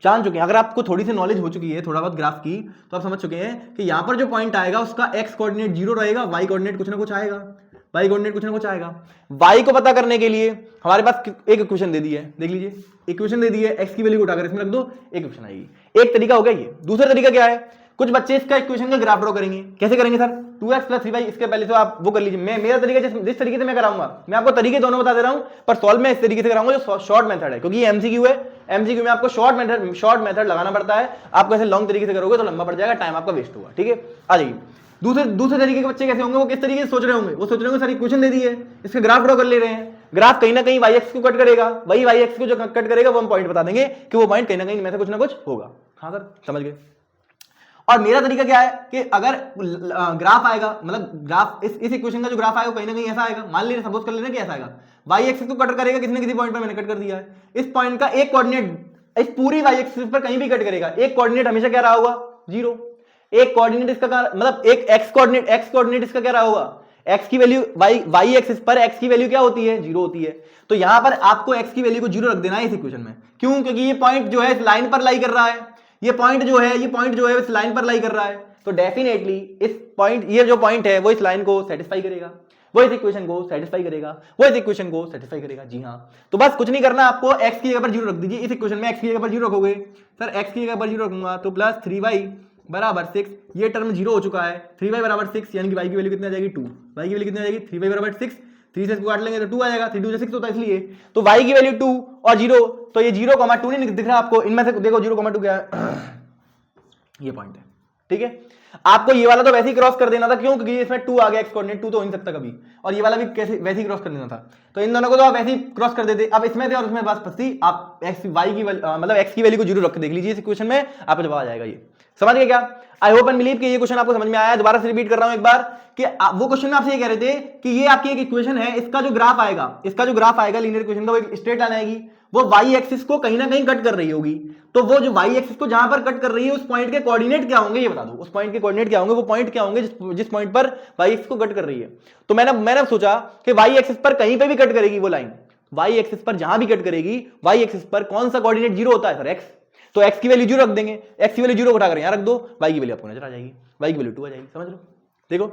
जान चुके हैं, अगर आपको थोड़ी सी नॉलेज हो चुकी है थोड़ा बहुत ग्राफ की, तो आप समझ चुके हैं कि यहां पर जो पॉइंट आएगा उसका x कोऑर्डिनेट 0 रहेगा, y कोऑर्डिनेट कुछ ना कुछ आएगा। y को पता करने के लिए हमारे पास एक इक्वेशन दे दी है, देख लीजिए, इक्वेशन दे दी है, x की वैल्यू को उठाकर इसमें रख दो, एक इक्वेशन आएगी। एक तरीका हो गया ये। दूसरा तरीका क्या है? कुछ बच्चे इसका इक्वेशन का ग्राफ ड्रॉ करेंगे। कैसे करेंगे सर? 2x प्लस 3y, इसके पहले तो आप वो कर लीजिए। मेरा तरीका जिस तरीके से मैं कराऊंगा, मैं आपको तरीके दोनों बता दे रहा हूं, पर सॉल्व में इस तरीके से कराऊंगा जो शॉर्ट मेथड है, क्योंकि ये एमसीक्यू है। एमसीक्यू में आपको शॉर्ट मेथड लगाना पड़ता है। आपको ऐसे लॉन्ग तरीके से करोगे तो लंबा पड़ जाएगा, टाइम आपका वेस्ट होगा। ठीक है, आ जाइए। दूसरे तरीके के बच्चे कैसे होंगे? वो किस तरीके से सोच रहे होंगे? वो सोच रहे होंगे सर इक्वेशन दे दी है, इसके ग्राफ ड्रॉ कर ले रहे हैं। ग्राफ कहीं ना कहीं y एक्सिस को कट करेगा, वही y एक्सिस को जो कट करेगा वो हम पॉइंट बता देंगे कि वो पॉइंट कहीं ना कहीं में से कुछ ना कुछ होगा। हाँ सर, समझ गए। और मेरा तरीका क्या है कि अगर ग्राफ आएगा, मतलब ग्राफ इस इक्वेशन का जो ग्राफ आएगा कहीं ना कहीं ऐसा आएगा। मान लीजिए, सपोज कर लेना कि ऐसा आएगा, y एक्सिस को कट करेगा किसी न किसी पॉइंट पर, मैंने कट कर दिया है। इस पॉइंट का एक कोऑर्डिनेट इस पूरी y एक्सिस पर कहीं भी कट करेगा, एक कोऑर्डिनेट हमेशा क्या रहा होगा? 0। एक कोऑर्डिनेट इसका मतलब एक x कोऑर्डिनेट इसका क्या रहा होगा? x की वैल्यू y एक्सिस पर x की वैल्यू क्या होती है, 0 होती है। तो यहां पर आपको x की वैल्यू को 0 रख देना है इस इक्वेशन में। क्यों? क्योंकि ये पॉइंट जो है इस लाइन पर लाई कर रहा है, ये पॉइंट जो है इस लाइन पर लाई कर रहा है। तो डेफिनेटली इस पॉइंट, ये जो पॉइंट है वो इस लाइन को सेटिस्फाई करेगा, वो इस इक्वेशन को सेटिस्फाई करेगा, वो इस इक्वेशन को सेटिस्फाई करेगा। जी हाँ, तो बस कुछ नहीं करना आपको, x की जगह पर 0 रख दीजिए। इस इक्वेशन में x की जगह पर 0 रखोगे, सर x की जगह पर 0 रखूंगा तो प्लस 3y बराबर 6, ये टर्म 0 हो चुका है। 3y बराबर 6 यानी कि y की वैल्यू कितनी आ जाएगी, 2। y की वैल्यू कितनी आ जाएगी, 3y बराबर 6, 3 से इसको काट लेंगे तो 2 आ जाएगा, 3 2 से 6 होता है इसलिए। तो y की वैल्यू 2 और 0, तो ये 0,2 नहीं दिख रहा आपको, इनमें से देखो 0,2 क्या है ये पॉइंट है, ठीक है। आपको ये वाला तो वैसे ही क्रॉस कर देना था, क्यों? क्योंकि इसमें 2 आ गया, एक्स कोऑर्डिनेट 2 तो हो नहीं सकता कभी, और ये वाला भी कैसे वैसे ही क्रॉस कर देना था। तो इन दोनों को तो आप वैसे ही क्रॉस कर देते। अब इसमें थे और उसमें बात फंसी, आप एक्स वाई की मतलब एक्स की वैल्यू को 0 रख के देख लीजिए इस इक्वेशन में, आपको जवाब आ जाएगा। ये समझ गए क्या? आई होप एंड बिलीव कि ये क्वेश्चन आपको समझ में आया है। दोबारा से रिपीट कर रहा हूं एक बार कि वो क्वेश्चन में आपसे ये कह रहे थे कि ये आपकी एक इक्वेशन है, इसका जो ग्राफ आएगा लीनियर इक्वेशन का, वो एक स्ट्रेट लाइन आएगी, वो वाई एक्सिस को कहीं ना कहीं कट कर रही होगी। तो वो जो वाई एक्सिस को जहां पर कट कर रही है, उस पॉइंट के कोऑर्डिनेट क्या होंगे ये बता दो। उस पॉइंट के कोऑर्डिनेट क्या होंगे, वो पॉइंट क्या होंगे जिस पॉइंट पर वाई एक्सिस को कट कर रही है। तो मैंने सोचा कि वाई एक्सिस पर कहीं पे भी कट करेगी वो लाइन, वाई एक्सिस पर जहां भी कट करेगी, वाई एक्सिस पर कौन सा कोऑर्डिनेट 0 होता है सर, एक्स। तो एक्स की वैल्यू 0 रख देंगे, एक्स की वैल्यू 0 उठाकर यहां रख दो, वाई की वैल्यू आपको नजर आ जाएगी, वाई की वैल्यू 2 आ जाएगी। समझ लो, देखो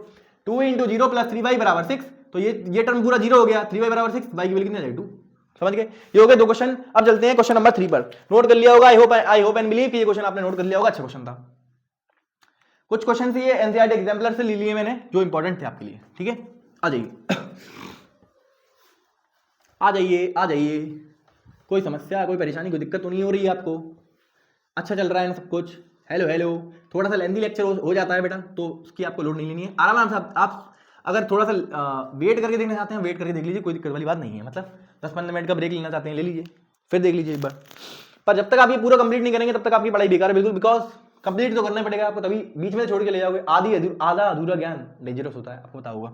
2 × 0 + 3y बराबर 6, तो ये टर्म पूरा 0 हो गया, 3y बराबर 6, वाई की वैल्यू कितनी आ जाएगी, 2। समझ गए? ये हो गए 2 क्वेश्चन। अब चलते हैं क्वेश्चन नंबर 3 पर। नोट कर लिया होगा, आई होप एंड बिलीव कि ये क्वेश्चन आपने नोट कर लिया होगा, अच्छा क्वेश्चन था। कुछ क्वेश्चन से ये एनसीईआरटी एग्जाम्पलर से ले लिए मैंने, जो इंपॉर्टेंट थे आपके लिए, ठीक है। आ जाइए आ जाइए आ जाइए, कोई समस्या, कोई परेशानी, कोई दिक्कत तो नहीं हो रही है आपको? अच्छा चल रहा है ना सब कुछ? हेलो हेलो, थोड़ा सा लेंथी लेक्चर हो जाता है बेटा, तो उसकी आपको लोड नहीं लेनी है। आराम से आप अगर थोड़ा सा वेट करके देखना चाहते हैं, वेट करके देख लीजिए, कोई दिक्कत वाली बात नहीं है। मतलब 10-15 मिनट का ब्रेक लेना चाहते हैं, ले लीजिए, फिर देख लीजिए एक बार। पर जब तक आप ये पूरा कंप्लीट नहीं करेंगे, तब तक आपकी पढ़ाई बेकार है बिल्कुल, बिकॉज कंप्लीट तो करना पड़ेगा आपको, तभी बीच में छोड़ के ले जाओगे। आधा अधूरा ज्ञान डेंजरस होता है, आपको पता होगा।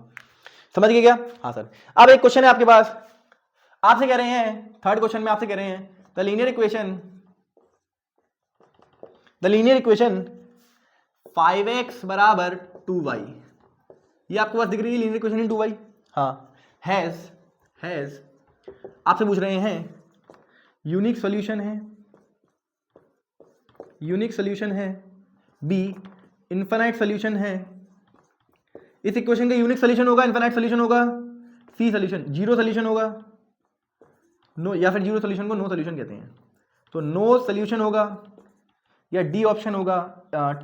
समझ गए क्या? हाँ सर। अब एक क्वेश्चन है आपके पास, आपसे कह रहे हैं, थर्ड क्वेश्चन में आपसे कह रहे हैं द लीनियर इक्वेशन 5x बराबर 2y, ये आपके पास दिख रही है लीनियर इक्वेशन इन 2y। हाँ, हैज आपसे पूछ रहे हैं यूनिक सॉल्यूशन है, बी इनफाइनाइट सॉल्यूशन है। इस इक्वेशन का यूनिक सॉल्यूशन होगा, इनफाइनाइट सॉल्यूशन होगा, सी सॉल्यूशन, जीरो सॉल्यूशन होगा, नो, या फिर जीरो सॉल्यूशन को नो सॉल्यूशन कहते हैं। तो नो सॉल्यूशन होगा, या डी ऑप्शन होगा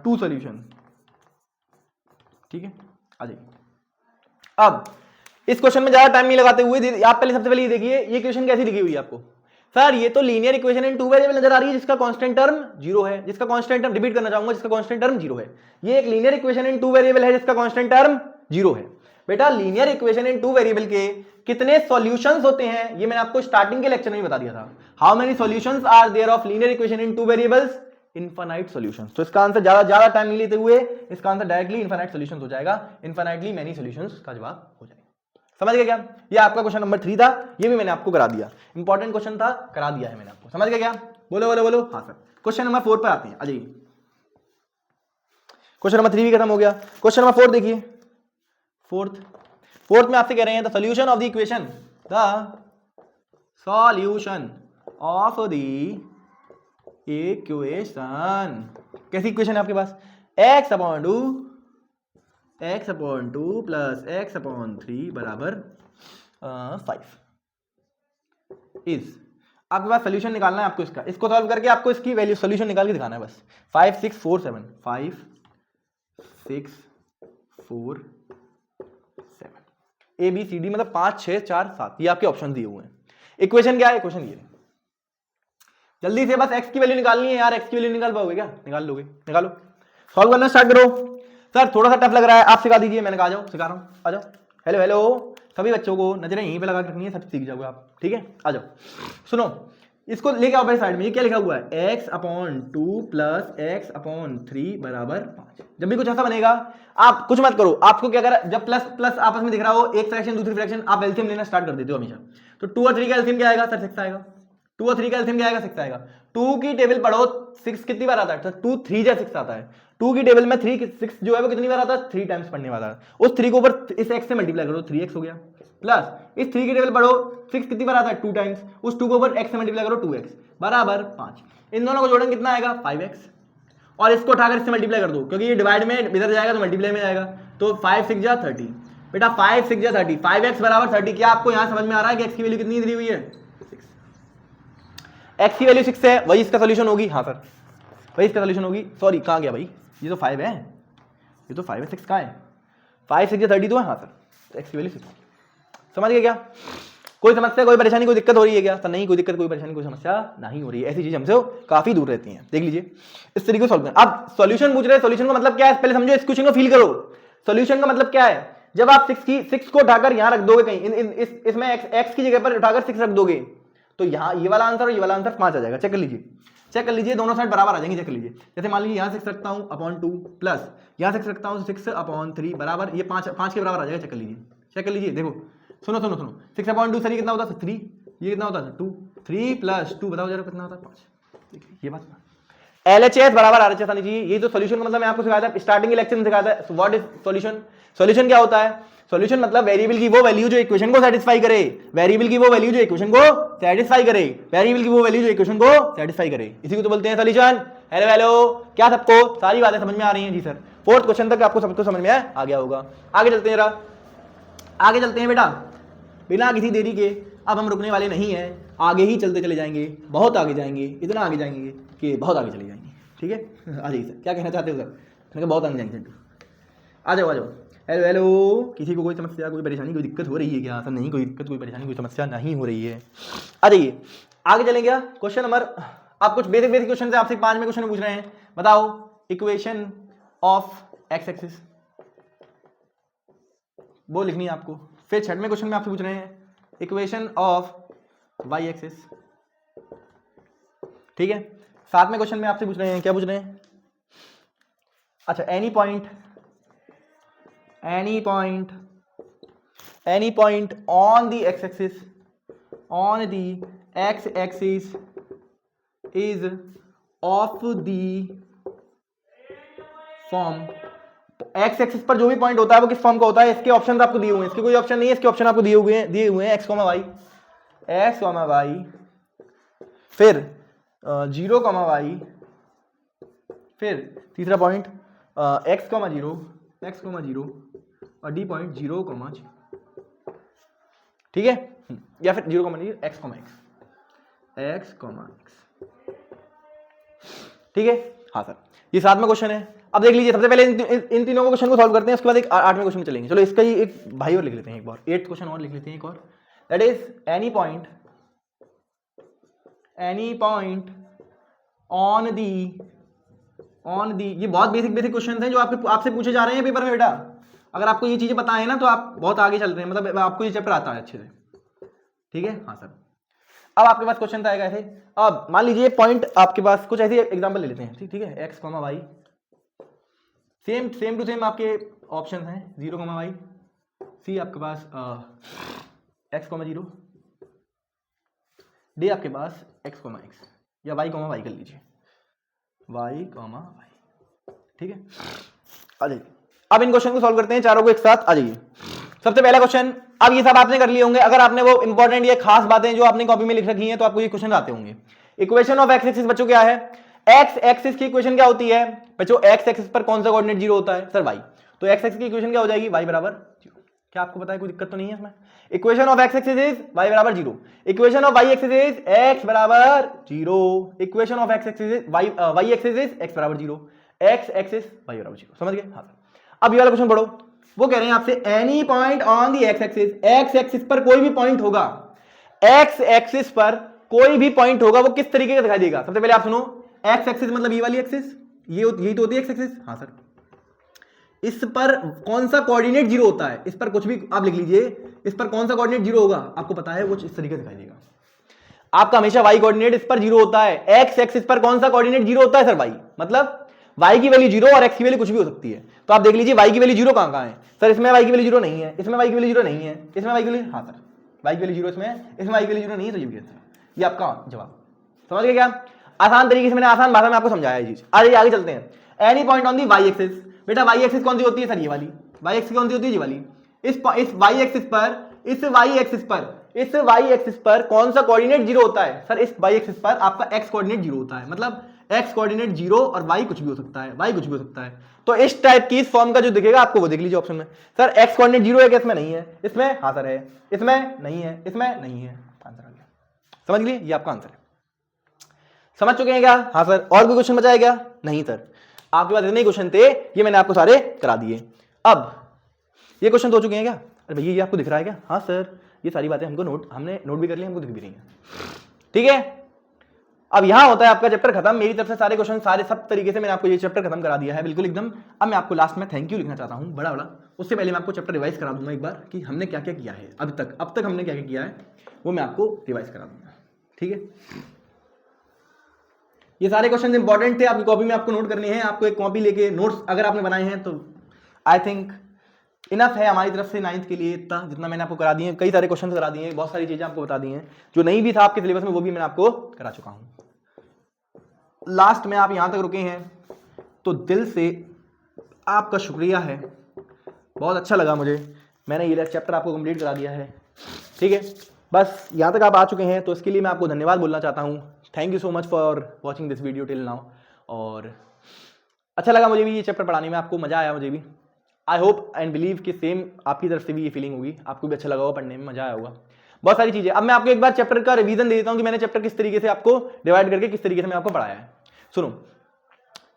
2 सॉल्यूशन। ठीक है, आ जाइए। अब इस क्वेश्चन में ज्यादा टाइम नहीं लगाते हुए आप पहले सबसे पहले ये देखिए, ये क्वेश्चन कैसी लिखी हुई है आपको। सर ये तो लीनियर इक्वेशन इन 2 वेरिएबल नजर आ रही है, जिसका कांस्टेंट टर्म 0 है, जिसका कांस्टेंट टर्म, रिपीट करना चाहूंगा, जिसका कांस्टेंट टर्म 0 है। ये एक लीनियर इक्वेशन इन 2 वेरिएबल है जिसका कांस्टेंट टर्म 0 है। बेटा लीनियर इक्वेशन इन 2 वेरिएबल के कितने सॉल्यूशंस होते हैं, ये मैंने आपको स्टार्टिंग के लेक्चर में बता दिया था। How many solutions are there of linear equation in 2 variables? Infinite solutions. तो इसका आंसर ज्यादा टाइम नहीं लेते हुए इसका आंसर डायरेक्टली इनफाइनाइट सॉल्यूशंस हो जाएगा, इनफाइनाइटली मेनी सॉल्यूशंस का जवाब हो जाएगा। समझ गए क्या? ये आपका क्वेश्चन नंबर 3 था, ये भी मैंने आपको करा दिया, इंपॉर्टेंट क्वेश्चन था, करा दिया है मैंने आपको। समझ गए क्या? बोलो बोलो बोलो। हाँ सर। क्वेश्चन नंबर 4 पे आते हैं, आ जाइए। क्वेश्चन नंबर 3 भी खत्म हो गया, क्वेश्चन नंबर 4 देखिए। फोर्थ में आपसे कह रहे हैं the solution of the equation, equation. कैसी इक्वेशन है आपके पास? x upon 2 plus x upon 3 बराबर 5 इज, आपके पास सोल्यूशन निकालना है आपको इसका, इसको सॉल्व करके आपको इसकी वैल्यू सोल्यूशन निकाल के दिखाना है बस। 5 6 4 7 5 6 4 7 ए बी सी डी, मतलब 5 6 4 7, ये आपके ऑप्शन दिए हुए हैं। इक्वेशन क्या है? इक्वेशन ये, जल्दी से बस x की वैल्यू निकालनी है यार। x की वैल्यू निकाल पाओगे क्या? निकाल लोगे, निकालो, सॉल्व करना स्टार्ट करो। सर थोड़ा सा टफ लग रहा है, आप सिखा दीजिए। मैंने कहा आ जाओ, सिखा रहा हूं, आ जाओ। हेलो हेलो, सभी बच्चों को नजरें यहीं पे लगा के रखनी है, सब सीख जाओगे आप, ठीक है? आ जाओ, सुनो, इसको लेके आओ साइड में। ये क्या लिखा हुआ है? x upon 2 plus x upon 3 बराबर 5। जब भी कुछ ऐसा बनेगा आप कुछ मत करो, आपको क्या करा, जब प्लस प्लस आपस में दिख रहा हो, एक फ्रैक्शन दूसरी फ्रैक्शन, आप एलसीएम लेना स्टार्ट कर देते हो हमेशा। तो 2 और 3 का एलसीएम क्या आएगा सर? 6 आएगा। 2 और 3 का एलसीएम क्या आएगा? 6 आएगा। 2 की टेबल पढ़ो, 6 कितनी बार आता है? 2 3 जा 6 आता है। 2 की टेबल में 3 6 जो है वो कितनी बार आता है, 3 टाइम्स पढ़ने वाला है। उस 3 को ऊपर इस x से मल्टीप्लाई करो, 3x हो गया, प्लस इस 3 की टेबल पढ़ो, 6 कितनी बार आता है, 2 टाइम्स, उस 2 को ऊपर x से मल्टीप्लाई करो, 2x बराबर 5। इन दोनों को जोड़ेंगे कितना आएगा, 5x, और इसको उठाकर इससे मल्टीप्लाई कर दो, क्योंकि ये डिवाइड में इधर जाएगा तो मल्टीप्लाई में जाएगा, तो 5 6 जा 30 बेटा, 5 6 जा 30, 5x बराबर 30। क्या आपको यहां समझ में आ रहा है कि x की वैल्यू कितनी दी हुई है, 6। x की वैल्यू 6 है, वही इसका सोल्यूशन होगी। हाँ सर, वही इसका सोल्यूशन होगी। सॉरी, कहां गया भाई, ये तो 5 है, ये तो 5 है, 6 कहां है, 5 6 जा 30 तो है। हाँ सर, x की वैल्यू 6, समझ गए क्या? कोई समस्या, कोई परेशानी, कोई दिक्कत हो रही है क्या? तो नहीं, कोई दिक्कत, कोई परेशानी, कोई समस्या नहीं हो रही है। ऐसी चीज हमसे काफी दूर रहती हैं। देख लीजिए इस तरीके से सॉल्व करें। अब सॉल्यूशन पूछ रहे हैं, सॉल्यूशन का मतलब क्या है, पहले समझो, इस क्वेश्चन को फील करो। सॉल्यूशन का मतलब क्या है, जब आप 6 को उठाकर यहां रख दोगे कहीं, इसमें x की जगह पर उठाकर 6 रख दोगे, तो यहाँ ये वाला आंसर और ये वाला आंसर 5 आ जाएगा। चेक कर लीजिए, चेक कर लीजिए, दोनों साइड बराबर आ जाएंगे। चेक कर लीजिए, जैसे मान लीजिए यहाँ 6 रखता हूँ अपॉन 2 प्लस यहाँ 6 रखता हूँ 6 अपॉन 3 बराबर ये 5 के बराबर आ जाएगा। चेक कर लीजिए, चेक कर लीजिए, देखो सुनो सुनो सुनो, 6 अपॉन 2 सर ये कितना होता है 3, ये कितना होता है 2, 3 प्लस 2 बताओ जरा कितना होता है 5। देखिए ये बात LHS बराबर RHS आनी चाहिए। ये तो सॉल्यूशन का मतलब मैं आपको सिखाया था, स्टार्टिंग लेक्चर में सिखाया था। What is solution? सॉल्यूशन क्या होता है? सॉल्यूशन मतलब वेरिएबल की वो वैल्यू जो इक्वेशन को सेटिस्फाई करे, वेरिएबल की वो वैल्यू जो इक्वेशन को सेटिस्फाई करे, वेरिएबल की वो वैल्यू जो इक्वेशन को सेटिस्फाई करे, इसी को तो बोलते हैं सॉल्यूशन। हेलो हेलो, क्या सबको सारी बातें समझ में आ रही हैं? जी सर, 4th क्वेश्चन तक आपको सबको समझ में आ गया होगा। आगे चलते हैं जरा, आगे चलते हैं बेटा, बिना किसी देरी के। अब हम रुकने वाले नहीं हैं, आगे ही चलते चले जाएंगे, बहुत आगे जाएंगे, इतना आगे जाएंगे कि बहुत आगे चले जाएंगे। ठीक है, आ जाइए सर, क्या कहना चाहते हो सर? मैंने कहा बहुत आगे जाएंगे सर, आ जाओ आ जाओ। हेलो हेलो, किसी को कोई समस्या, कोई परेशानी, कोई दिक्कत हो रही है क्या? सर नहीं, कोई दिक्कत, कोई परेशानी, कोई समस्या नहीं हो रही है। आ जाइए, आगे चलेंगे। क्वेश्चन नंबर, आप कुछ बेसिक क्वेश्चन से आपसे 5 में क्वेश्चन पूछ रहे हैं। बताओ इक्वेशन ऑफ एक्स एक्सिस, वो लिखनी है आपको। फिर 6वें क्वेश्चन में आपसे पूछ रहे हैं इक्वेशन ऑफ वाई एक्सिस। ठीक है, 7वें क्वेश्चन में आपसे पूछ रहे हैं, क्या पूछ रहे हैं? अच्छा, any point on the x axis is of the form. X axis पर जो भी पॉइंट होता है वो किस फॉर्म का होता है? इसके ऑप्शन आपको दिए हुए हैं, इसके कोई ऑप्शन नहीं है, इसके ऑप्शन आपको दिए हुए हैं एक्स कॉमा वाई, फिर 0 कॉमा वाई, फिर तीसरा पॉइंट एक्स कॉमा जीरो और डी पॉइंट 0 कॉमा 0। ठीक है, या फिर 0 कॉमा एक्स कॉमा एक्स। ठीक है, हाँ सर, ये 7वां क्वेश्चन है। अब देख लीजिए, सबसे पहले इन तीनों को क्वेश्चन को सॉल्व करते हैं, उसके बाद एक 8वें क्वेश्चन में चलेंगे। चलो इसका ही एक भाई और लिख लेते हैं, एक बार 8th क्वेश्चन और लिख लेते हैं एक और। That is any point on दी, ये बहुत बेसिक क्वेश्चन हैं जो आपसे पूछे जा रहे हैं पेपर में बेटा। अगर आपको ये चीजें पता है ना तो आप बहुत आगे चल रहे हैं, मतलब आपको ये चैप्टर आता है अच्छे से। ठीक है, हाँ सर। अब आपके पास क्वेश्चन आएगा ऐसे, अब मान लीजिए पॉइंट आपके पास कुछ ऐसे एग्जांपल ले लेते हैं। ठीक है, x comma y, same to same आपके ऑप्शन हैं, 0 कॉमा वाई, सी आपके पास एक्स कॉमा 0, डी आपके पास एक्स कॉमा एक्स, या वाई कॉमा वाई कर लीजिए, वाई कॉमा वाई। ठीक है, आ जाइए, अब इन क्वेश्चन को सॉल्व करते हैं चारों को एक साथ। आ जाइए, सबसे पहला क्वेश्चन, अब ये सब आपने कर लिए होंगे, अगर आपने वो इंपॉर्टेंट ये खास बातें जो आपने कॉपी में लिख रखी हैं तो आपको ये क्वेश्चन आते होंगे। इक्वेशन ऑफ एक्स एक्सिस बच्चों क्या है? एक्स एक्सिस की इक्वेशन क्या होती है बच्चों? एक्स एक्सिस पर कौन सा कोऑर्डिनेट 0 होता है? Sir y. तो एक्स एक्सिस की इक्वेशन क्या हो जाएगी? वाई बराबर 0। क्या आपको पता है, कोई दिक्कत तो नहीं है इसमें? Equation of x axis is y बराबर 0, equation of y axis is x बराबर 0, equation of x axis is y axis is x बराबर 0, एक्स एक्सिस वाई बराबर 0। समझ गए? हाँ। अब ये वाला क्वेश्चन पढ़ो, वो कह रहे हैं आपसे any point on the x axis, x axis पर कोई भी पॉइंट होगा, एक्स एक्सिस पर कोई भी पॉइंट होगा, वो किस तरीके का दिखाई देगा? सबसे पहले आप सुनो, एक्स एक्सिस मतलब ये वाली एक्सिस, यही तो होती है एक्स एक्सिस। हाँ सर, इस पर कौन सा कोऑर्डिनेट 0 होता है? इस पर कुछ भी आप लिख लीजिए, इस पर कौन सा कोऑर्डिनेट 0 होगा आपको पता है, वो इस तरीके से दिखाई देगा। आपका हमेशा वाई कोऑर्डिनेट इस पर 0 होता है, एक्स एक्सिस पर कौन सा कोऑर्डिनेट 0 होता है सर? वाई। मतलब y की वैल्यू 0 और x की वैल्यू कुछ भी हो सकती है। तो आप देख लीजिए y की वैल्यू 0 कहां है सर? इसमें y की वैल्यू 0 नहीं है, इसमें y की वैल्यू 0 नहीं है, इसमें y की वैल्यू, हाँ सर y की वैल्यू 0 इसमें y की वैल्यू 0 नहीं है, तो ये भी है। ये आपका जवाब। समझ गए क्या? आसान तरीके से मैंने आसान भाषा में आपको समझाया ये चीज। आगे चलते हैं। Any point on the y axis. बेटा वाई एक्सिस कौन सी होती है सर? ये वाली। वाई एक्सिस कौन सी होती है? ये वाली। इस वाई एक्सिस पर कौन सा कोऑर्डिनेट जीरो होता है सर? इस वाई एक्सिस पर आपका एक्स कोऑर्डिनेट जीरो होता है, मतलब एक्स कोऑर्डिनेट जीरो और वाई कुछ भी हो सकता है, वाई कुछ भी हो सकता है। तो इस टाइप की इस फॉर्म का जो दिखेगा आपको वो देख लीजिए ऑप्शन में। सर एक्स कोऑर्डिनेट जीरो है क्या? इसमें नहीं है। इसमें हाँ सर है। इसमें नहीं है। इसमें नहीं है। आंसर आ गया, समझ लिए? ये आपका आंसर है। समझ चुके हैं क्या? हाँ सर। और कोई क्वेश्चन बचा है क्या? नहीं सर, आपके पास इतने क्वेश्चन थे, ये मैंने आपको सारे करा दिए। अब ये क्वेश्चन हो चुके हैं क्या? अरे भैया ये आपको दिख रहा है क्या? हाँ सर, ये सारी बातें हमने नोट भी कर ली, हमको दिख भी रही हैं। ठीक है, अब यहां होता है आपका चैप्टर खत्म। मेरी तरफ से सारे क्वेश्चन सारे सब तरीके से मैंने आपको ये चैप्टर खत्म करा दिया है, बिल्कुल एकदम। अब मैं आपको लास्ट में थैंक यू लिखना चाहता हूं, बड़ा बड़ा। उससे पहले मैं आपको चैप्टर रिवाइज करा दूंगा एक बार कि हमने क्या क्या किया है अब तक हमने क्या क्या किया है, वो मैं आपको रिवाइज करा दूंगा। ठीक है, ये सारे क्वेश्चन इंपॉर्टेंट थे, आपकी कॉपी में आपको नोट करने हैं। आपको एक कॉपी लेके नोट्स अगर आपने बनाए हैं तो आई थिंक इनफ है हमारी तरफ से 9th के लिए। इतना जितना मैंने आपको करा दिए, कई सारे क्वेश्चन करा दिए, बहुत सारी चीजें आपको बता दी हैं। जो नहीं भी था आपके सिलेबस में वो भी मैंने आपको करा चुका हूं। लास्ट में आप यहां तक रुके हैं तो दिल से आपका शुक्रिया है, बहुत अच्छा लगा मुझे। मैंने ये चैप्टर आपको कंप्लीट करा दिया है। ठीक है, बस यहां तक आप आ चुके हैं तो इसके लिए मैं आपको धन्यवाद बोलना चाहता हूं। Thank you so much for watching this video till now. और अच्छा लगा मुझे भी ये चैप्टर पढ़ाने में, आपको मजा आया, मुझे भी। आई होप एंड बिलीव कि सेम आपकी तरफ से भी ये फीलिंग होगी, आपको भी अच्छा लगा होगा, पढ़ने में मजा आया होगा, बहुत सारी चीजें। अब मैं आपको एक बार चैप्टर का रिवीजन दे देता हूं कि मैंने चैप्टर किस तरीके से आपको डिवाइड करके किस तरीके से मैं आपको पढ़ाया है। सुनो,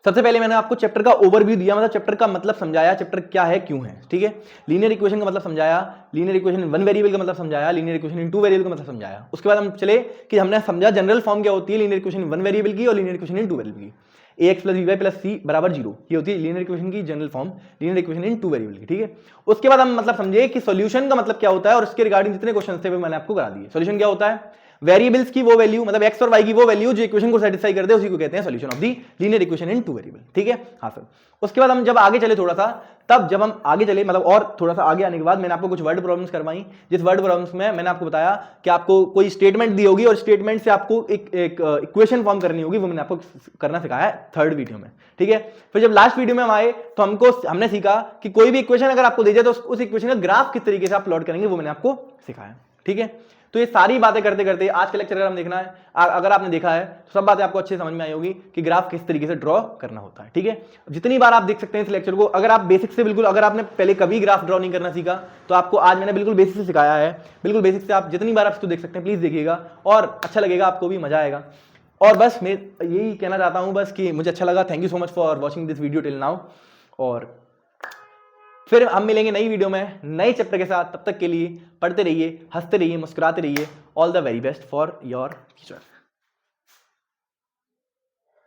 सबसे पहले मैंने आपको चैप्टर का ओवरव्यू दिया, मतलब चैप्टर का मतलब समझाया, चैप्टर क्या है, क्यों है। ठीक है, लीनियर इक्वेशन का मतलब समझाया, linear equation in one variable का मतलब समझाया, linear equation in two variable का मतलब समझाया। उसके बाद हम चले कि हमने समझा जनरल फॉर्म क्या होती है linear equation in one variable की और linear equation in two variable की। ax plus B Y plus C बराबर 0, ये होती है लीनियर इक्वेशन की general form, linear equation in two variable की। ठीक है, उसके बाद हम मतलब समझे कि सॉल्यूशन का मतलब क्या होता है, और उसके रिगार्डिंग जितने क्वेश्चन थे वो मैंने आपको करा दिए। सॉल्यूशन क्या होता है? वेरिएबल्स की वो वैल्यू, मतलब एक्स और वाई की वो वैल्यू जो इक्वेशन को सेटिस्फाई करते हैं, उसी को कहते हैं solution of the linear equation in two variable. ठीक है, हाँ सर। उसके बाद हम जब आगे चले थोड़ा सा, तब जब हम आगे चले मतलब और थोड़ा सा आगे आने के बाद मैंने आपको कुछ वर्ड प्रॉब्लम्स करवाई, जिस वर्ड प्रॉब्लम्स में मैंने आपको बताया कि आपको कोई स्टेटमेंट दी होगी और स्टेटमेंट से आपको एक इक्वेशन फॉर्म करनी होगी, वो मैंने आपको करना सिखाया है थर्ड वीडियो में। ठीक है, फिर जब लास्ट वीडियो में हम आए तो हमने सीखा कि कोई भी इक्वेशन अगर आपको दे जाए तो उस इक्वेशन का ग्राफ किस तरीके से आप प्लॉट करेंगे, वो मैंने आपको सिखाया। ठीक है, तो ये सारी बातें करते करते आज का लेक्चर अगर हम देखना है, अगर आपने देखा है तो सब बातें आपको अच्छे समझ में आई होगी कि ग्राफ किस तरीके से ड्रॉ करना होता है। ठीक है, जितनी बार आप देख सकते हैं इस लेक्चर को, अगर आप बेसिक से बिल्कुल, अगर आपने पहले कभी ग्राफ ड्रॉ नहीं करना सीखा तो आपको आज मैंने बिल्कुल बेसिक से सिखाया है। बिल्कुल बेसिक से आप जितनी बार आप इसको देख सकते हैं, प्लीज देखिएगा और अच्छा लगेगा, आपको भी मजा आएगा। और बस मैं यही कहना चाहता हूं बस कि मुझे अच्छा लगा। Thank you so much for watching this video till now, और फिर हम मिलेंगे नई वीडियो में नए चैप्टर के साथ। तब तक के लिए पढ़ते रहिए, हंसते रहिए, मुस्कुराते रहिए। All the very best for your future.